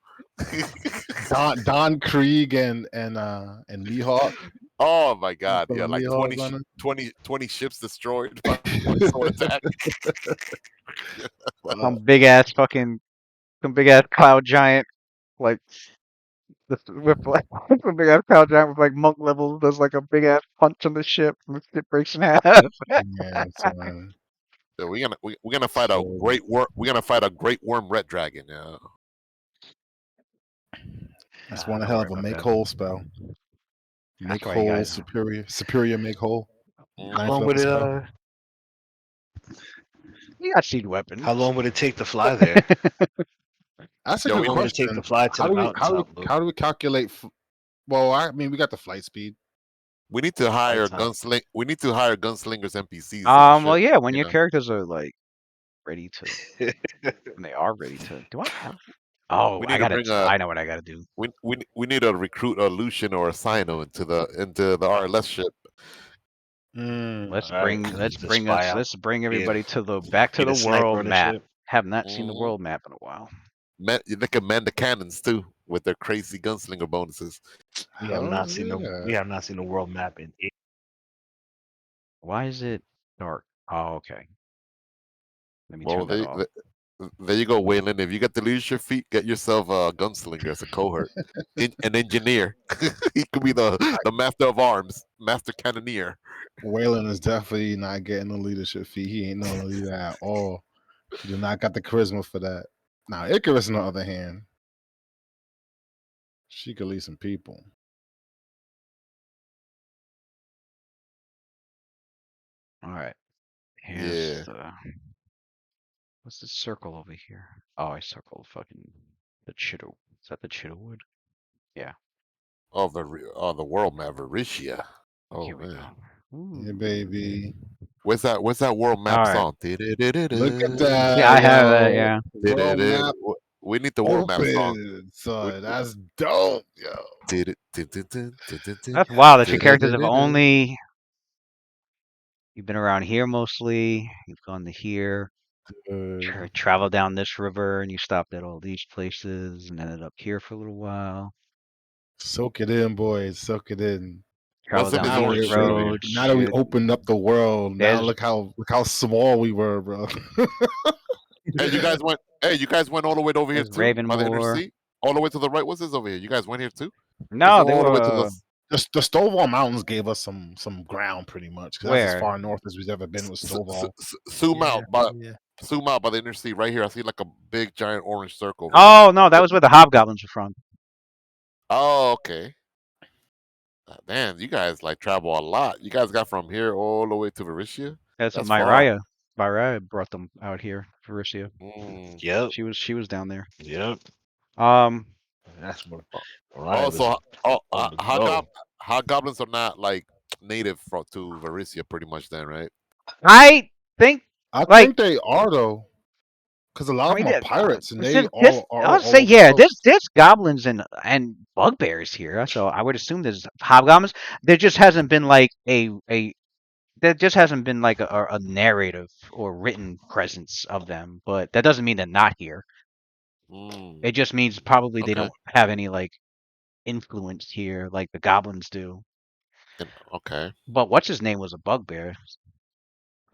Don Krieg and Mihawk. Oh my god, From yeah, like Mihawk 20, running. 20 ships destroyed by one sword attack. Some big ass cloud giant, like with like some big ass cloud giant with like monk levels does like a big ass punch on the ship and the ship breaks in half. Yeah, son. So we're gonna fight a great worm. We're gonna fight a great worm red dragon. Yeah. That's Nah, one don't hell worry of a about make that. whole spell. Make why you whole guys- superior make whole. Mm. How Ninth long level would it? spell. You got seed weapons. How long would it take to fly there? That's a Yo, good we- How long would it take question. to fly to How the do we mountaintop? Luke? how do we calculate? Well, I mean, we got the flight speed. We need to hire Lifetime. We need to hire gunslingers NPCs. Well, yeah, when your characters are like ready to, when they are ready to. Do I have? Oh, We I need to gotta. bring a- I know what I gotta do. we need to recruit a Lucian or a Sino into the RLS ship. Let's Alright, bring just spy out. let's bring Be a- everybody back to be the the sniper world on the map. ship. Have not seen the Mhm. world map in a while. They can man the cannons too with their crazy gunslinger bonuses. We have Oh, not seen yeah. we have not seen the world map in Why is it dark? Oh, okay. Let me Well, turn that off. there you go, Waylon. If you got the leadership feat, get yourself a gunslinger as a cohort, an engineer. He could be the master of arms, master cannoneer. Waylon is definitely not getting the leadership fee. He ain't no leader at all. He do not got the charisma for that. Now, Icarus, on the other hand, she could lead some people. All right. Here's Yeah. the. What's this circle over here? Oh, I circled fucking the Chitter. Is that the Chitterwood? Yeah. Oh, the world map, Varicia. Oh Here we man, go. Yeah, Ooh. baby. where's that world map Alright. song? Look at that. Yeah, I have that. yo. Yeah. World map We need the world map song. open. Son, that's dope, yo. That's wild that your characters have only. You've been around here mostly. You've gone to here. Traveled down this river, and you stopped at all these places, and ended up here for a little while. Soak it in, boys. Soak it in. Traveled Wasn't down his these only roads. Now that we shit. opened up the world, now There's- look how small we were, bro. Hey, you guys went. Hey, you guys went all the way over here There's too, by the inner Ravenmoor. sea, all the way to the right. What's this over here? You guys went here too? No, Let's they go all the way were. to the. the Stovall Mountains gave us some ground pretty much because that's as Where? far north as we've ever been with Stovall. Zoom Yeah, out, but yeah. zoom out by the interstate right here. I see like a big giant orange circle over there. Oh no, that was where the hobgoblins were from. Oh, okay. Man, you guys like travel a lot. You guys got from here all the way to Varicia. That's what That's far. Myraya brought them out here, Faricia. Mm. Yep. She was down there. Yep. Um, That's what Oh, Mariah was so on the go. hobgoblins are not like native to Varicia, pretty much. Then, right? I think I like think they are though, because a lot I of mean, them are pirates, and they this all are I'll all say over the yeah. coast. There's goblins and bugbears here, so I would assume there's hobgoblins. There just hasn't been like a there just hasn't been like a narrative or written presence of them, but that doesn't mean they're not here. Mm. It just means probably they Okay. don't have any like influence here like the goblins do. Okay. But what's his name was a bugbear,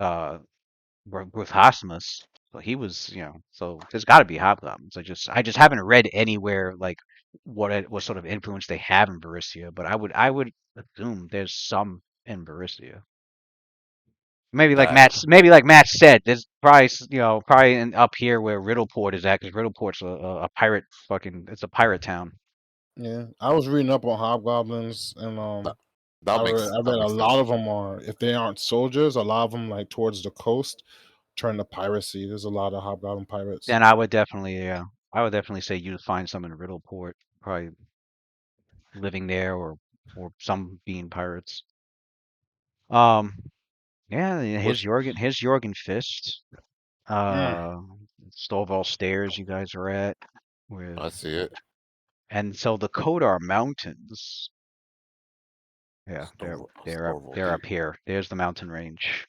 with Hosmus. So he was, so there's got to be hobgoblins. I just haven't read anywhere like what sort of influence they have in Varissia, but I would assume there's some in Varissia. Got it. Maybe like Matt said, there's probably probably up here where Riddleport is at, because Riddleport's a pirate it's a pirate town. Yeah, I was reading up on hobgoblins, and That, I that read a makes lot sense. of them are, if they aren't soldiers, a lot of them like towards the coast turn to piracy. There's a lot of hobgoblin pirates. Then I would definitely say you'd find some in Riddleport, probably living there, or some being pirates. Um, yeah, What here's Jorgen Fist. Mm. Uh, Stovall Stairs you guys are at I with, see it. and so the Kodar Mountains. Yeah, they're Storval. up here. There's the mountain range.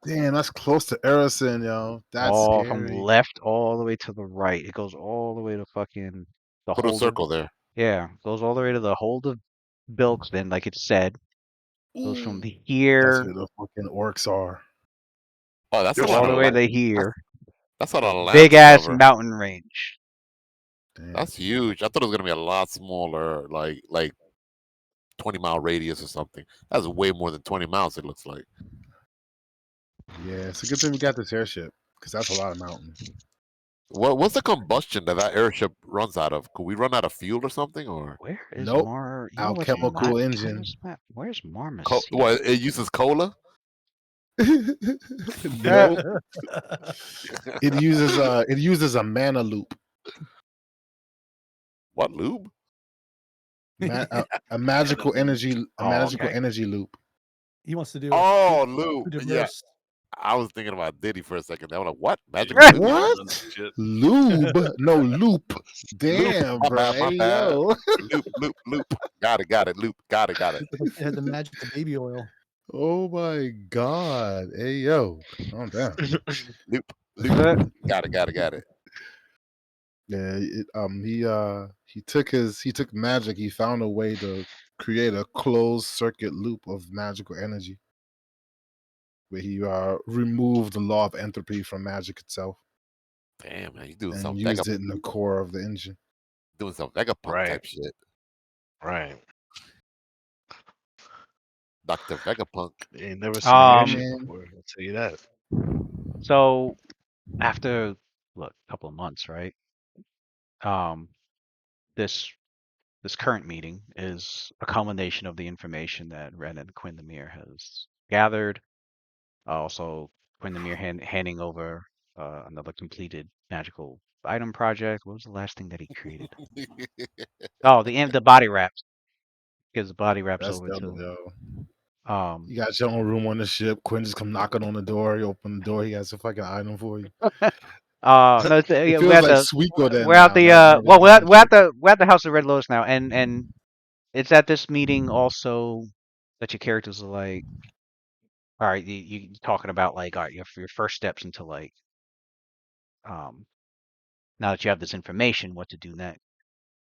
Damn, that's close to Erison, yo. That's All from scary. left all the way to the right. It goes all the way to fucking the Put a hold of, circle there. yeah, goes all the way to the hold of Bilkston, like it said. Goes from Ooh. That's here where the fucking orcs are. Oh, that's a There's lot all of the way no. to that's, here. that's a lot of land Big to ass cover. mountain range. Damn. That's huge. I thought it was gonna be a lot smaller, like 20-mile radius or something. That's way more than 20 miles. It looks like. Yeah, it's a good thing we got this airship, because that's a lot of mountain. What's the combustion that airship runs out of? Could we run out of fuel or something, or Where is Nope. Mar? You know what's Alchemical engine. Where's Marmoset? what? It uses cola. Nope. It uses a mana loop. What lube? A magical energy Oh, okay. loop. He wants to do Oh, too lube. Yeah, diverse. I was thinking about Diddy for a second. I was like, what? Diddy Magical was lube? doing What? some shit. Lube? No loop. Loop. Damn, My bro. bad. My Hey bad. yo. Loop. Got it. Got it. Loop. Got it. Got it. It had the magic of baby oil. Oh my god. Hey yo. Calm down. Loop. Uh, Got it. Got it. Got it. Yeah, he took magic. He found a way to create a closed circuit loop of magical energy, where he removed the law of entropy from magic itself Damn, man, you doing and some used it in the core of the engine. Vegapunk Right. type shit. Right. Dr. Vegapunk. You ain't never seen an airship Man. before. I'll tell you that. so after a couple of months, right? Um, this this current meeting is a culmination of the information that Ren and Quindamir has gathered. Also, Quindamir handing over another completed magical item project. What was the last thing that he created? Oh, the body wraps. Gives the body wraps That's over dope, to yo. um. You got your own room on the ship. Quinn just come knocking on the door. You open the door. He has a fucking item for you. No, It we're feels at like the Suiko then we're at now. the Now that well he's on the ship. we're at the House of Red Lotus now, and it's at this meeting also that your characters are like, all right, you talking about like, all right, your first steps into like, um, now that you have this information, what to do next.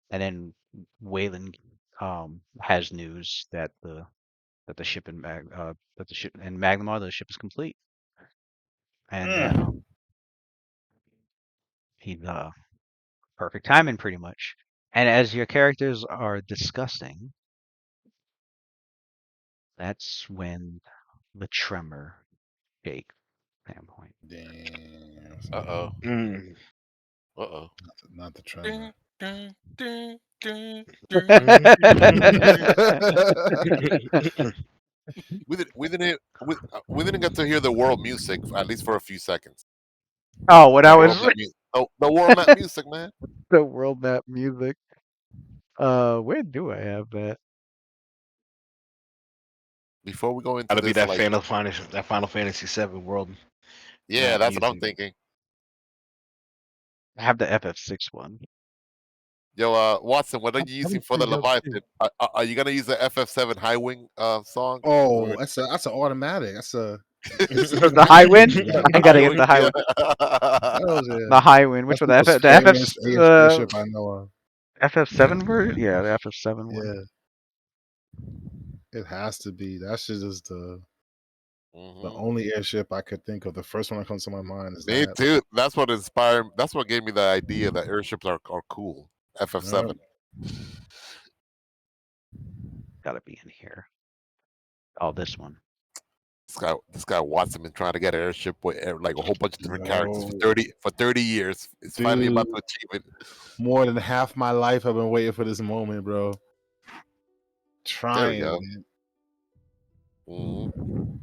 And then Waylon has news that the ship in Magnemar, the ship is complete, and that Mm. he's perfect timing pretty much. And as your characters are discussing, That's when the tremor shake standpoint. Damn. Uh-oh. Mm. Uh-oh. Not the tremor. We didn't get to hear the world music, at least for a few seconds. Oh, when I The was world map, the world map music, man. the world map music. Where do I have that? Before we go into Gotta be this, that like, Final Fantasy VII world. yeah, Map that's what I'm music. thinking. I have the FF6 one. Yo, Watson, what are you That using was for the pretty dope, too. Leviathan? Are you gonna use the FF7 High Wing song? Oh, Or... that's an automatic. That's a The high wind? yeah. I gotta High get Wing, the high yeah. wind. Hells yeah. The high wind. Which That's one? the most The famous FF airship I know of. FF7 version? Yeah, the FF7 one. Yeah, it has to be. That shit is the Mhm. only airship I could think of. The first one that comes to my mind is Me that. too. That's what inspired. That's what gave me the idea that airships are cool. FF7. Gotta be in here. Oh, this one. This guy Watson been trying to get an airship with like a whole bunch of different characters for No, 30 years. It's finally dude, about to achieve it. more than half my life I've been waiting for this moment, bro. There we Trying, go. man. Mhm.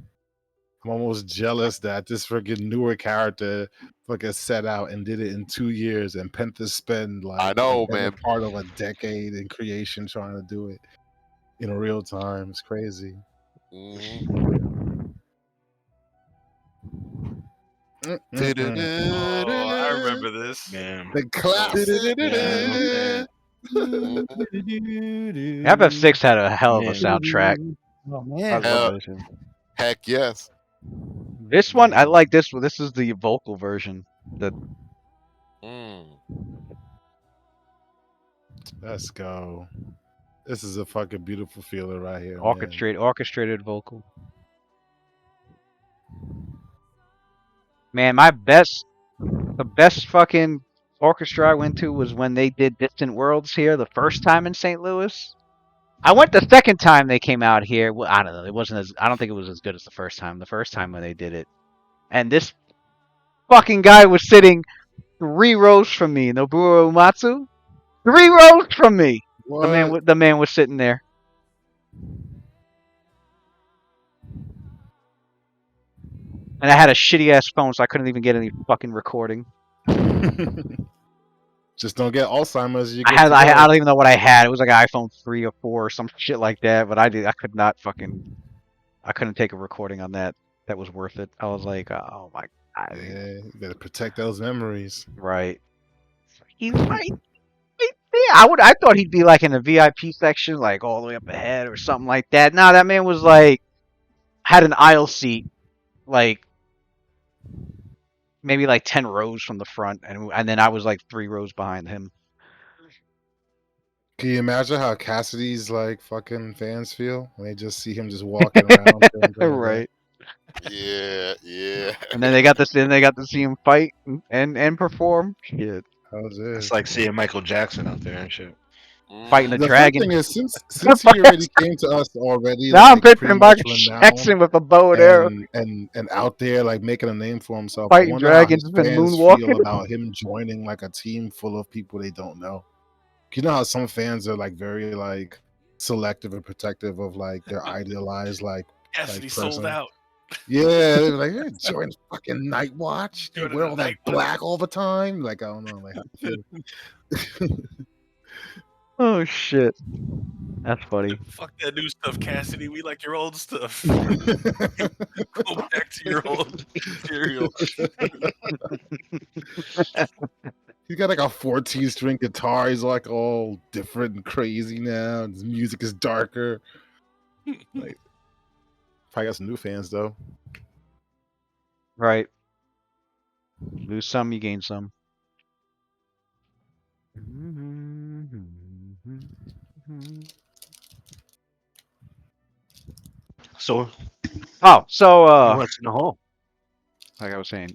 I'm almost jealous that this freaking newer character fucking set out and did it in 2 years, and Penta spent I like the know, better man. part of a decade in creation trying to do it in real time. It's crazy. Mhm. Oh, I remember this. Man. The classic. Yeah. Mhm. FF6 had a hell of a Man. soundtrack. Oh I man. love Hell, that shit. heck yes. This one, I like this one. This is the vocal version. The Mm. Let's go. This is a fucking beautiful feeling right here, man. orchestrated vocal. Man, the best fucking orchestra I went to was when they did Distant Worlds here the first time in St. Louis. I went the second time they came out here. Well, I don't know. I don't think it was as good as the first time. The first time when they did it. And this fucking guy was sitting 3 rows from me, Nobuo Uematsu. 3 rows from me. What? The man was sitting there. And I had a shitty ass phone, so I couldn't even get any fucking recording. Just don't get Alzheimer's. You I get had to I go. don't even know what I had. It was like an iPhone 3 or 4 or some shit like that. But I could not fucking I couldn't take a recording on that. That was worth it. I was like, oh my god. Yeah, you better protect those memories. Right. He's right there. I thought he'd be like in the VIP section, like all the way up ahead or something like that. Nah, that man was like had an aisle seat, like maybe like 10 rows from the front, and then I was like 3 rows behind him. Can you imagine how Cassidy's like fucking fans feel when they just see him just walking around feeling good like that? Right. Yeah, yeah. And then they got to see him fight and perform. Shit. How's It's this? like seeing Michael Jackson out there and shit. Fighting the Mhm. The fun dragon. thing is, since he already came to us already, Now I'm like pretty picturing much Michael renowned Jackson with a bow and arrow and out there like making a name for himself. I fighting wonder how his dragons and fans feel moonwalking. about him joining like a team full of people they don't know. You know how some fans are like very like selective and protective of like their idealized like Cassidy sold person. out. Yeah, they're like, "Hey, join fucking Night Watch. You Joining wear the all that Night Watch." black all the time." Like I don't know, like how to feel. Oh shit. That's funny. Fuck that new stuff, Cassidy. We like your old stuff. Go back to your old material. He's got like a 14-string guitar. He's like all different and crazy now. His music is darker. Like, probably got some new fans though. Right. Lose some, you gain some. So Oh, so what's in the hole? like I was saying,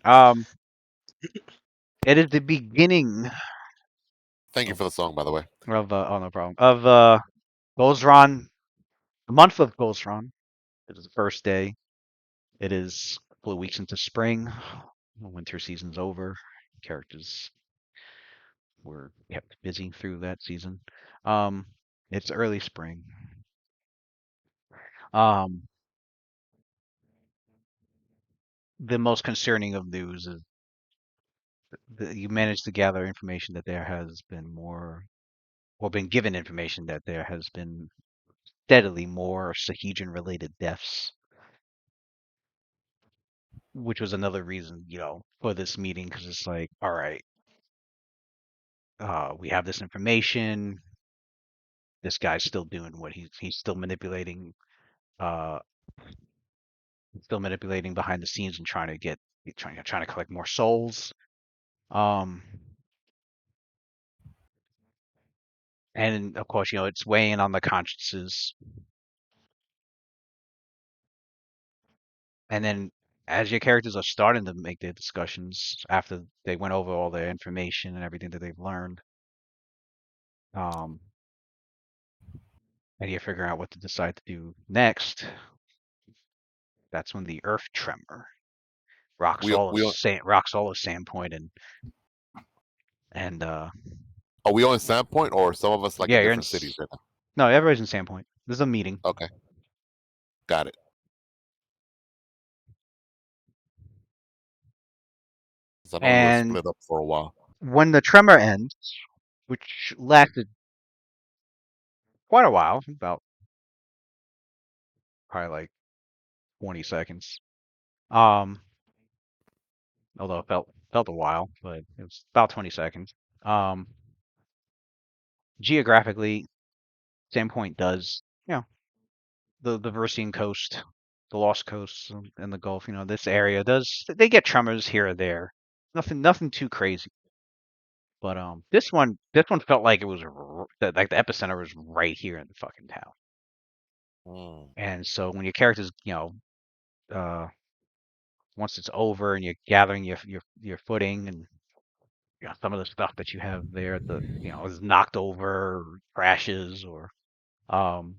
it is the beginning Thank you for the song, by the way. of oh no problem of Ghost Run, the month of Ghost Run. It is the first day. It is a couple of weeks into spring. The winter season's over. Characters were kept busy through that season. Um, it's early spring. Um, the most concerning of news is that you managed to gather information that there has been more, or been given information that there has been steadily more Sahedron-related deaths, which was another reason, for this meeting, because it's like, all right, we have this information. This guy's still doing what he's still manipulating, uh, behind the scenes and trying to collect more souls. Um, and of course, it's weighing on the consciences. And then as your characters are starting to make their discussions after they went over all their information and everything that they've learned, um, and you're figuring out what to decide to do next, that's when the earth tremor rocks We all of we on, Sandpoint and are we on Sandpoint or some of us like yeah, in you're in. different cities right now? No, everybody's in Sandpoint. This is a meeting. Okay, got it. 'Cause I know we were And split up for a while. when the tremor ends, which lasted quite a while, about probably like 20 seconds. Although it felt a while, but it was about 20 seconds. Geographically, Sandpoint does, the Versian coast, the Lost Coast, and the Gulf. This area does. They get tremors here or there. Nothing too crazy. But this one felt like it was like the epicenter was right here in the fucking town. Mm. And so when your characters, uh, once it's over and you're gathering your footing and some of the stuff that you have there, is knocked over, or crashes, or um,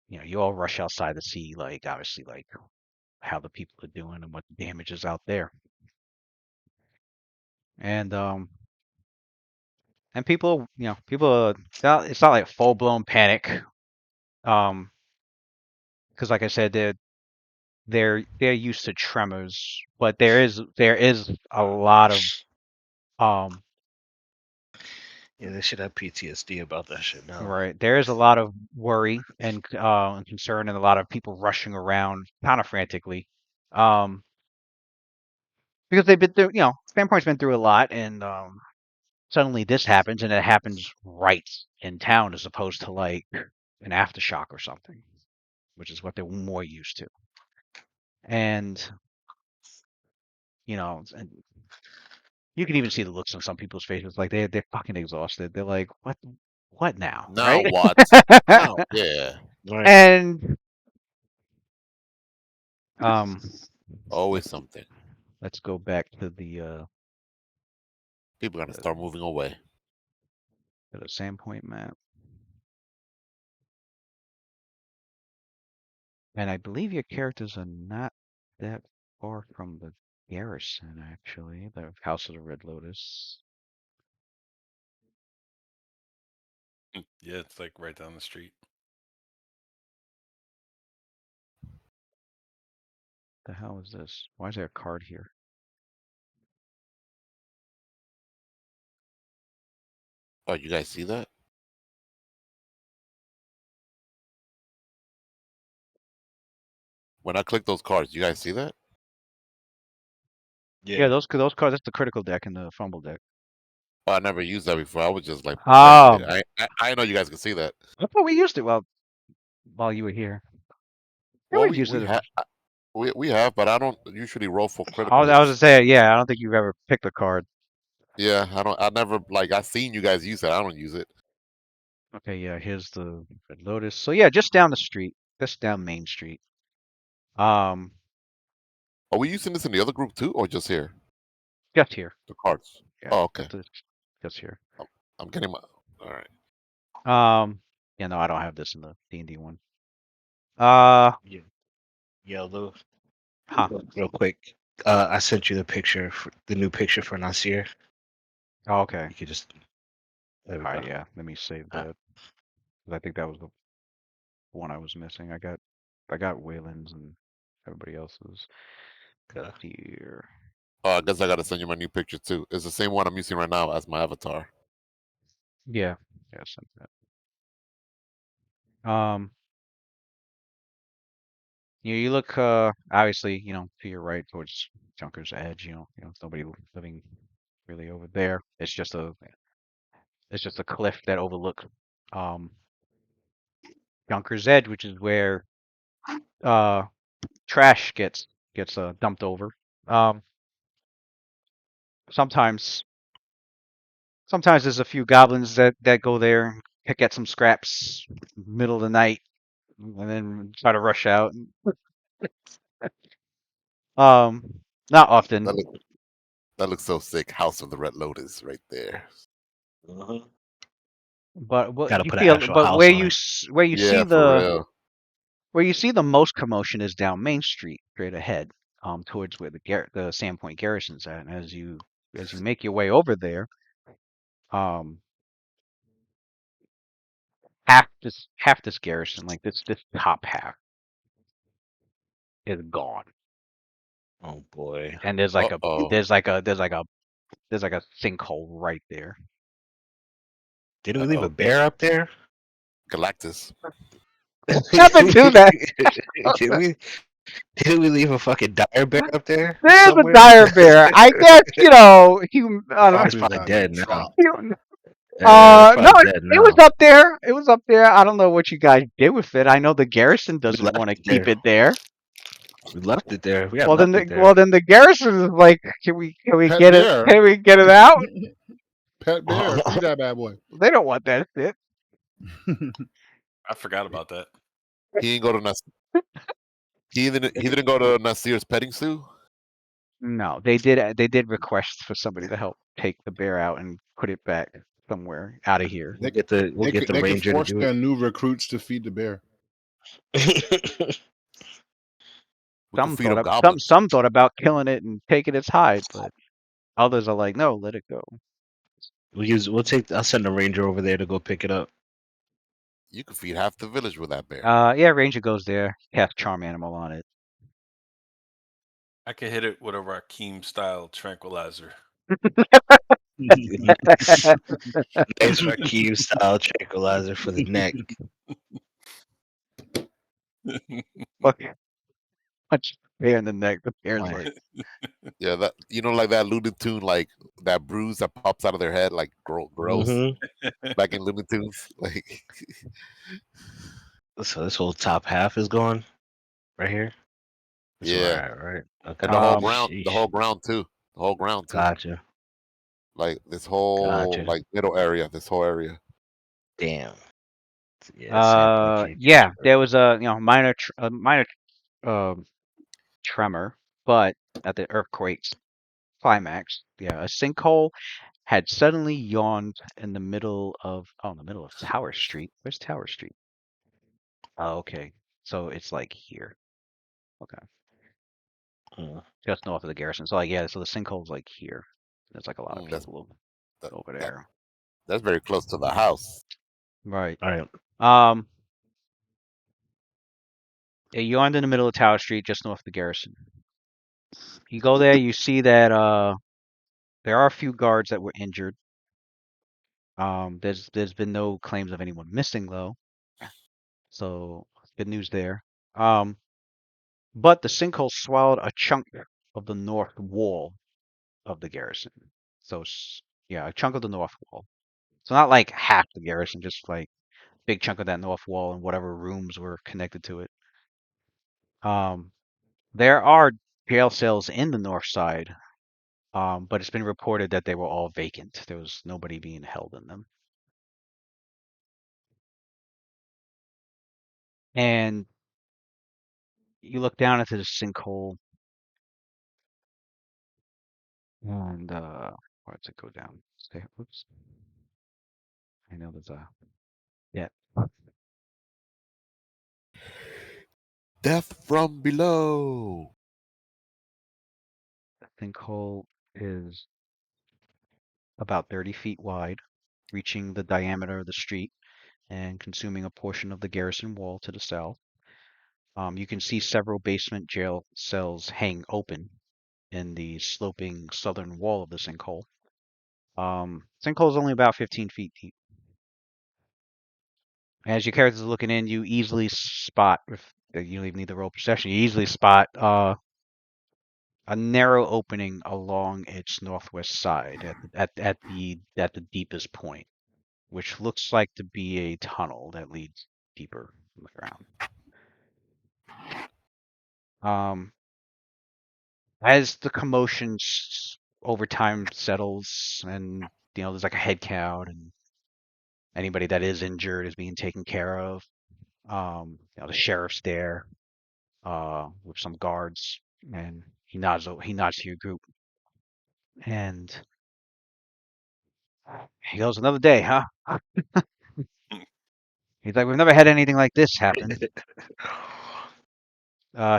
you all rush outside to see, like, obviously, like how the people are doing and what the damage is out there. And people, it's not like full blown panic. Because like I said, they're used to tremors, but there is a lot of um Yeah, they should have PTSD about that shit now. right, there is a lot of worry and concern and a lot of people rushing around kind of frantically. Um because they've been through, Standpoint's been through a lot, and suddenly this happens, and it happens right in town as opposed to like an aftershock or something, which is what they're more used to. And and you can even see the looks on some people's faces, like they're fucking exhausted. They're like, what now, Now right? what? Now, yeah. Right. And um, Always something. let's go back to People are gonna start moving away. the Sandpoint map, and I believe your characters are not that far from the garrison, actually, the House of the Red Lotus. Yeah, it's like right down the street. The hell is this? Why is there a card here? Oh, you guys see that? When I click those cards, you guys see that? Yeah, those cards. That's the critical deck and the fumble deck. Oh, I never used that before. I was just like Oh, playing with it. I know you guys can see that. I thought we used it while you were here. Yeah, Well, we've used we it. have we have, but I don't usually roll for critical I was hits. to say, yeah, I don't think you've ever picked a card. Yeah, I don't. I never like. I seen you guys use it. I don't use it. Okay, yeah, here's the Red Lotus. So yeah, just down the street, just down Main Street. Um, Are we using this in the other group too, or just here? just here. The cards. Yeah, Oh, okay. just here. I'm getting my. All right. Yeah, no, I don't have this in the D&D one. Yeah, yeah, Lou. Huh. Real quick. I sent you the picture, the new picture for Nasir. Oh, okay. You could just. There we All go. right, yeah. Let me save Uh, that. 'Cause I think that was the one I was missing. I got Wayland's and everybody else's okay. here. Oh, I guess I gotta send you my new picture too. It's the same one I'm using right now as my avatar. Yeah. Yeah, sent that. You look obviously, to your right towards Junker's Edge, there's nobody living really over there. It's just a cliff that overlooks um Junker's Edge, which is where uh trash gets dumped over. Um sometimes sometimes there's a few goblins that go there and pick at some scraps middle of the night and then try to rush out. Um not That often, look that looks so sick. House of the Red Lotus right there. Uh-huh. but what Gotta you put an feel actual but house on it. where you see Yeah, for the real. Where you see the most commotion is down Main Street, straight ahead, towards where the Sandpoint Garrison's at. And as you make your way over there, um, half this garrison, like this top half, is gone. Oh boy. And there's like Uh a oh. there's like a there's like a there's like a sinkhole right there. Didn't Uh we leave a oh. bear up there? Galactus. Nothing to that. Did we? Didn't we leave a fucking dire bear up there There's a somewhere? dire bear. I guess It's Probably probably got been dead now. dropped. It's No, probably dead it was now. up there. It was up there. I don't know what you guys did with it. I know the garrison We doesn't left want to it keep there. it there. We left it there. We had Well, then left the it well there. then the garrison is like, can we Pet get it? bear. Can we get it out? Pet bear. Free that bad boy. They don't want that shit. I forgot about that. He didn't go to he didn't go to Nasir's petting zoo. No, they did request for somebody to help take the bear out and put it back somewhere out of here. We'll They get the we'll they get could the they could ranger to force do their new recruits to feed the bear. it. We could feed him Some goblins. thought about killing it and taking its hide, but others are like, no, let it go. I'll send a ranger over there to go pick it up. You could feed half the village with that bear. Yeah, Ranger goes there, cast Charm Animal on it. I could hit it with a Rakim style tranquilizer. Nice Rakim style tranquilizer for the neck. Fuck, punch the bear in the neck. The bear's Right. like, Yeah, that like that Looney Tune, like that bruise that pops out of their head, like gross, Mm-hmm. like in Looney Tunes. Like, So this whole top half is gone right here. That's where we're yeah, at, right? Okay. and um, the Sheesh. whole ground too, the whole ground too. Gotcha. Like this whole Gotcha. like middle area, this whole area. Damn. Yeah, Sandpoint can't get yeah, destroyed. there was a minor um tremor, but at the earthquake's climax, yeah, a sinkhole had suddenly yawned in the middle of Tower Street. Where's Tower Street? Oh, okay. So it's like here. Okay. Just north of the garrison. So like yeah, so the sinkhole's like here. There's like a lot of That's people that, over that there. that's very close to the house. Right. All right. It yawned in the middle of Tower Street, just north of the garrison. You go there, you see that there are a few guards that were injured. There's been no claims of anyone missing though, so good news there. But the sinkhole swallowed a chunk of the north wall of the garrison. So yeah, a chunk of the north wall. So not like half the garrison, just like big chunk of that north wall and whatever rooms were connected to it. There are jail cells in the north side, but it's been reported that they were all vacant. There was nobody being held in them. And you look down into the sinkhole, and where does it go down? Oops. I know there's a yeah. Death from below. The sinkhole is about 30 feet wide, reaching the diameter of the street and consuming a portion of the garrison wall to the south. You can see several basement jail cells hang open in the sloping southern wall of the sinkhole. Sinkhole is only about 15 feet deep. As your characters are looking in, you easily spot, if you don't even need the roll perception, you easily spot a narrow opening along its northwest side at the deepest point, which looks like to be a tunnel that leads deeper in the ground. As the commotion over time settles, and there's like a head count, and anybody that is injured is being taken care of. The sheriff's there, with some guards, and he nods to your group, and he goes, "Another day, huh?" He's like, "We've never had anything like this happen."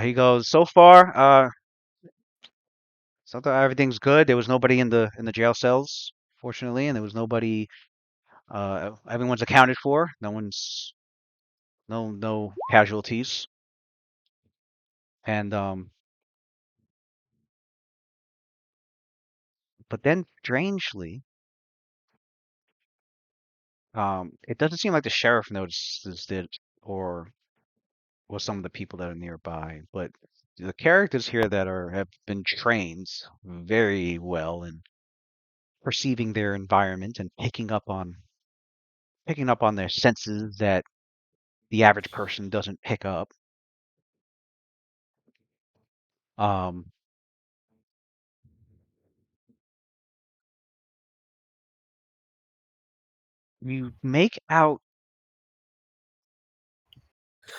He goes, "So far, everything's good. There was nobody in the jail cells, fortunately, and there was nobody. Everyone's accounted for. No casualties." And but then strangely, it doesn't seem like the sheriff notices it, or some of the people that are nearby, but the characters here that have been trained very well in perceiving their environment and picking up on their senses that the average person doesn't pick up. Um, you make out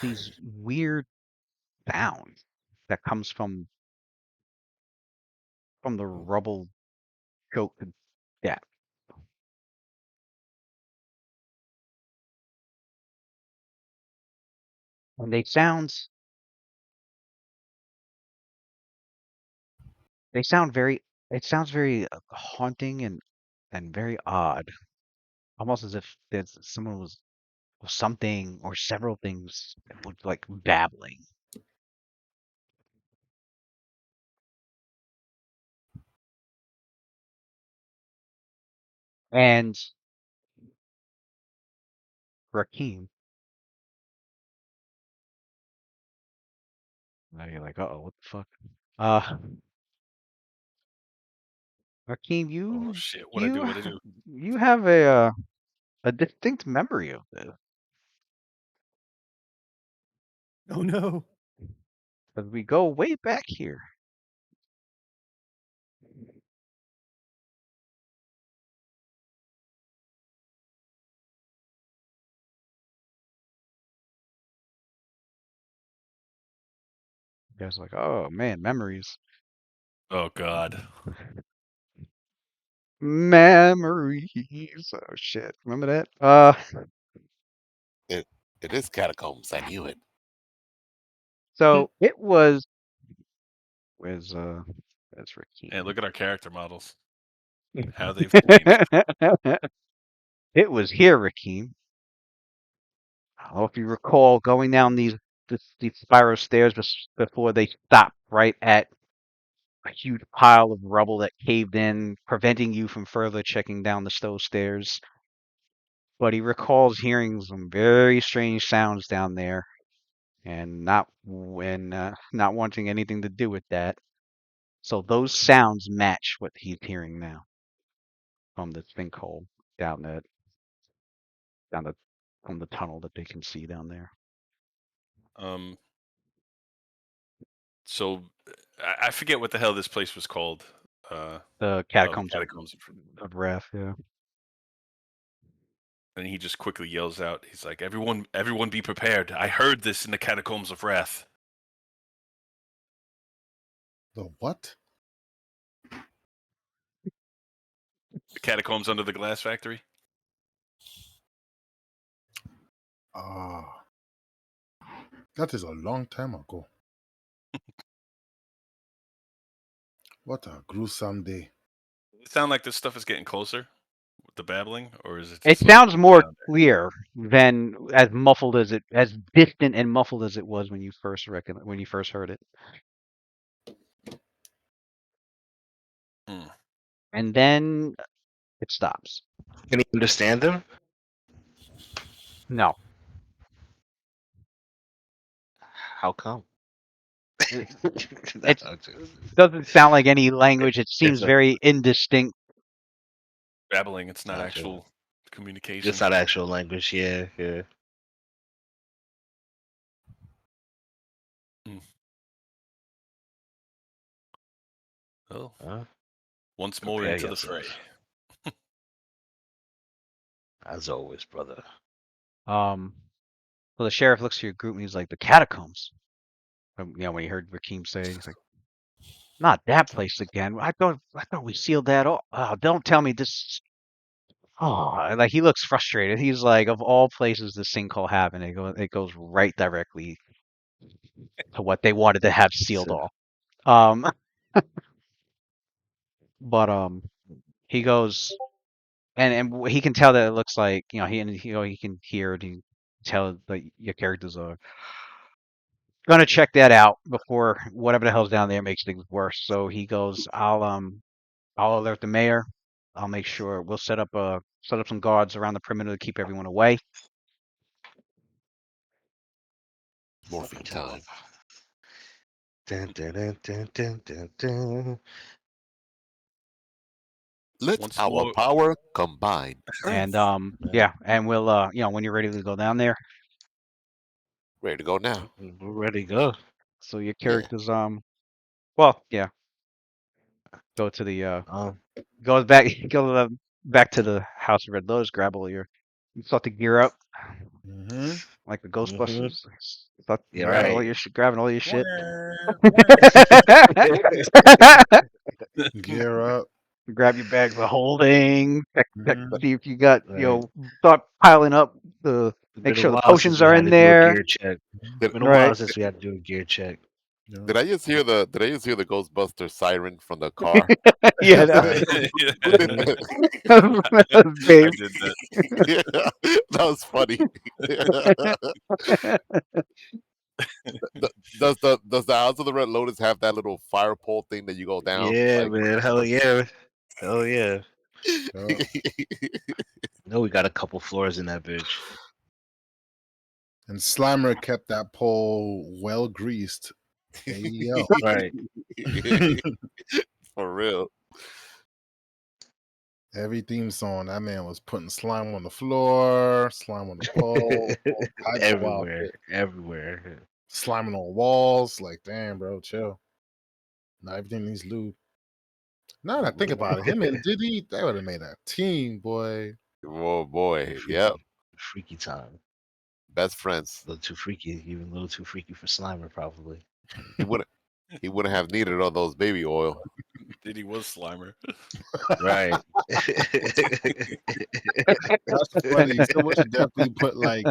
these weird sounds that comes from the rubble choked depth. And they sound very it sounds very haunting and very odd, almost as if there's someone was or something or several things that was like babbling. And Rakim, now you're like, uh-oh, what the fuck? Uh, Rakim, Oh shit! What I you do? What I do? you have a distinct memory of this. Oh no. Because we go way back here. You guys are like, oh man, memories. Oh god. Memories. Oh shit. Remember that? It is catacombs. I knew it. So it was where's And Rakim? look at our character models. How they've changed. It was here, Rakim. I don't know if you recall going down these spiral stairs before they stopped right at a huge pile of rubble that caved in, preventing you from further checking down the stove stairs. But he recalls hearing some very strange sounds down there, and not wanting anything to do with that. So those sounds match what he's hearing now from the sinkhole down that down the from the tunnel that they can see down there. Um. So I forget what the hell this place was called. The The catacombs catacombs. of Wrath, yeah. And he just quickly yells out. He's like, everyone, be prepared! I heard this in the catacombs of wrath." The what? The catacombs under the glass factory. Ah. That is a long time ago. What a gruesome day. Does it sound like this stuff is getting closer with the babbling, or is it It just like sounds more down clear than as muffled as as distant and muffled as it was when you first heard it. there? Hmm. And then it stops. Can you understand them? No. How come? It That's doesn't sound like any language. It seems a very indistinct. Babbling, it's not Gotcha. actual communication. It's not actual language. Yeah, yeah. Oh, Huh? once more Prepare into the yourself. fray. As always, brother. So the sheriff looks to your group and he's like, the catacombs. When he heard Rakeem say, he's like, not that place again. I thought we sealed that off. Oh, don't tell me this. Oh, like he looks frustrated. He's like, of all places this sinkhole happened, it goes right directly to what they wanted to have sealed So, off. But he goes and he can tell that it looks like he can hear it. He can tell that your characters are gonna check that out before whatever the hell's down there makes things worse. So he goes, I'll alert the mayor. I'll make sure we'll set up some guards around the perimeter to keep everyone away. Morphine time. Dun, dun, dun, dun, dun, dun, dun. Let Once our more, power combine. And Yeah. and we'll when you're ready to go down there. Ready to go now. We're ready to go. So your Yeah. characters go to the Um, goes back back to the House of Red Lotus, grab all your you start to gear up Mm-hmm. like the mhm. Ghostbusters. Start Yeah, grabbing right. grabbing all your shit. Gear up. Grab your bags of holding. Check Mhm. see if you got Right. start piling up the It's make been a sure the while since potions we are had in to do a there. gear check. Did, Been a while Right. since we had to do a gear check. Yeah. did I just hear the Ghostbuster siren from the car? Yeah, Right. Who did Mhm. that? babe. I did that. Yeah, that was funny. Does the House of the Red Lotus have that little fire pole thing that you go down? Yeah, Like, man. Hell yeah. Hell yeah. Yeah. No, we got a couple floors in that bitch. And Slimer kept that pole well greased. Hey yo. Right. for real. Every theme song, that man was putting slime on the floor, slime on the pole, all types of wild Everywhere. shit. Everywhere. Sliming on walls. Like, damn, bro, chill. Not everything needs lube. Now that I think about it, him and Diddy, they would have made a team, boy. Oh boy, Freaky. yep, Freaky time. best friends. A little too freaky. Even a little too freaky for Slimer, probably. He wouldn't. He wouldn't have needed all those baby oil. Diddy was Slimer. Right. That's funny. Someone should definitely put like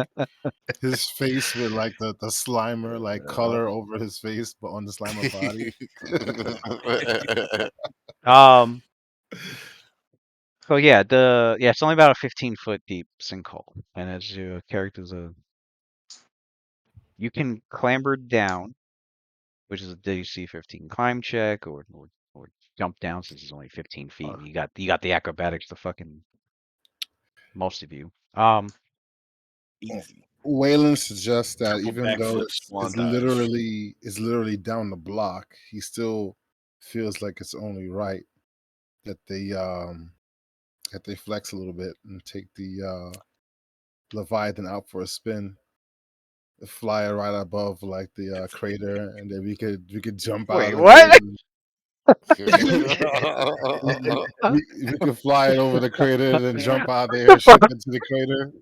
his face with like the Slimer like color over his face, but on the Slimer body. Um. So yeah, it's only about a 15-foot deep sinkhole, and as your characters you can clamber down, which is a DC 15 climb check, or jump down since it's only 15 feet. And you got the acrobatics to fucking most of you. Easy. Waylon suggests that Triple even though backflip, swan dodge. it's literally down the block, he still feels like it's only right that they flex a little bit and take the Leviathan out for a spin, fly it right above like the crater, and then we could jump out Wait, of it. what? We could fly it over the crater and then jump out of the airship into the crater,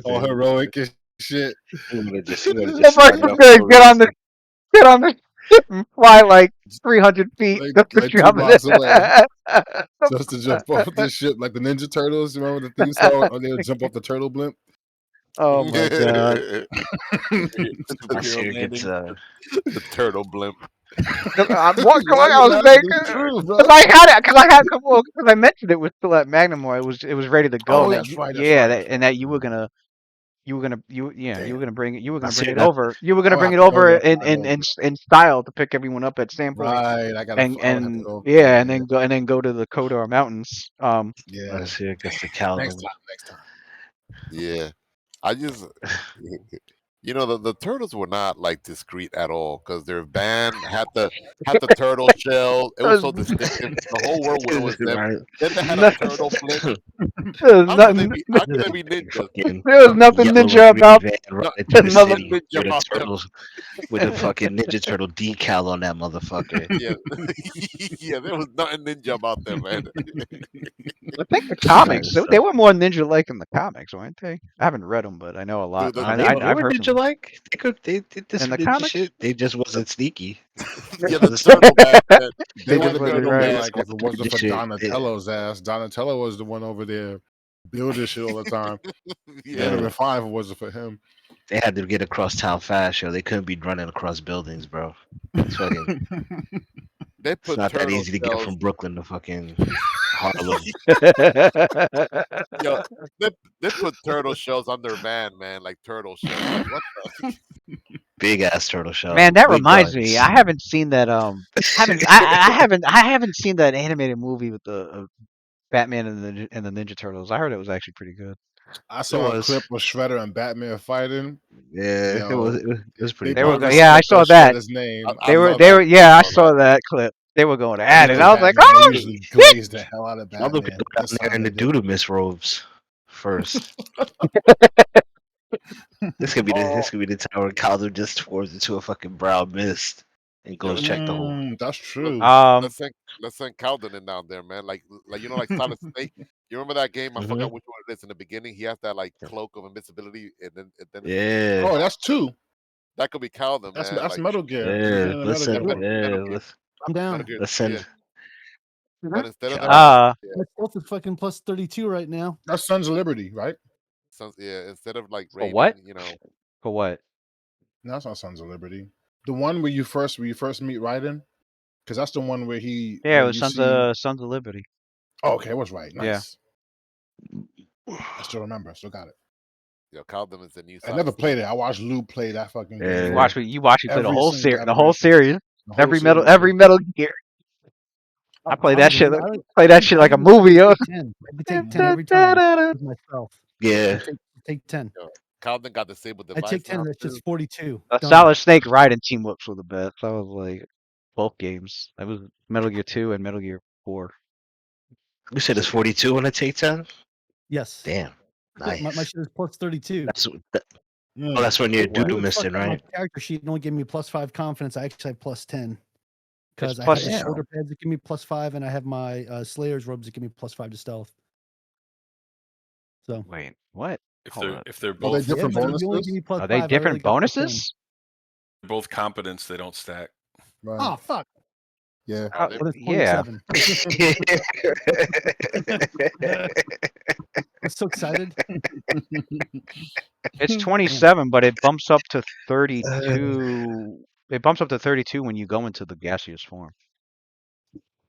all heroic and shit. He would have just The started person's off gonna so racing. get on the ship and fly like 300 feet just to Like jump 2 miles away, it. just to jump off the ship like the Ninja Turtles. You remember the theme song? Or they would jump off the turtle blimp. Oh my god. Superhero Marcia gets landing. The turtle blimp. What? Why I you was laughing? making It's true, bro. because I mentioned it was still at Magnemore. It was ready to go. Oh, And that that's you, right. That's yeah, right. that, That's and right. that you were gonna Damn. you were gonna Marcia, bring it that, over. You were gonna I'm gonna bring have it to go over there. I know. in style to pick everyone up at Sandpoint. Right. I gotta. And I would have to and go. yeah, and then go to the Kodar Mountains. Yeah. Marcia gets the Next Caldon. time. Next time. Yeah, I just, the turtles were not like discreet at all because their band had the turtle shell. It was so distinctive. The whole world would know it's them. Right. Then they had a No, turtle blimp. there was How could they nothing. be? How could they be ninjas? Fucking There was nothing yellow ninja and green about van No, riding through the another. nothing city ninja with the about them. turtles, with the fucking Ninja Turtle decal on that motherfucker. Yeah, yeah, there was nothing ninja about them, man. I think the Right, comics so they were more ninja-like in the comics, weren't they? I haven't read them, but I know a lot. Dude, the, they the, they I've were heard ninja some like. They did this in the ninja comics. shit. They just wasn't sneaky. yeah, That the was turtle band, man. They They would had have the been You're turtle ninja right. band. like if it wasn't ninja for shit. Donatello's ass. Donatello was the one over there building shit all the time. They would have Yeah, been fine if it wasn't for him. They had to get across town fast, yo. They couldn't be running across buildings, bro. It's fucking. they It's put not that turtle easy to get shells. from Brooklyn to fucking Harlem. Yo, they put turtle shells on their van, man, like turtle shells. Like what the? Big ass turtle shell. Man, that With reminds me. I guns. haven't seen that. I haven't seen that animated movie with the Batman and the Ninja Turtles. I heard it was actually pretty good. I It saw a was. clip of Shredder and Batman fighting. Yeah, it was. Yo, It was pretty they They put were dope. yeah, I respect saw on that. Shredder's name. I I love They it. were yeah, I saw that. saw that clip. They were going And at it. then I was like, Batman, they oh usually shit. glaze the hell out of Other people Batman. down This there time in they the Duda didn't. Miss robes first. This could be Oh, the Tower of Calder just forms into a fucking brown mist and yo, goes check the hole. That's let, true. Um, let's send Calden in down there, man. Like Solid Snake. You remember that game? I Hmm. forgot which one it is in the beginning. He has that like cloak of invisibility, and then Yeah, Oh, that's two. that could be Calden, That's man. Like Metal Gear. The yeah. beginning of Metal Gear. Listen, Do it. Metal yeah. Gear, I'm Metal down. Gear, Let's yeah. send. But instead of them, God. yeah, My stealth is fucking plus 32 right now. That's Sons of Liberty, right? instead of like for what? raiding, For what? No, that's not Sons of Liberty. The one where you first meet Raiden, because that's the one where Yeah, it was you see. Sons of Liberty. Oh, okay, I was right. Yeah. Nice. I still remember. I still got it. Calden is the new. I never played it. I watched Lou play that fucking Yeah. game. You watch me play the Every whole single the whole iteration, series. the whole series. Every Metal Gear. I play that shit. Honestly, dude, Play that shit I like a would take movie, yo. 10. I could take 10 every time with myself. Yeah. Take 10. Calden got the stable I device take 10. now That's too. just 42. A Done. Solid Snake Raiden team ups were the best. That was like both games. That was Metal Gear 2 and Metal Gear 4. You said it's 42 on a take 10? Yes. Damn. Yeah, Nice. my shit is plus 32. That's when you're When doodle it fucked missing, up my right? character sheet and only gave me plus 5 confidence. I actually have plus 10 because I plus- have the Damn. shoulder pads that give me plus 5, and I have my Slayer's robes that give me plus 5 to stealth. So Wait, what? Hold up. If they're Are they both different but if you only bonuses? give me plus Are they 5, I different really got plus 10. bonuses? both competence, they don't stack. Right. Oh fuck! Yeah. Oh, they- Well, that's Yeah. 27. I'm so excited. It's 27, but it bumps up to 32. It bumps up to 32 when you go into the gaseous form.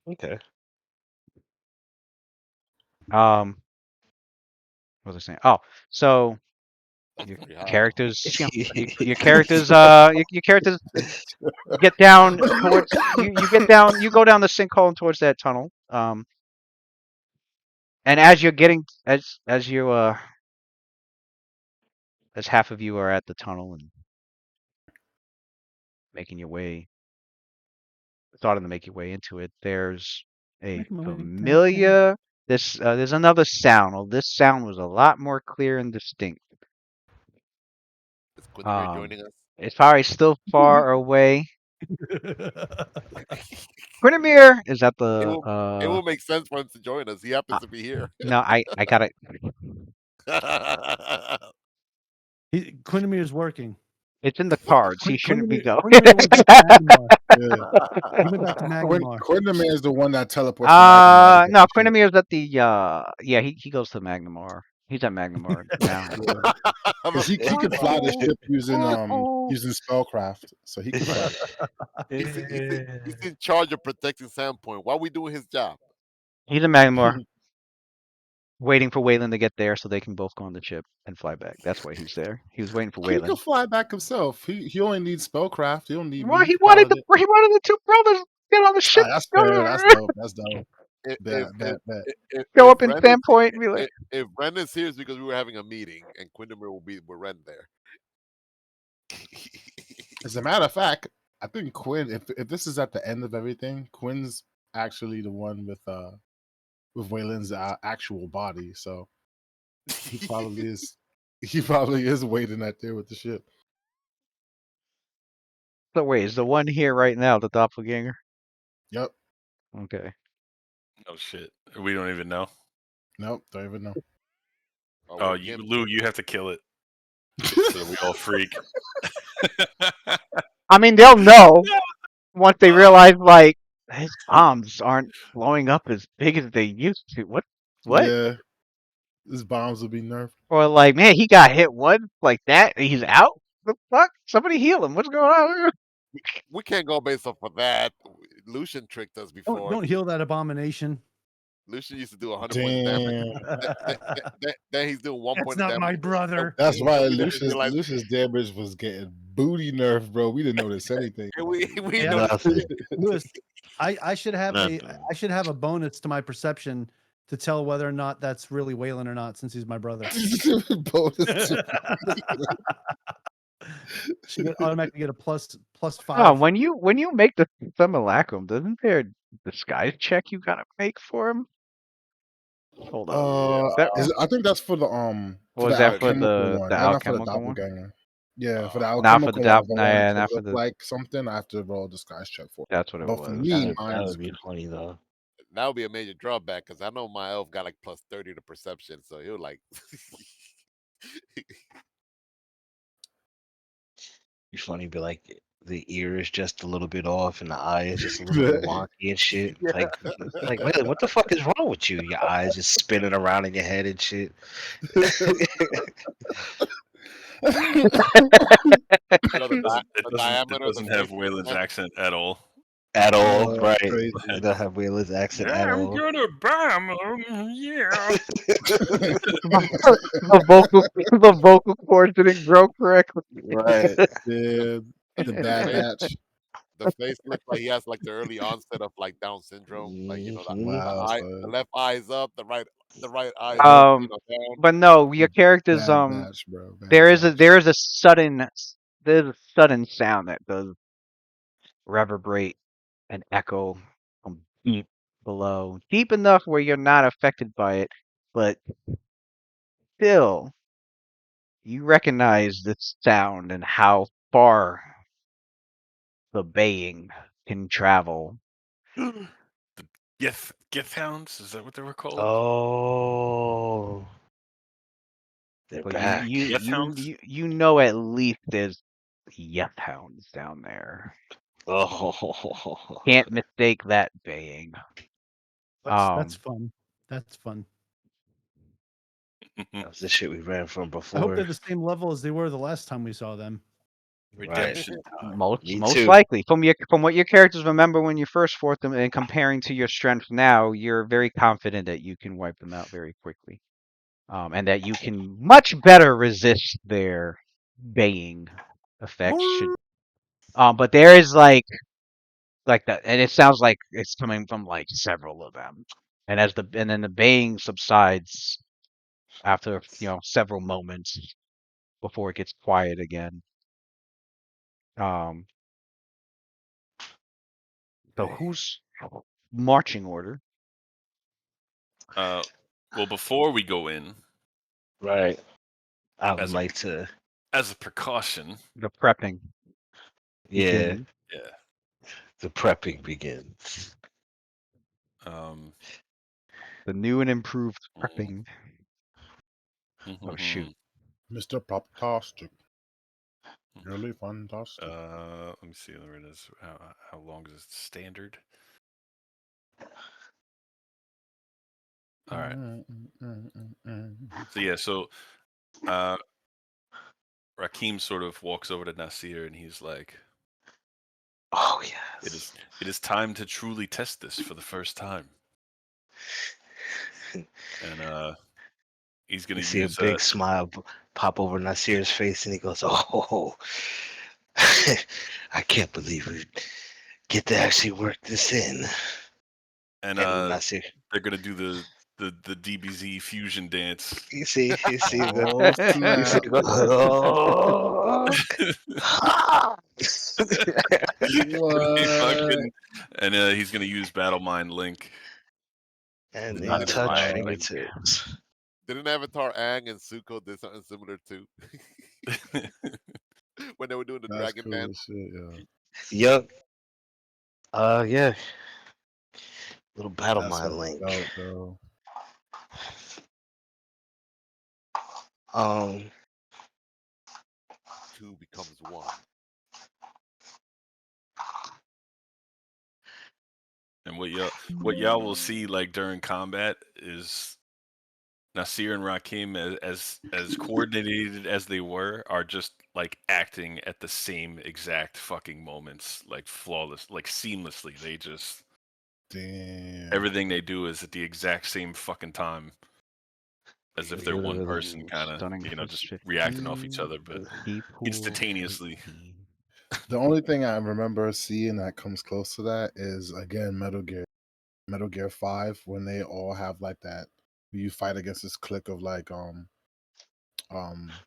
Okay. What was I saying? Oh, so your Pretty high. characters, your characters get down towards you get down, you go down the sinkhole and towards that tunnel. And as you're getting as half of you are at the tunnel and making your way, starting to make your way into it, there's a Making my way down. familiar. There's another sound. Well, this sound was a lot more clear and distinct. Is Quintemir joining us? It's probably still far away. Quintemir is at It will the. make sense for him to join us. He happens to be here. No, I got it. Quintemir is working. It's in the cards. He shouldn't be going. Quintemir went back to Magnemar. Yeah. He went back to Magnemar. Quintemir is the one that teleports to Magnemar. No, Quintemir is at the. Yeah, he goes to Magnemar. He's at Magnamar now. Because he can fly the ship using spellcraft, so he can fly. He's in charge of protecting Sandpoint. Why are we doing his job? He's at Magnamar, waiting for Waylon to get there so they can both go on the ship and fly back. That's why he's there. He was waiting for He can Waylon. fly back himself. He only needs spellcraft. He don't need Well, me. he wanted the two brothers to get on the ship. That's fair. That's dope. That's dope. Go up in Ren is- Standpoint and be like, if Ren is here, it's because we were having a meeting and Quindermere will be with Ren there. As a matter of fact, I think Quinn. If this is at the end of everything, Quinn's actually the one with Waylon's actual body. So he probably is. He probably is waiting out there with the ship. so wait, is the one here right now the doppelganger? Yep. Okay. Oh shit. We don't even know. Nope. Don't even know. Oh, Lou, you have to kill it. So that we all freak. I mean, they'll know once they realize like his bombs aren't blowing up as big as they used to. What? Yeah. His bombs will be nerfed. Or like, man, he got hit once like that. And he's out. The fuck? Somebody heal him. What's going on? We can't go based off of that. Lucian tricked us before. Don't heal that abomination. Lucian used to do 100 points of damage. Then he's doing 1 That's point not of damage. my brother. That's why we didn't realize- Lucian's damage was getting booty nerfed, bro. We didn't notice anything. We Yeah. noticed Nothing. Lewis, I should have Nothing. I should have a bonus to my perception to tell whether or not that's really Waylon or not, since he's my brother. Bonus. Should automatically get a plus Oh, 5. when you make the simulacrum, doesn't there a disguise check you gotta make for him? Hold on. I think that's for the Was the that for alchemical the one, not for the alchemical one? doppelganger. Yeah, for the Not for alchemical the one, dopp- if I nah, want it to not for look the- like something, I have to roll a disguise check for it. That's what it But for was. me, That mine is would be funny though. that would be a major drawback because I know my elf got like plus 30 to perception, so he'll like. Be funny, be like the ear is just a little bit off and the eye is just a little bit wonky and shit. Yeah. Like, wait, what the fuck is wrong with you? Your eyes just spinning around in your head and shit. The diameter It of doesn't the have face Waylon's accent at all. At all, Oh, right? crazy. They don't have Wheeler's accent at all. gonna bomb him. Yeah. the vocal cords didn't grow correctly. Right. Yeah, the Bad Batch. The face looks like he has like the early onset of like Down syndrome. Like Mhm. Wow, the son. left eye is up, the right eye is Um, down. But no, your character's Bad Batch, bro. Bad there is Batch. a sudden sound that does reverberate and echo from deep below, deep enough where you're not affected by it, but still you recognize this sound and how far the baying can travel. The Gith hounds, is that what they were called? Oh, they're But back. Yes, hounds? you know at least there's yes hounds down there. Oh, Can't mistake that baying. That's fun. That's fun. that was the shit we ran from I hope before. they're the same level as they were the last time we saw them. Redemption time. Most Me too. likely, from what your characters remember when you first fought them, and comparing to your strength now, you're very confident that you can wipe them out very quickly, and that you can much better resist their baying effects. But there is like that, and it sounds like it's coming from like several of them, and then the baying subsides after several moments before it gets quiet again. So who's marching order? Well, before we go in, Right. I would As a- like to. as a precaution, The prepping. Yeah, begins. the prepping begins. The new and improved prepping. Oh shoot! Mr. Poptastic. Really fantastic. Let me see where it is. How long is it standard? All right. Mm. So yeah, so uh, Rakim sort of walks over to Nasir and he's like, Oh "It yes. is time to truly test this for the first time." And he's gonna You see a use big smile pop over Nasir's face, and he goes, "Oh, I can't believe we get to actually work this in." and And Nasir, they're gonna do the DBZ fusion dance. you see the, Oh you see, snap! the, oh, He What? fucking and he's gonna use Battle Mind Link. and The they Battle touch Mind Link. fingertips. Didn't Avatar Aang and Zuko did something similar too? When they were doing the That's dragon cool dance? as shit, yeah. Yup. Yeah. Little battle That's mind so link. dope, though. Um, Two becomes one. And what y'all will see like during combat is Nasir and Rakim, as coordinated as they were, are just like acting at the same exact fucking moments, like flawless, like seamlessly. They just Damn. everything they do is at the exact same fucking time, as if they're one literally. person, kind of, Stunning just plus reacting off each 15. other, but Key pool instantaneously. 18. The only thing I remember seeing that comes close to that is again Metal Gear 5, when they all have like that, you fight against this clique of like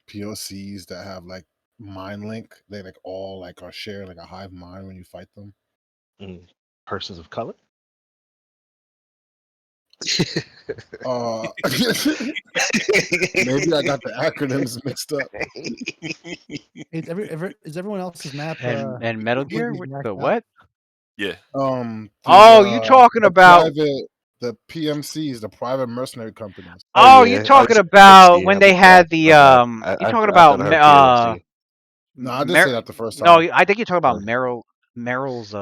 POCs that have like mind link. They like all like are share like a hive mind when you fight them. Persons of color. Maybe I got the acronyms mixed up. Is everyone else's map And Metal Gear? completely What blacked the out? what? Yeah. Oh, you talking about? the PMCs, the private mercenary companies. Oh, you yeah, talking about PMC. when I'm they bad. had the My bad. You I talking thought about I heard PMC. No, I did say that the first No, time. I think you're talking about Uh, Meryl's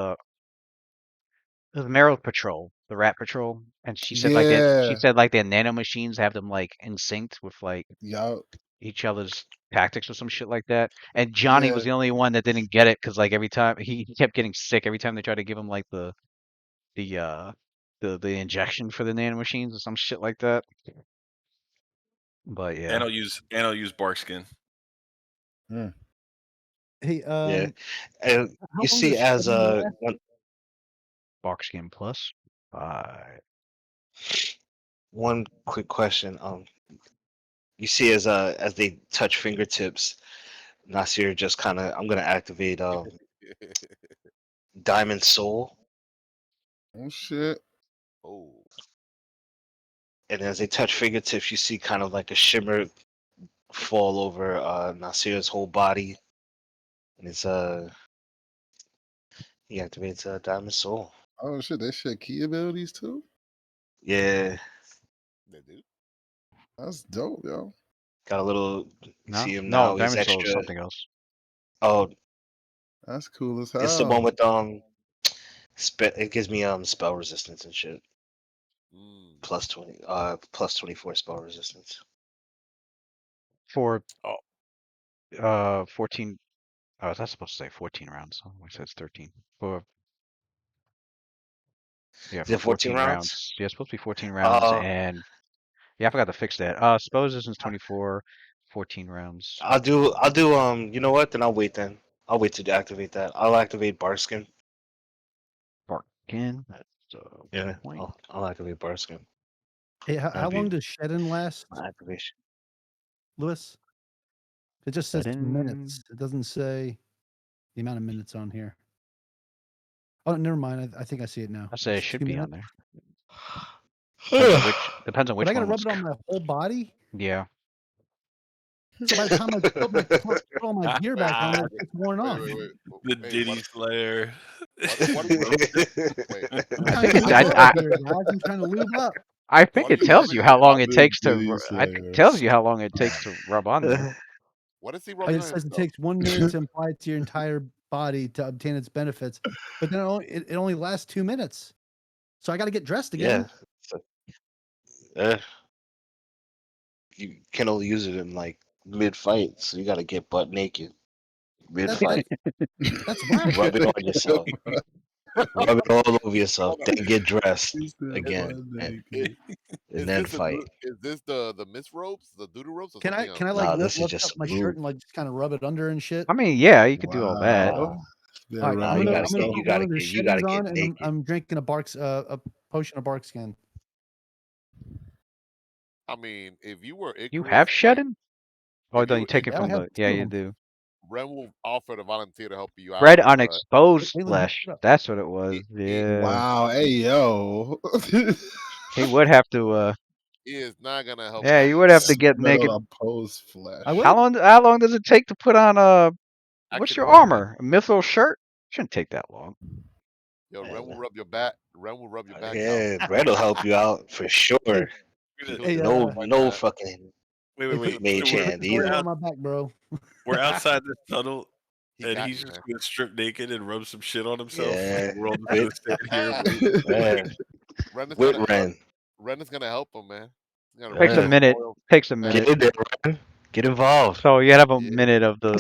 it was Meryl Patrol, the Rat Patrol, and she said like that. She Yeah. said like their nano machines have them like in sync with like Yup. each other's tactics or some shit like that. And Johnny was Yeah. the only one that didn't get it because like every time he kept getting sick every time they tried to give him like the the injection for the nano machines or some shit like that. But And yeah, I'll use Barkskin. Hey, yeah, and how you long see, does as shedding last? Barkskin Plus. one quick question. You see, as they touch fingertips, Nasir just kind of. I'm gonna activate Diamond Soul, Oh shit. Oh, and as they touch fingertips, you see kind of like a shimmer fall over Nasir's whole body, and he activates Diamond Soul. Oh shit. They share key abilities too. Yeah, they do. That's dope, yo. got a little. You No, see him no, now. He's Diamond Soul is extra. something else. Oh, That's cool as it's the hell. one with it gives me spell resistance and shit. Mm. Plus 20, plus 24 spell resistance. For 14. Oh, was that supposed to say 14 rounds? Oh, it says 13. Yeah, Is for it 14 14 rounds? rounds. Yeah, it's supposed to be 14 rounds, Uh, and yeah, I forgot to fix that. Spell resistance 24, 14 rounds. I'll do you know what? Then I'll wait then. I'll wait to activate that. I'll activate Barskin. Barkin. That's Yeah, point. I'll activate Barskin. Hey, how That'd long be does shedding last, my activation. Lewis? It just says Sudden. minutes. It doesn't say the amount of minutes on here. Oh, never mind. I think I see it now. I say it It's should 2 be on minutes. there. Depends on But which I gotta one rub was. it on my whole body. Yeah. So by the time I put all my gear back on, it gets worn Wait, off. wait, wait. The Hey, Diddy Slayer. what do you want me to? Wait, I'm I trying think to it. lube up here, guys. I'm trying to lube up. I think what do it you want tells me you to how do? long it The takes Diddy to. I think it Slayer. tells you how long it takes to rub on there. What is he Oh, rubbing it on says it himself? takes 1 minute to apply it to your entire body to obtain its benefits, but then it only lasts 2 minutes. So I got to get dressed Yeah. again. You can only use it in like mid-fight, so you gotta get butt naked mid-fight. That's whack. Rub it on yourself. Rub it all over yourself. Hold on. Then get dressed He said, again, "Butt and, naked." then fight. Is this the mist ropes, the doodoo ropes, or Can I something else? can I like No, this is lift just up my lube. shirt and like just kind of rub it under and shit? I mean, yeah, you could do all that. Wow. They're All right, Nah, I'm you gonna gotta I'm gonna get put you one gotta of the get you gotta shitties get on, and naked. I'm drinking a potion of bark skin. I mean, if you were You Icarus, have like shedding? Oh, if don't you you if take it Yeah, I from have the? two Yeah, of you them. do. Ren will offer to volunteer to help you out, Red on but exposed Leland, flesh. shut up. That's what it was. he Yeah, Wow. Hey yo. he would have to. he is not gonna help Yeah, you you out would with have that. to get Metal naked. opposed flesh. I How would. long? How long does it take to put on I what's can your help you. armor? A mithril shirt? Shouldn't take that long. Yo, Ren will And, rub your back. Ren will rub your back out. yeah, Brad will help you out for sure. Hey, He'll hey, just No, like no that. fucking hey, put Wait. mage We're, hand we're oil either. on out. my back, bro. We're outside the tunnel, He and got he's you, just man. gonna strip naked and rub some shit on himself, Yeah, and we're all just with gonna stand here and wait. Ren is with gonna Ren. Ren is gonna help him, man. He's gonna Takes rub a Yeah. some minute. oil. Takes a Man, Get minute. in there, Ren. Get involved. So you have a yeah. minute of the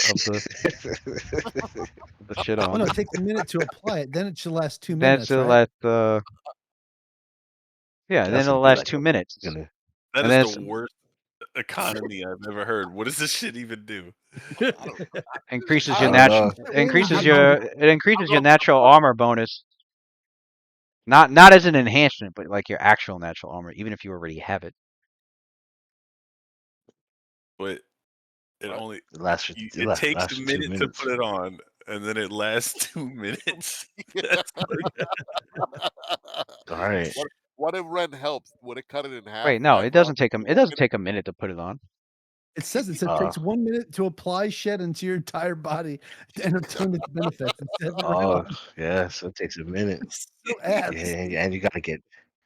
shit Oh no, on. it takes a minute to apply it. Then it should last 2 Then minutes, it'll right? last. Yeah, then That's it'll gonna be last like 2 minutes, gonna. That and is then the worst economy I've ever heard. What does this shit even do? I don't, increases I your don't natural. know. Increases I your. don't, It I increases your don't know. natural armor bonus. Not as an enhancement, but like your actual natural armor, even if you already have it. But it What? only It lasts for it takes a lasts for 2 minute to minutes. put it on, and then it lasts 2 minutes. That's like, All right. What if Ren helps? Would it cut it in half? Wait, no, 5 it rounds? doesn't take a. It 1 doesn't minute? take a minute to put it on. It says it Uh, takes 1 minute to apply shed into your entire body and obtain its benefits. It says it right oh, on. yeah. So it takes a minute. It's so ass. Yeah, and you gotta get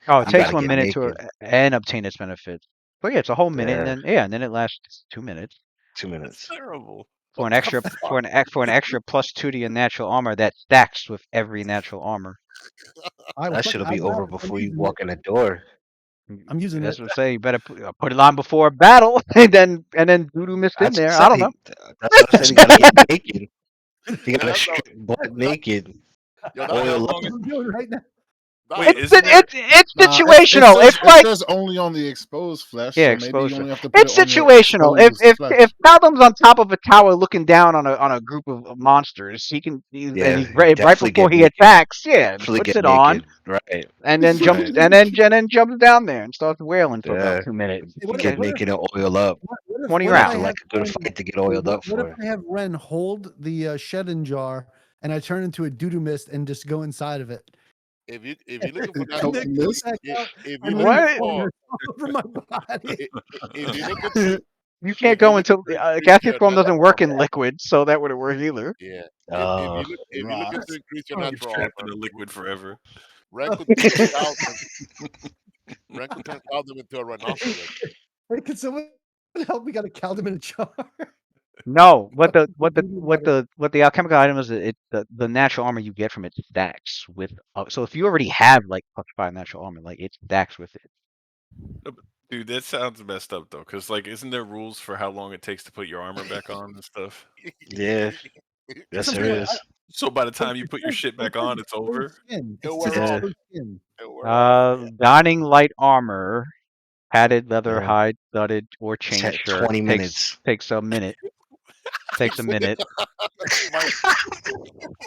Oh, it you takes gotta 1 get minute to naked. and obtain its benefits. But yeah, it's a whole minute, and Yeah, then it lasts 2 minutes 2 that's minutes. terrible. for What an the extra fuck? for an extra +2 to your natural armor that stacks with every natural armor. I will That fuck it. shit'll I be got over it. I'm before you using it. walk in the door. I'm using That's it. what I'm saying. You better put it on before battle, and then Doodoo missed in That's what there. I I don't said. know. That's what I said. You gotta get naked. You Yo, gotta strip butt naked, that's how oil up. long it. I'm doing it right now. Wait, It's isn't there? it's Nah, situational. It's it like says only on the exposed flesh, yeah, so maybe you exposure. only have to put It's it on the situational. exposed flesh. If Caldum's on top of a tower looking down on a group of monsters, and Yeah, he's right definitely before get he naked. attacks. Yeah, Definitely puts get it on, naked. Right, and then jumps right. and then jumps down there and starts wailing for about Yeah, 2 minutes. Hey, what if get what if naked and oil up. what if 20 what if I Nothing rounds. have like a good Ren, fight to get hey, oiled up what if for. I have Ren hold the Shedden jar and I turn into a doo-doo mist and just go inside of it? If you're looking for And natural, then Coke come mist. back out if you're and looking reform for it all over my body. if you're looking to You can't if you're go looking until to increase gaseous your form doesn't natural work in armor, liquid, so that wouldn't work either. yeah. Oh, If you're looking to Rocks. increase your Oh, You're natural trapped in armor, a liquid forever. Ren oh. could turn Caldum into a rhinoceros. Hey, can someone help me? Got a Caldum in a jar. No, Doo-doo what the alchemical item is, the natural armor you get from it stacks with. So if you already have like petrified natural armor, like it stacks with it. No, but, dude, that sounds messed up though. Cause like, isn't there rules for how long it takes to put your armor back on and stuff? yeah. Yes, Something there like is. So by the but time you it put your says shit back on, it's exposed over. skin. It It'll says wear off. exposed skin. It'll wear off. Donning light armor, padded leather, Yeah. hide, studded, or chain shirt 20 minutes. takes a minute. Takes a minute. My-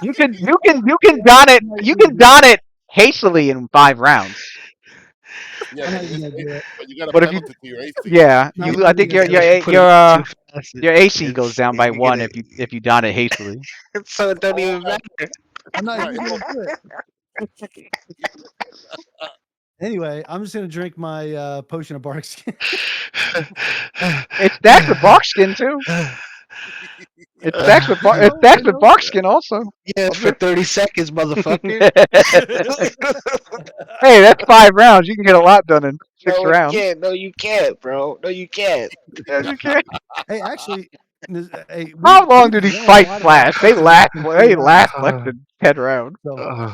You can don it. You can don it hastily in 5 rounds. yeah, I'm but not even gonna do it. you got a But if you penalty to your AC. yeah, No, I'm you not I even think gonna do it. If you put it too fast, your AC goes it's down by you 1 get if you don it hastily. it. So it don't even Oh, matter. I'm not right. even gonna do it. Anyway, I'm just gonna drink my potion of bark skin. It stacks with bark skin too. It stacks with I know. bark skin also. Yeah, for 30 seconds, motherfucker. Hey, that's 5 rounds. You can get a lot done in 6 No, you rounds. can't. No, you can't, bro. No, you can't. Yes, you can. Hey, actually, hey, How long we've do these won a fights lot of our last? They fights last in 3 rounds. less than 10 rounds. So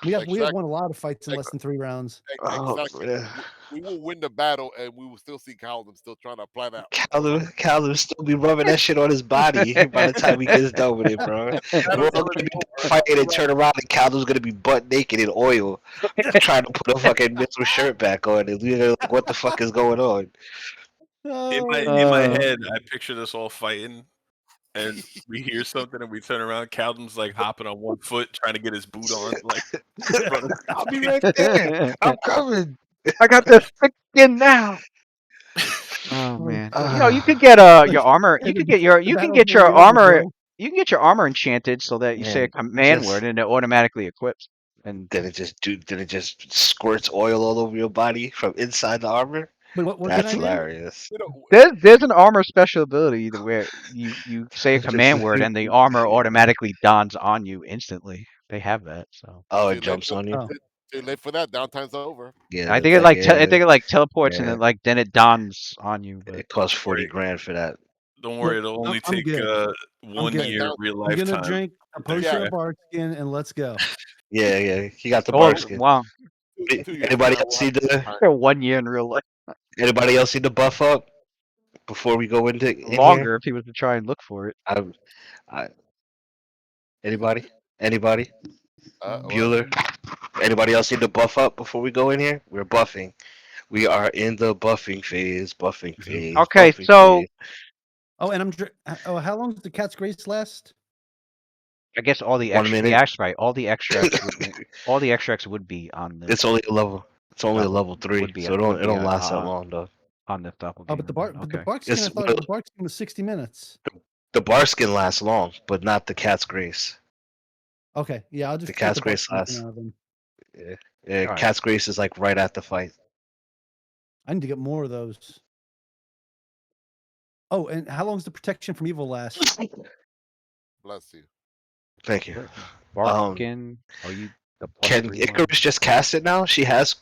We have Exactly. won a lot of fights in Ex- less than 3 rounds. Oh, Exactly. man. We will win the battle, and we will still see Callum still trying to apply that. Callum still be rubbing that shit on his body by the time he gets done with it, bro. We're all Battle's gonna already be over. fighting and turn around, and Callum's gonna be butt naked in oil, trying to put a fucking missile shirt back on, and we're like, "What the fuck is going on?" In my Oh, head, I picture us all fighting, and we hear something, and we turn around. Calvin's like hopping on one foot, trying to get his boot on, like in front of. I'll be right there. I'm coming. I got the thick skin now. Oh man, you know you Ah, could get your armor. You could get the battle's nearly over, armor. bro. You can get your armor enchanted so that you say a man, command word and it automatically equips. And then it just squirts oil all over your body from inside the armor. Wait, what can That's I do? hilarious. You know, there's an armor special ability to where you say a Just command word and the armor automatically dons on you instantly. They have that, so oh, it too late jumps for on you. Oh, too late for that. Downtime's over. Yeah, I it's think it like I think it like teleports and yeah. then it dons on you. But It costs Don't 40 worry, grand for that. don't worry. look, It'll only I'm take good. I'm 1 good. year Down, real I'm gonna lifetime. drink a There you potion yeah, of go. bark skin and let's go. Yeah, he got the oh bark skin. wow, 2 years from Anybody now, else we'll see have the 1 year in real life. Anybody else see the buff up before we go in here? Longer if he was to try and look for it. I, I anybody? what? Bueller? Anybody else see the buff up before we go in here? We're buffing. We are in the buffing phase. Buffing phase. Okay, Buffing so phase. Oh, and how long does the cat's grace last? I guess all the 1 extra minute. right, all the extracts would be on It's this only a level. It's only a level 3, would be so it don't last that long though. on this Oh, but doppelganger. Then. the Okay. bark skin. I It's thought the bark skin was 60 minutes. the bar skin lasts long, but not the cat's grace. Okay, yeah, I'll The just get cat's the bark grace skin lasts. out of them. Yeah, All right. cat's grace is like right at the fight. I need to get more of those. Oh, and how long does the protection from evil last? Bless you. Thank you. Bark Um, skin. Oh, you the Can +3 one. Icarus just cast it now? She has.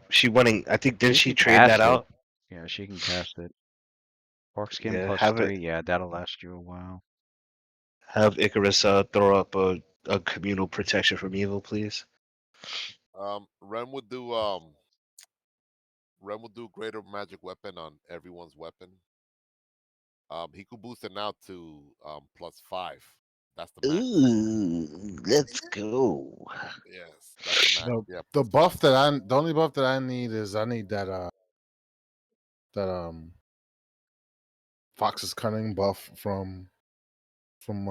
She winning. I think didn't she can trade that cast it. out? Yeah, she can cast it. Bark skin Yeah, have it. +3. Yeah, that'll last you a while. Have Icarus throw up a communal protection from evil, please. Ren would do greater magic weapon on everyone's weapon. He could boost it now to +5. That's the max. Ooh, let's go. Yes, that's the max. The Yeah, the +5. buff the only buff that I need is I need that Fox's cunning buff from From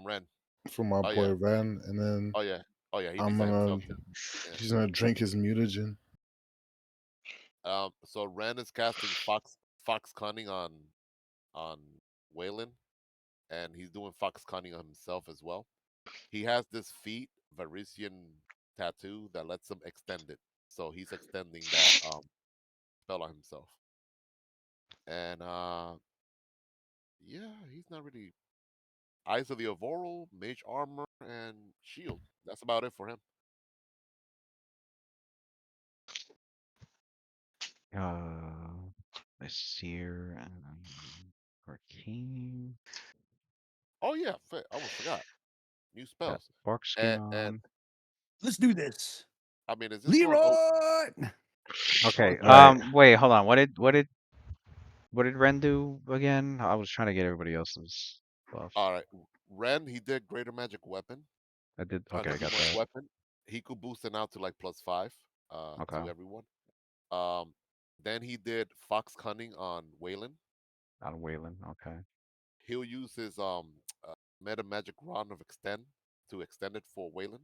Ren. from my Oh boy yeah. Ren, and then Oh yeah. Oh yeah. He I'm needs that gonna himself too. Yeah. he's gonna drink his mutagen. So Ren is casting Fox Cunning on Waylon, and he's doing Fox Cunning on himself as well. He has this feat, Varisian tattoo, that lets him extend it. So he's extending that spell on himself. And yeah, he's not really Eyes of the Aurora, Mage Armor, and Shield. That's about it for him. Let's see here. Arcane. Oh yeah, I almost forgot. New Got spells. bark skin And on. Let's do this, I mean, is this for Leroy. Okay. Right. Wait, hold on. What did Ren do again? I was trying to get everybody else's buffs. all right? Ren, he did Greater Magic Weapon I did. on Okay, I got everyone's that. weapon. He could boost it now to like +5 Okay. to everyone. Um, then he did Fox Cunning on Waylon. On Waylon. Okay. He'll use his Meta Magic Rod of Extend to extend it for Waylon.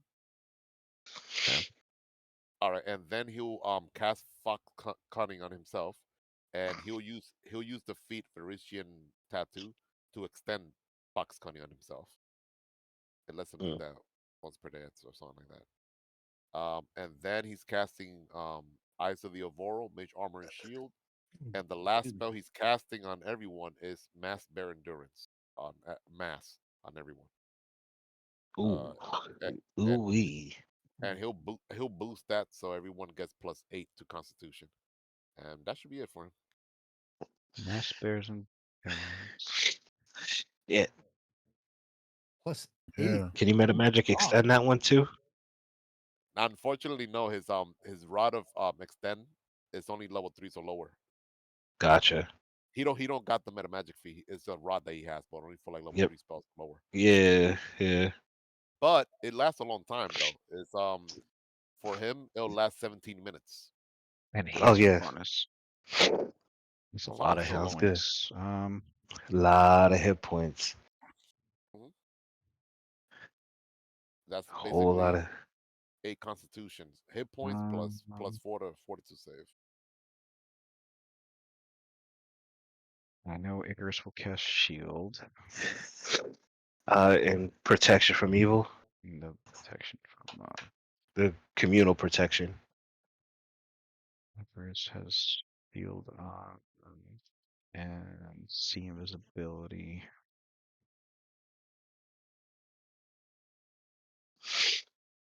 Okay. All right, and then he'll cast Fox Cunning on himself, and he'll use the feat Varisian Tattoo to extend Fox Cunning on himself. It lets him do that once per day or something like that. And then he's casting Eyes of the Aurora, Mage Armor and Shield, and the last spell he's casting on everyone is Mass Bear Endurance on Mass on everyone. Ooh. And Ooh-wee. and he'll boost that so everyone gets +8 to Constitution, and that should be it for him. Mass bears and endurance. Yeah. Plus Yeah. 8. Can you meta magic God. extend that one too? Unfortunately, no. His rod of extend is only level 3, so lower. Gotcha. He don't got the meta magic fee. It's a rod that he has, but only for like level Yep. 3 spells lower. Yeah. Yeah. But it lasts a long time though. It's for him it'll last 17 minutes. Oh Enhancement yeah. bonus. It's a So lot not of hit so Sounds long. good. points. Lot of hit points. Mhm. That's Whole lot basically of. 8 constitutions. Hit points Um, plus 4 to 42 save. I know Icarus will cast shield. And protection from evil. No protection from The communal protection. Icarus has shield on and see invisibility.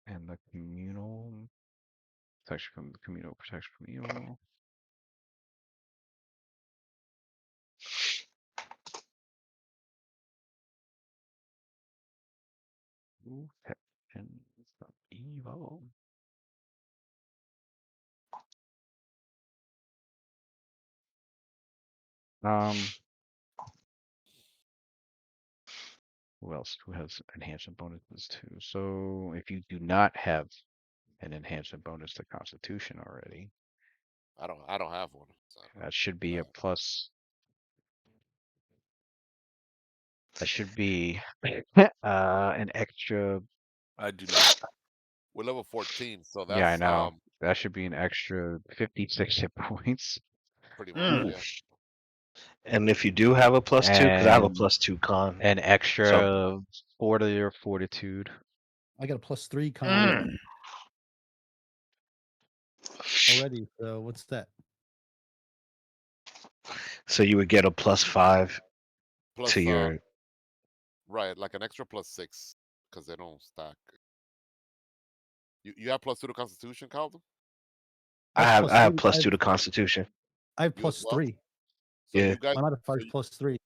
And the communal protection from the communal protection from evil. Protection from evil. Who else? Who has enhancement bonuses too? So if you do not have an enhancement bonus to Constitution already, I don't have one. So that should be a uh, plus. That should be an extra. I do not. we're level 14, so Yeah, I that's know. That should be an extra 56 hit points. pretty much, Mm. yeah. And if you do have a +2, because I have a And +2 con. an So extra 4 to your fortitude. I got a +3 con Mm. already. So what's that? so you would get a +5 to Plus your. right, like an extra +6 because they don't stack. You have +2 to Constitution, Calvin? I That's have +3. +2 to Constitution. I have You as well? +3. So Yeah. you guys My modifier so, is +3.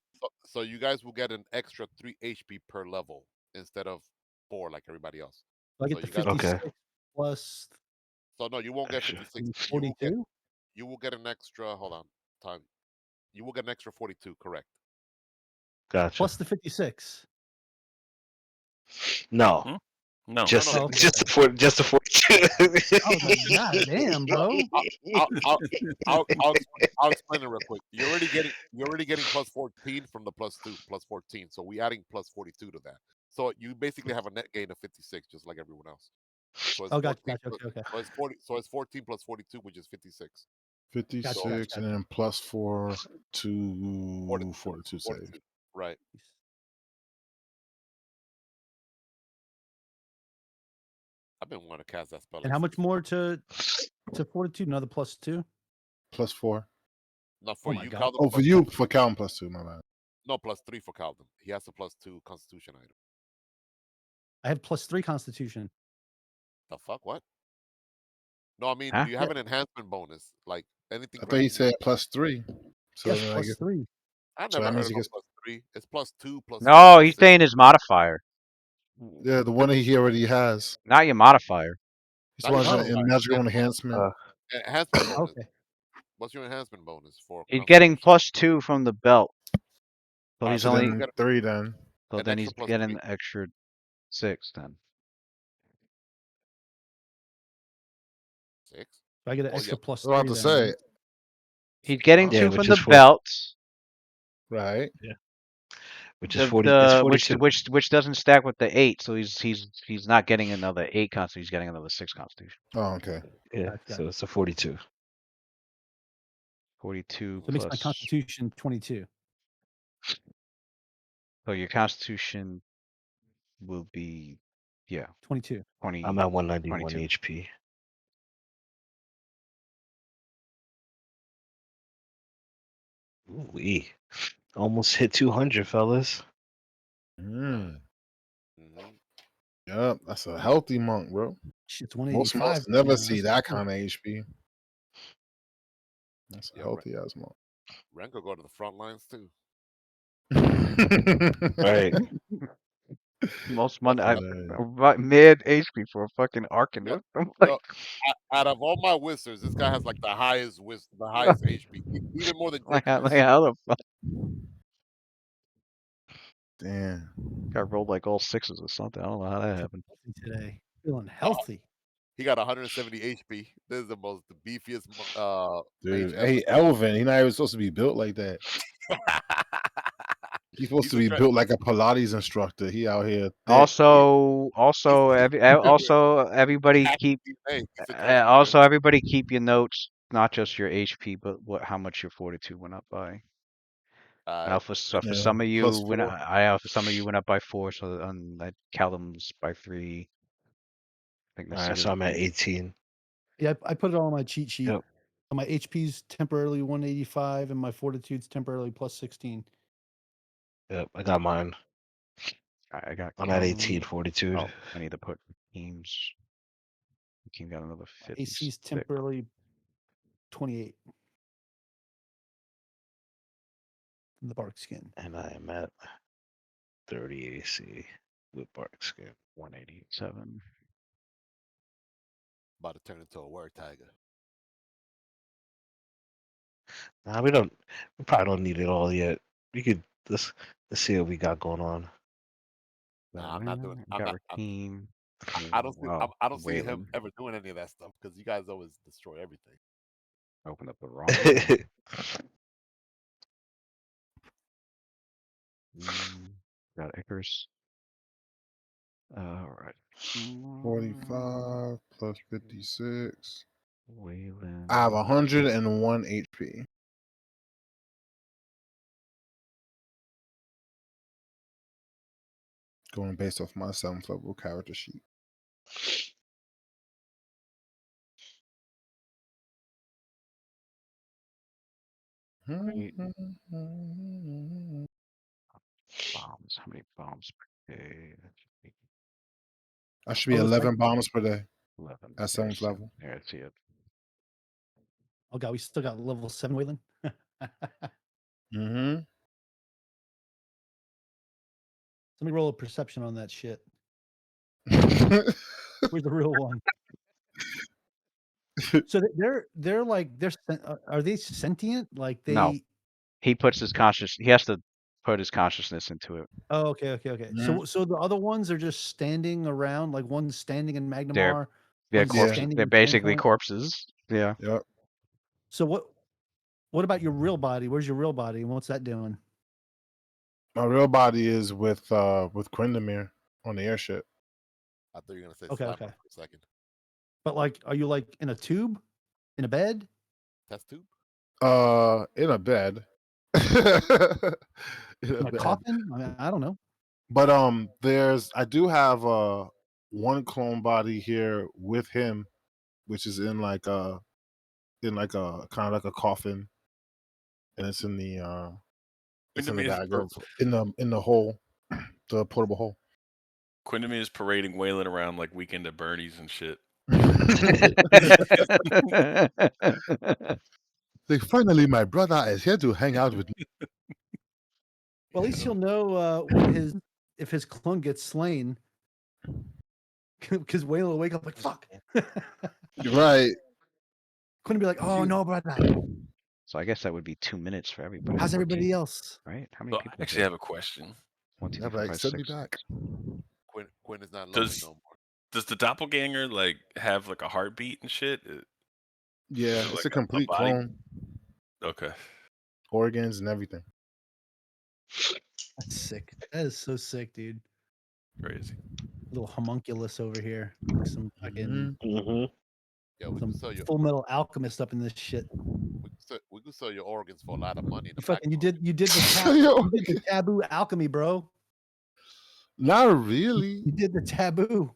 so you guys will get an extra 3 HP per level instead of 4 like everybody else. So I So get the you guys 56 Okay. plus so no, you won't get Extra. 56. 42. You will get an extra, hold on, time. You will get an extra 42, correct? Gotcha. Plus the 56. No. Hmm? No. Just No, Oh, okay, just okay. just the 42. I was like, God damn, bro. I'll explain it real quick. You're already getting +14 from the +2 +14. So we adding +42 to that. So you basically have a net gain of 56, just like everyone else. So it's Oh, gotcha, 14 gotcha. Okay, okay. so it's 40 so it's 14 plus 42, which is 56. Gotcha, 56 gotcha, and gotcha. then +4 to 42, 42 save. 42. Right. I've been wanting to cast that spell. And how much more to fortitude? Another +2? +4. Not Oh for my you, god. Calvin. Oh, for you, for Calvin +2, my bad. No, +3 for Calvin. He has a +2 Constitution item. I have +3 Constitution. The fuck? What? No, I mean, Huh? do you have an enhancement bonus? Like anything I thought he granting you? said +3. So Yes, then I guess +3. I so never that heard means of he a gets +3. It's +2, +4, No, he's +6. saying his modifier, yeah, the one that he already has. not your modifier. He's Not your watching Oh, in modifier. magical enhancement. Enhancement bonus. okay. What's your enhancement bonus for He's getting Constitution? +2 from the belt, so Alright, he's So so you only will then get 3 then. so an then extra he's getting +3. the extra 6 then. 6? So I get an Oh extra yeah. I was about +3 to then, say, right? He's getting Huh? Yeah, 2 from which the is belt. right? which is The 40. It's the 42. which doesn't stack with the 8, so he's not getting another 8 constitution. He's getting another 6 constitution. Oh, okay. Yeah. Gotcha, So gotcha. it's a 42. 42 So it makes my plus. Constitution 22. So your constitution will be 22. 20. I'm at 191 22. HP. Ooh, almost hit 200, fellas. Mm. Mm-hmm. Yep, that's a healthy monk, bro. Shit's Most 185 monks right never now. see That's that cool. kind of HP. That's a Yeah, healthy ass monk. Ren could go to the front lines too. Right. Most That's money, hilarious. mid HP for a fucking Yo, Arcanist. I'm yo, like, out of all my wizards, this guy has like the highest HP, even more than like Jacobus. how the fuck? Damn. Got rolled like all sixes or something. I don't know how that happened. Today, feeling Uh, healthy. He got 170 HP. This is the beefiest mage Dude, ever. hey, Elvin, he not even supposed to be built like that. He's supposed He's to a be threat. built like a Pilates instructor. He out here thick. Everybody keep Hey, he's a transmuter. everybody keep your notes, not just your HP, but how much your fortitude went up by. I know for Yeah, some of you +4. for some of you went up by 4, so Callum's by 3. I think All right, Nasida's so I'm at by 18. Yeah, I put it all on my cheat sheet. Yep. My HP's temporarily 185 and my fortitude's temporarily +16. Yep, I got mine. I got I'm at Callum. 18 fortitude. Oh, I need to put teams. Team got another My 56. AC's temporarily 28. The bark skin. And I am at 30 AC with bark skin. 187. About to turn into a word tiger. Nah, we probably don't need it all yet. We could let's see what we got going on. Nah, I'm not doing. I got Raheem. I don't see. Wow, I don't see him Waylon. ever doing any of that stuff because you guys always destroy everything. Opened up the wrong one. Got Icarus. All right. 45 plus 56. Waylon. I have 101 HP. Going based off my 7th level character sheet. Right. Bombs. How many bombs per day? I should be Oh, that's 11 right. bombs per day 11. at 7th level. There, I see it. Oh god, we still got level 7 Waylon. Mm-hmm. Somebody roll a perception on that shit. Where's the real one? So they're like are they sentient? Like they? No. He puts his he has to put his consciousness into it. Oh, okay. Mhm. So the other ones are just standing around, like one's standing in Magnamar, They're one's corpses. standing They're in basically Standpoint. corpses. Yeah. Yep. So what about your real body? Where's your real body? And what's that doing? My real body is with Quindamir on the airship. I thought you were gonna say Okay, Slammer okay. for a second. But like, are you like in a tube, in a bed, Test tube. In a bed. In in a coffin? I mean, I don't know. But I do have one clone body here with him, which is in like a kind of like a coffin, and it's in the Quindamir bag of in the hole, the portable hole. is parading Waylon around like Weekend at Bernie's and shit. Like, finally, my brother is here to hang out with me. Well, at least you'll know when if his clone gets slain, because Waylon will wake up like fuck. Right. Couldn't be like, oh no, brother. So I guess that would be 2 minutes for everybody. How's 14, everybody else? right? How many So I people? actually have a question. 1, 2, Yeah, 3, 4, like, 5, send me 6. back. Quinn is not lonely Does no more. does the doppelganger like have like a heartbeat and shit? Yeah, Is it it's like a complete body? clone, Okay. organs and everything. That's sick. That is so sick, dude. Crazy. Little homunculus over here, like some fucking Mm-hmm. Yeah, we some can sell you. Full Metal Alchemist up in this shit. We can sell your organs for a lot of money. You fucking you did the Yo, you did the taboo alchemy, bro. not really. You did the taboo.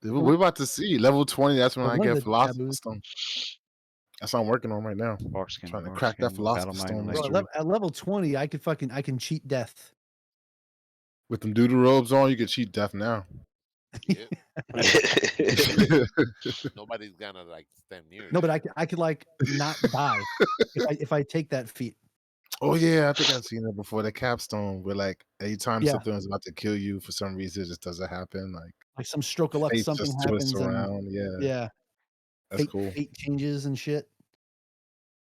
We're about to see level 20. That's when Or I one of get the Philosopher's taboos. Stone. That's what I'm working on right now. Barkskin, Trying to crack that Philosopher's Stone Bro, mystery. at level 20, I can cheat death. With them doodle robes on, you can cheat death now. Yeah. Nobody's gonna like stand near. No, but I could like not die if I take that feat. Oh yeah, I think I've seen it before. The capstone where like anytime Yeah. something is about to kill you for some reason, it just doesn't happen. Like Some stroke of luck, fate something just twists happens, and around. Yeah, yeah, that's fate cool. fate changes and shit.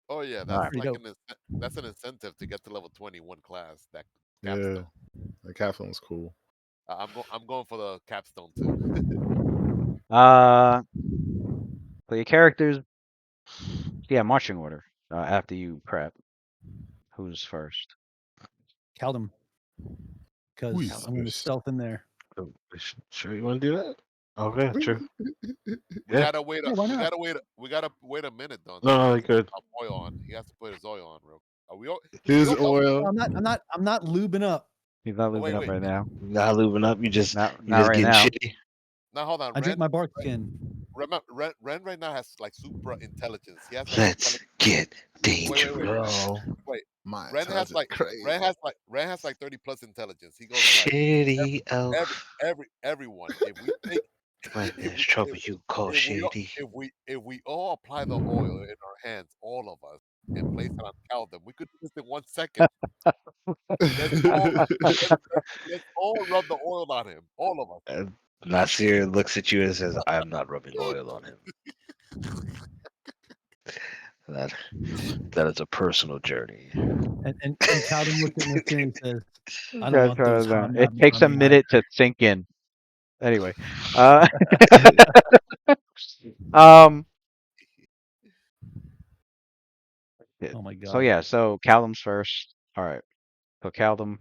Oh yeah, All that's right. Pretty like dope. that's an incentive to get to level 21 class. That Yeah, capstone. the capstone's cool. I'm going for the capstone too. Uh, so your characters, yeah, marching order. After you prep, who's first? Caldum, because Who's I'm gonna first? stealth in there. Oh, sure, you want to do that? Okay, true. We Yeah. gotta wait. Yeah, why not? We gotta wait a minute though No, until he no, gets you good. oil on. He has to put his oil on, real. Are we all? We His all help. oil. I'm not lubing up. He's not Oh, lubing up wait. right now. Not lubing up. You Not just right getting now. shitty. Now hold on. I drink my bark skin. Ren right now has like super intelligence. He has like Let's intelligence. get Wait. dangerous. Bro, Wait. my Ren has intelligence like crazy. Ren has like 30 plus intelligence. He goes like Shitty elf. everyone. If we take When if there's we trouble, you call shady. if we all apply the oil in our hands, all of us, and place it on Calvin, we could do this in 1 second. Let's all let's all rub the oil on him, all of us. And Nasir looks at you and says, I'm not rubbing oil on him. That that is a personal journey. And Caldum looks at Nasir and says, "I don't Guys want those trying hobnob it takes a on me either." minute to sink in. Anyway, uh, um, yeah, Oh my so god. yeah, so Callum's first. All right, so Callum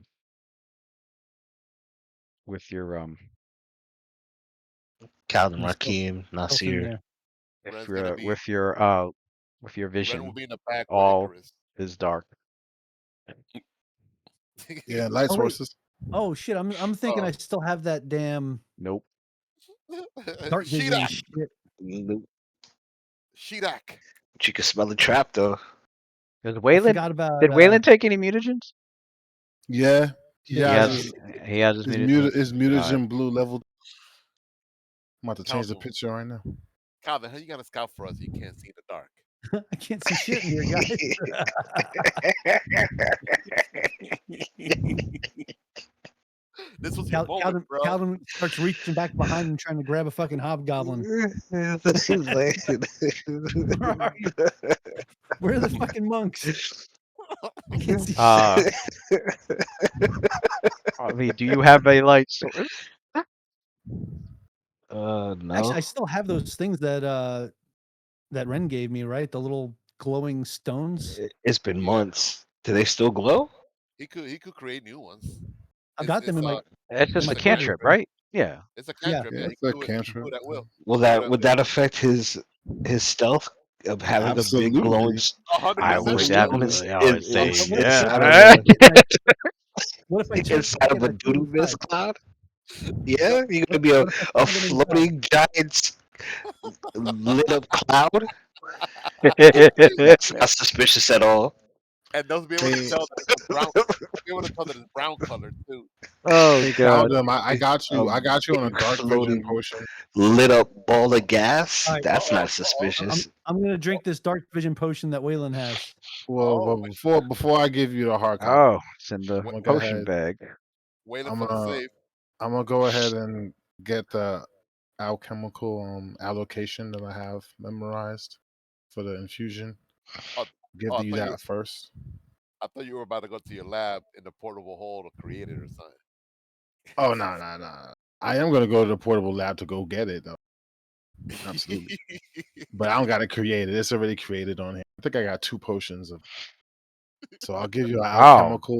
with your Calvin, I'm gonna Rakim, stealth in Nasir. there. if Ren's gonna be with your Ren will vision, be in the back with all Icarus. is dark. Yeah, light Oh wait. sources. Oh shit. I'm thinking Oh. I still have that damn Nope. dark vision and Sheedak, shit. Sheedak. But you can smell the trap though. Does I Wayland forgot about did Wayland take any mutagens? Yeah, he yeah, He has yeah. has he has his his mutagens. mutagen blue level. I'm about to change the Calvin, picture right now. Calvin, how you gonna scout for us? You can't see in the dark. I can't see shit in here, guys. This was your moment, bro. Calvin starts reaching back behind him trying to grab a fucking hobgoblin. Where are you? Where are the fucking monks? I can't see shit. I mean, do you have a light source? Actually, No. I still have those things that Ren gave me, right? The little glowing stones. It's been Yeah, months. Do they still glow? he could create new ones. I've got them It's It's in just my a a can treasure cantrip, room. right? Yeah. it's a Yeah. cantrip. Yeah, Yeah, it's a he can do cantrip. it at will. Will Do it that at would will. that affect his stealth of having a big glowing Absolutely. A hundred I percent. would It Absolutely. will. definitely I would say But yeah. inside what of if I a take it? What if I turn inside it of a and I put it doodoo mist inside? cloud? Yo, Yeah, you're gonna be What if I a plug it inside? floating giant lit up cloud. That's not suspicious at all. and they'll be able to Hey, tell that it's brown. Be able to tell that it's brown color too. Oh hey, god. Caldum, I got A you. I got you on a big dark vision floating potion. lit up ball of gas. All right. That's not I'm suspicious. I'm gonna drink this dark vision potion that Waylon has. Well, Oh, but before I give you the hard copy, Oh, it's in the I'm gonna go potion ahead. bag. waiting I'm for the gonna save. I'm gonna go ahead and get the alchemical allocation that I have memorized for the infusion. Oh, Give oh, you that first. I thought you were about to go to your lab in the portable hole to create it or something. Oh no. I am gonna go to the portable lab to go get it though. Absolutely. But I don't gotta create it. It's already created on here. I think I got 2 potions of so I'll give you an Oh,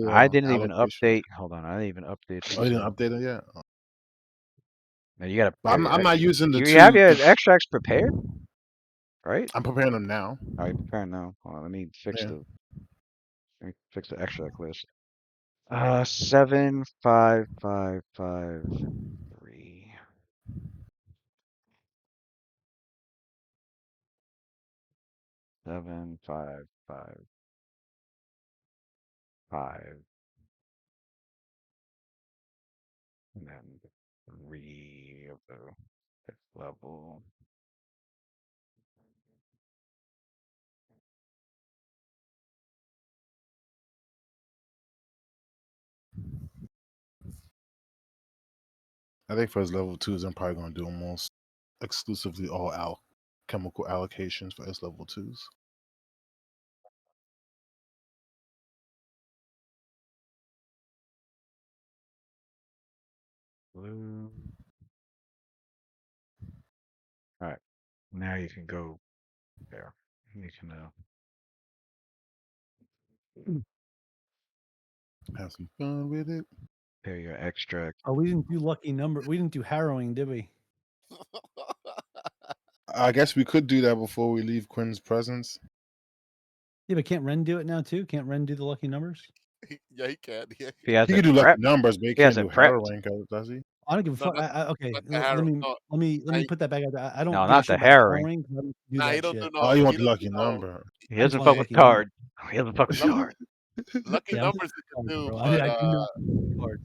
I alchemical didn't even allocation. update. Hold on, I didn't even update Oh, you these. didn't update it yet? Oh. Now you gotta But prepare I'm not using the you have two. your extracts prepared, right? I'm preparing them now. Are you preparing now? Hold on, Yeah. let me fix the extract list. 75553. 755, and then 3 of the 5th level. I think for his level 2s, I'm probably going to do almost exclusively all chemical allocations for his level 2s. Blue. All right. Now you can go there. You can Have some fun with it. pair your extract. Oh, we didn't do lucky number. We didn't do harrowing, did we? I guess we could do that before we leave Quinn's presence. Yeah, but can't Ren do it now too? Can't Ren do the lucky numbers? Yeah, he can. Yeah. He has He it can do lucky prepped. numbers, but he He has can't it do prepped. harrowing, does he? I don't give a No, fuck. Okay, not the let harrow. me No, let me nah, put that back out there. I don't No, give a not shit the about harrowing. harrowing. 'Cause I don't do nah, that he don't shit. do Oh, no. you He want the don't lucky do no. number. He I just doesn't want fuck the with lucky number. card. He doesn't fuck with Lucky, card. lucky Yeah, I'm numbers he can sorry, do, bro. but I do not do cards.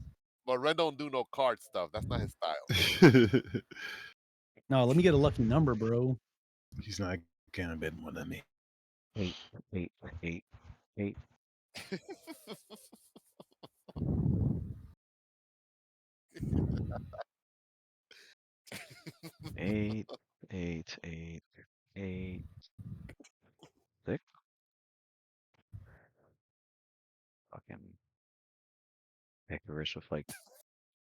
Ren don't do no card stuff. That's not his style. No, let me get a lucky number, bro. He's not getting a bit more than me. 8, 8, 8, 8. Eight, 8, 8, 8, 6. Fucking Icarus with like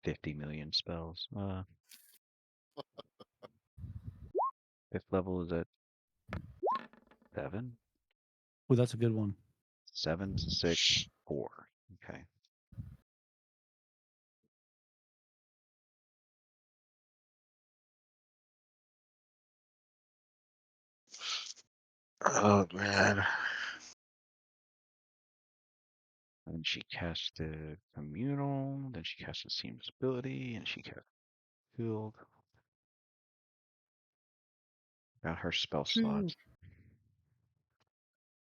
50 million spells. Fifth level is at 7. Oh, that's a good one. 7, 6, 4. Okay. Oh man. And she casted Communal, then she casted Seam's Ability, and she cast Field. Got her spell slots.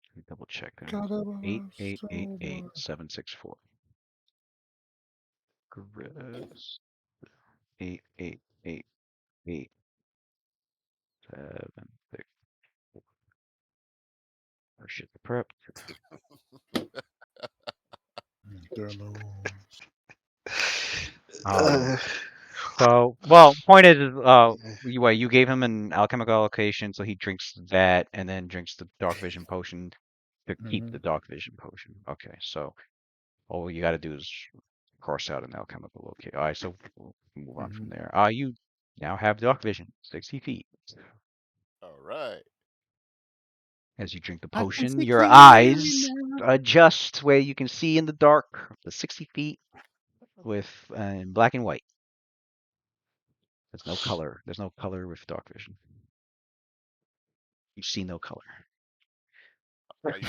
Let me double check them. 8, 8, 8, 8, 7, 6, 4. Grizz. 8, 8, 8, 8, 7, 6, 4. Her shit prepped. So, well, point is, you gave him an alchemical allocation, so he drinks that and then drinks the dark vision potion to keep the dark vision potion. Okay, so all you got to do is cross out an alchemical location. All right, so we'll move on from there. You now have dark vision, 60 feet. All right. As you drink the I can potion, see your clearly eyes now. adjust where you can see in the dark, the 60 feet with in black and white. There's no color. There's no color with dark vision. You see no color. Are you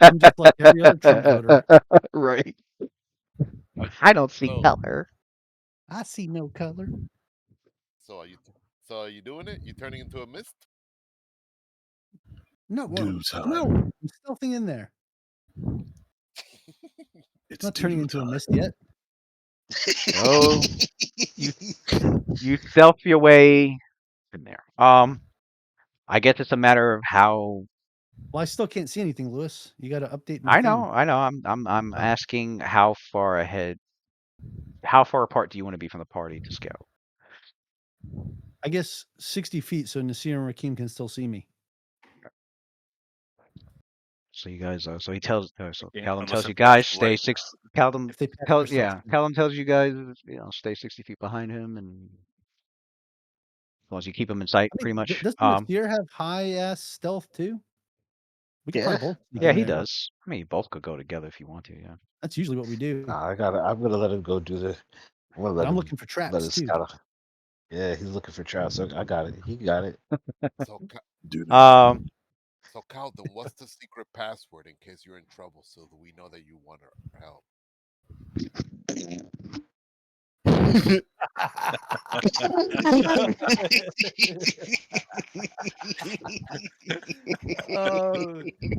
I'm just like every other Trump voter. Right. I don't see so color. I see no color. so are you so are you doing it? You turning into a mist? No, Due no, time. I'm still in there. It's Not turning due into a time. mist yet. Oh, you stealth your way in there. I guess it's a matter of how. Well, I still can't see anything, Lewis. You got to update my I thing. know. I'm asking how far ahead. How far apart do you want to be from the party to scout? I guess 60 feet, so Nasir and Rakim can still see me. So you guys, so he tells, so Yeah, Callum unless tells you it passes guys stay light. Callum, If they pass their stealth check. Callum tells you guys, stay 60 feet behind him, and as long as you keep him in sight, I pretty mean, much. doesn't Nasir have high ass stealth too? We could Yeah. probably both sneak Yeah, in he there. does. I mean, you both could go together if you want to. Yeah. That's usually what we do. Nah, I'm gonna let him go do the. I'm gonna But let I'm him looking for let traps his too. scout. Yeah, he's looking for traps. So I got it. He got it. So so Calden, what's the secret password in case you're in trouble so that we know that you want our help?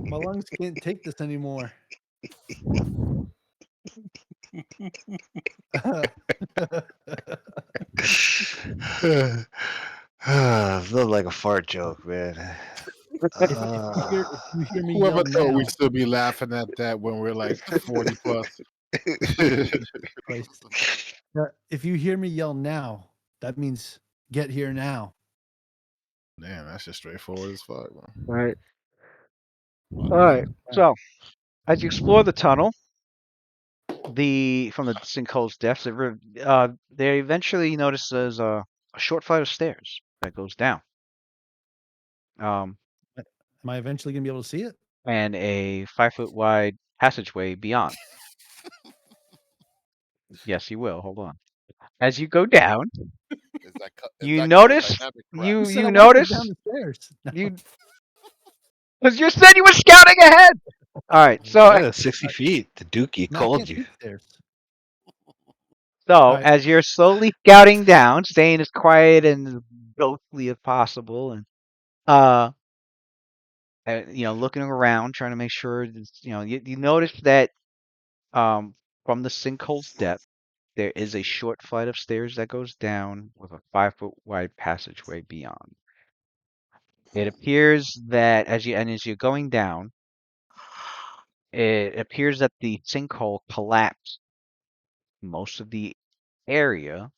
My lungs can't take this anymore. Feels like a fart joke, man. If you hear me Whoever yell thought now, we'd still be laughing at that when we're like 40 plus. Christ. If you hear me yell now, that means get here now. Damn, that's just straightforward as fuck, man. Right. All right. So, as you explore the tunnel, from the sinkhole's depths, they eventually notice there's a short flight of stairs that goes down. Am I eventually gonna be able to see it? And a 5-foot wide passageway beyond. Yes, you will. Hold on. As you go down, Is that you covered notice dynamic you said I you want to go down notice the stairs. No. you because you said you were scouting ahead. All right, Yeah, 60 feet. The Dookie No, I called can't you. see stairs. so right. as you're slowly scouting down, staying as quiet and as ghostly as possible, and looking around, trying to make sure you notice that from the sinkhole's depth, there is a short flight of stairs that goes down with a 5-foot wide passageway beyond. It appears that as you're going down, it appears that the sinkhole collapsed most of the area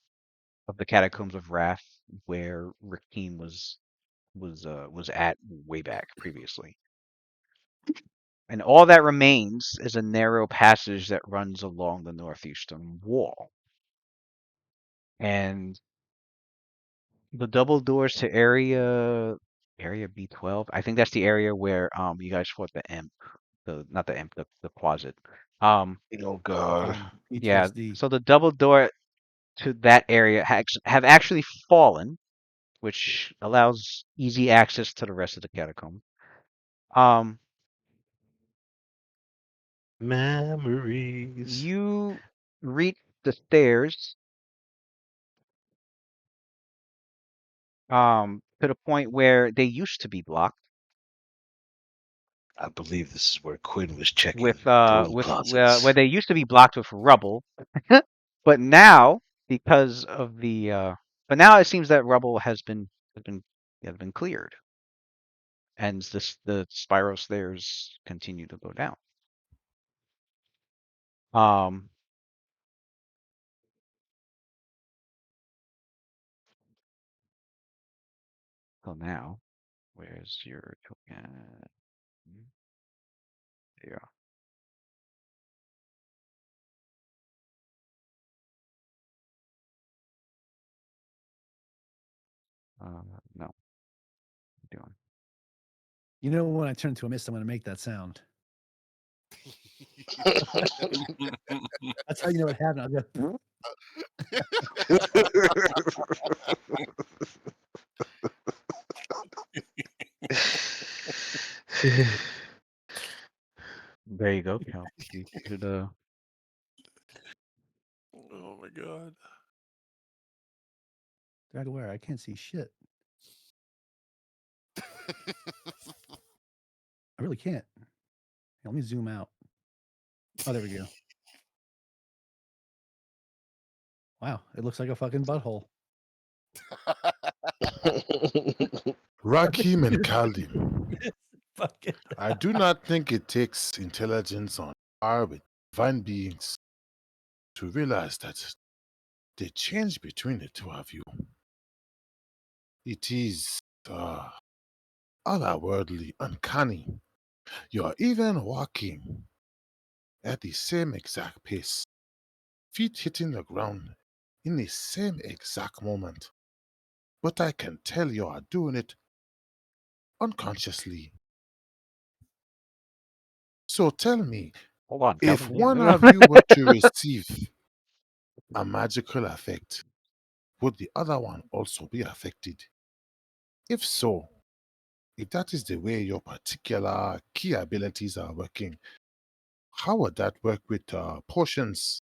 of the Catacombs of Wrath where Rakim was at way back previously. And all that remains is a narrow passage that runs along the northeastern wall. And the double doors to area B12. I think that's the area where you guys fought the imp. Not the imp, the closet. Oh God. Yeah, PTSD. so the double door to that area have actually fallen, which allows easy access to the rest of the catacomb. Memories. You reach the stairs to the point where they used to be blocked I believe this is where Quinn was checking with broom where closets. they used to be blocked with rubble, but now because of but now it seems that rubble has been cleared, and the spiral stairs continue to go down. Um, so now, where's your token? Yeah. No. What are you doing? You know, when I turn into a mist, I'm gonna make that sound. That's how you know what happened. I'll go. There you go, Cal. You should Oh my god. Drag where? I can't see shit. I really can't. Let me zoom out. Oh, there we go. Wow, it looks like a fucking butthole. Rakim and Kaldim. Fucking. I do not think it takes intelligence on par with divine beings to realize that the change between the two of you. It is otherworldly, uncanny. You're even walking at the same exact pace, feet hitting the ground in the same exact moment. But I can tell you are doing it unconsciously. So tell me, hold on, if Calvin. one Yeah. of you were to receive a magical effect, would the other one also be affected? If so, if that is the way your particular key abilities are working, how would that work with potions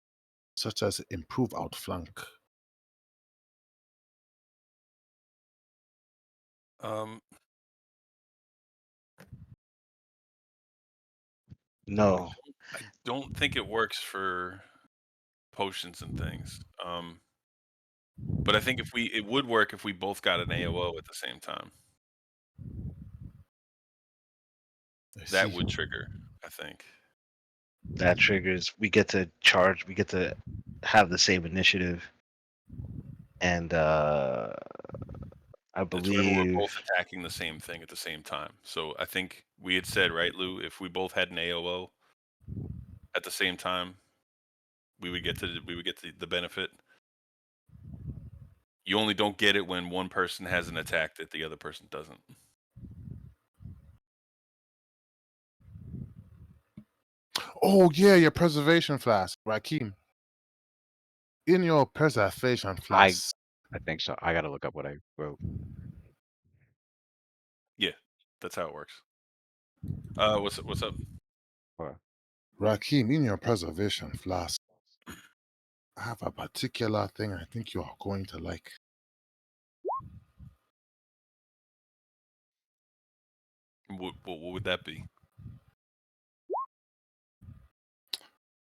such as improve outflank? No. I don't think it works for potions and things. But I think it would work if we both got an AOO at the same time. I That see. would trigger, I think. That triggers. We get to charge. We get to have the same initiative, and I It's when we're believe. both attacking the same thing at the same time. So I think we had said, right, Lou, if we both had an AOO at the same time, we would get the benefit. You only don't get it when one person has an attack that the other person doesn't. Oh yeah, your preservation flask, Rakim. In your preservation flask. I think so. I gotta look up what I wrote. Yeah, that's how it works. What's up? Or- Rakim, in your preservation flask, I have a particular thing I think you are going to like. What would that be?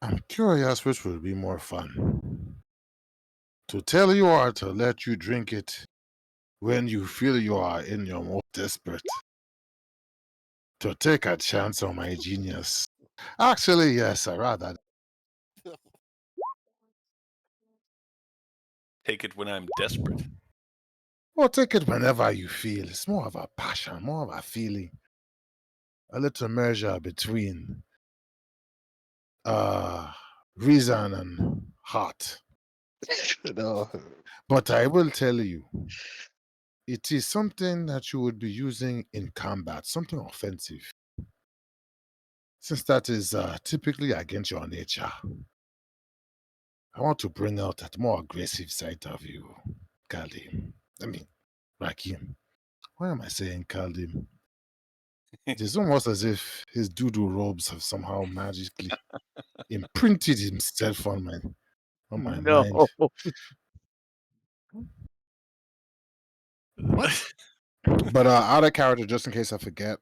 I'm curious which will be more fun. To tell you or to let you drink it when you feel you are in your most desperate. To take a chance on my genius. Actually, yes, I rather. Take it when I'm desperate. Or take it whenever you feel. It's more of a passion, more of a feeling. A little measure between reason and heart. No. But I will tell you, it is something that you would be using in combat, something offensive. Since that is typically against your nature, I want to bring out that more aggressive side of you, Kalim. I mean, Rakim. Why am I saying Kalim? It is almost as if his doodoo robes have somehow magically imprinted himself on my mind. No. What? But out of character, just in case I forget,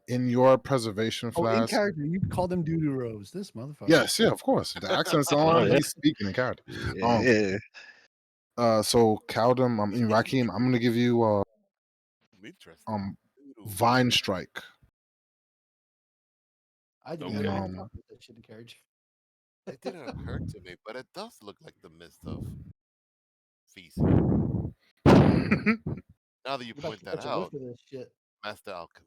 in your preservation Oh, in flask. character, you call them doo-doo robes. This motherfucker. Yes, yeah, of course. The accent's Oh, on. yeah. He's speaking in character. Yeah. So Caldum, Rakim, I'm gonna give you Interesting. Vine Strike. I didn't Okay. know And you talked about that shit in character. It didn't occur to me, but it does look like the mist of feces. Now that you You're about point to that catch a whiff out, of this shit. Master Alchemy.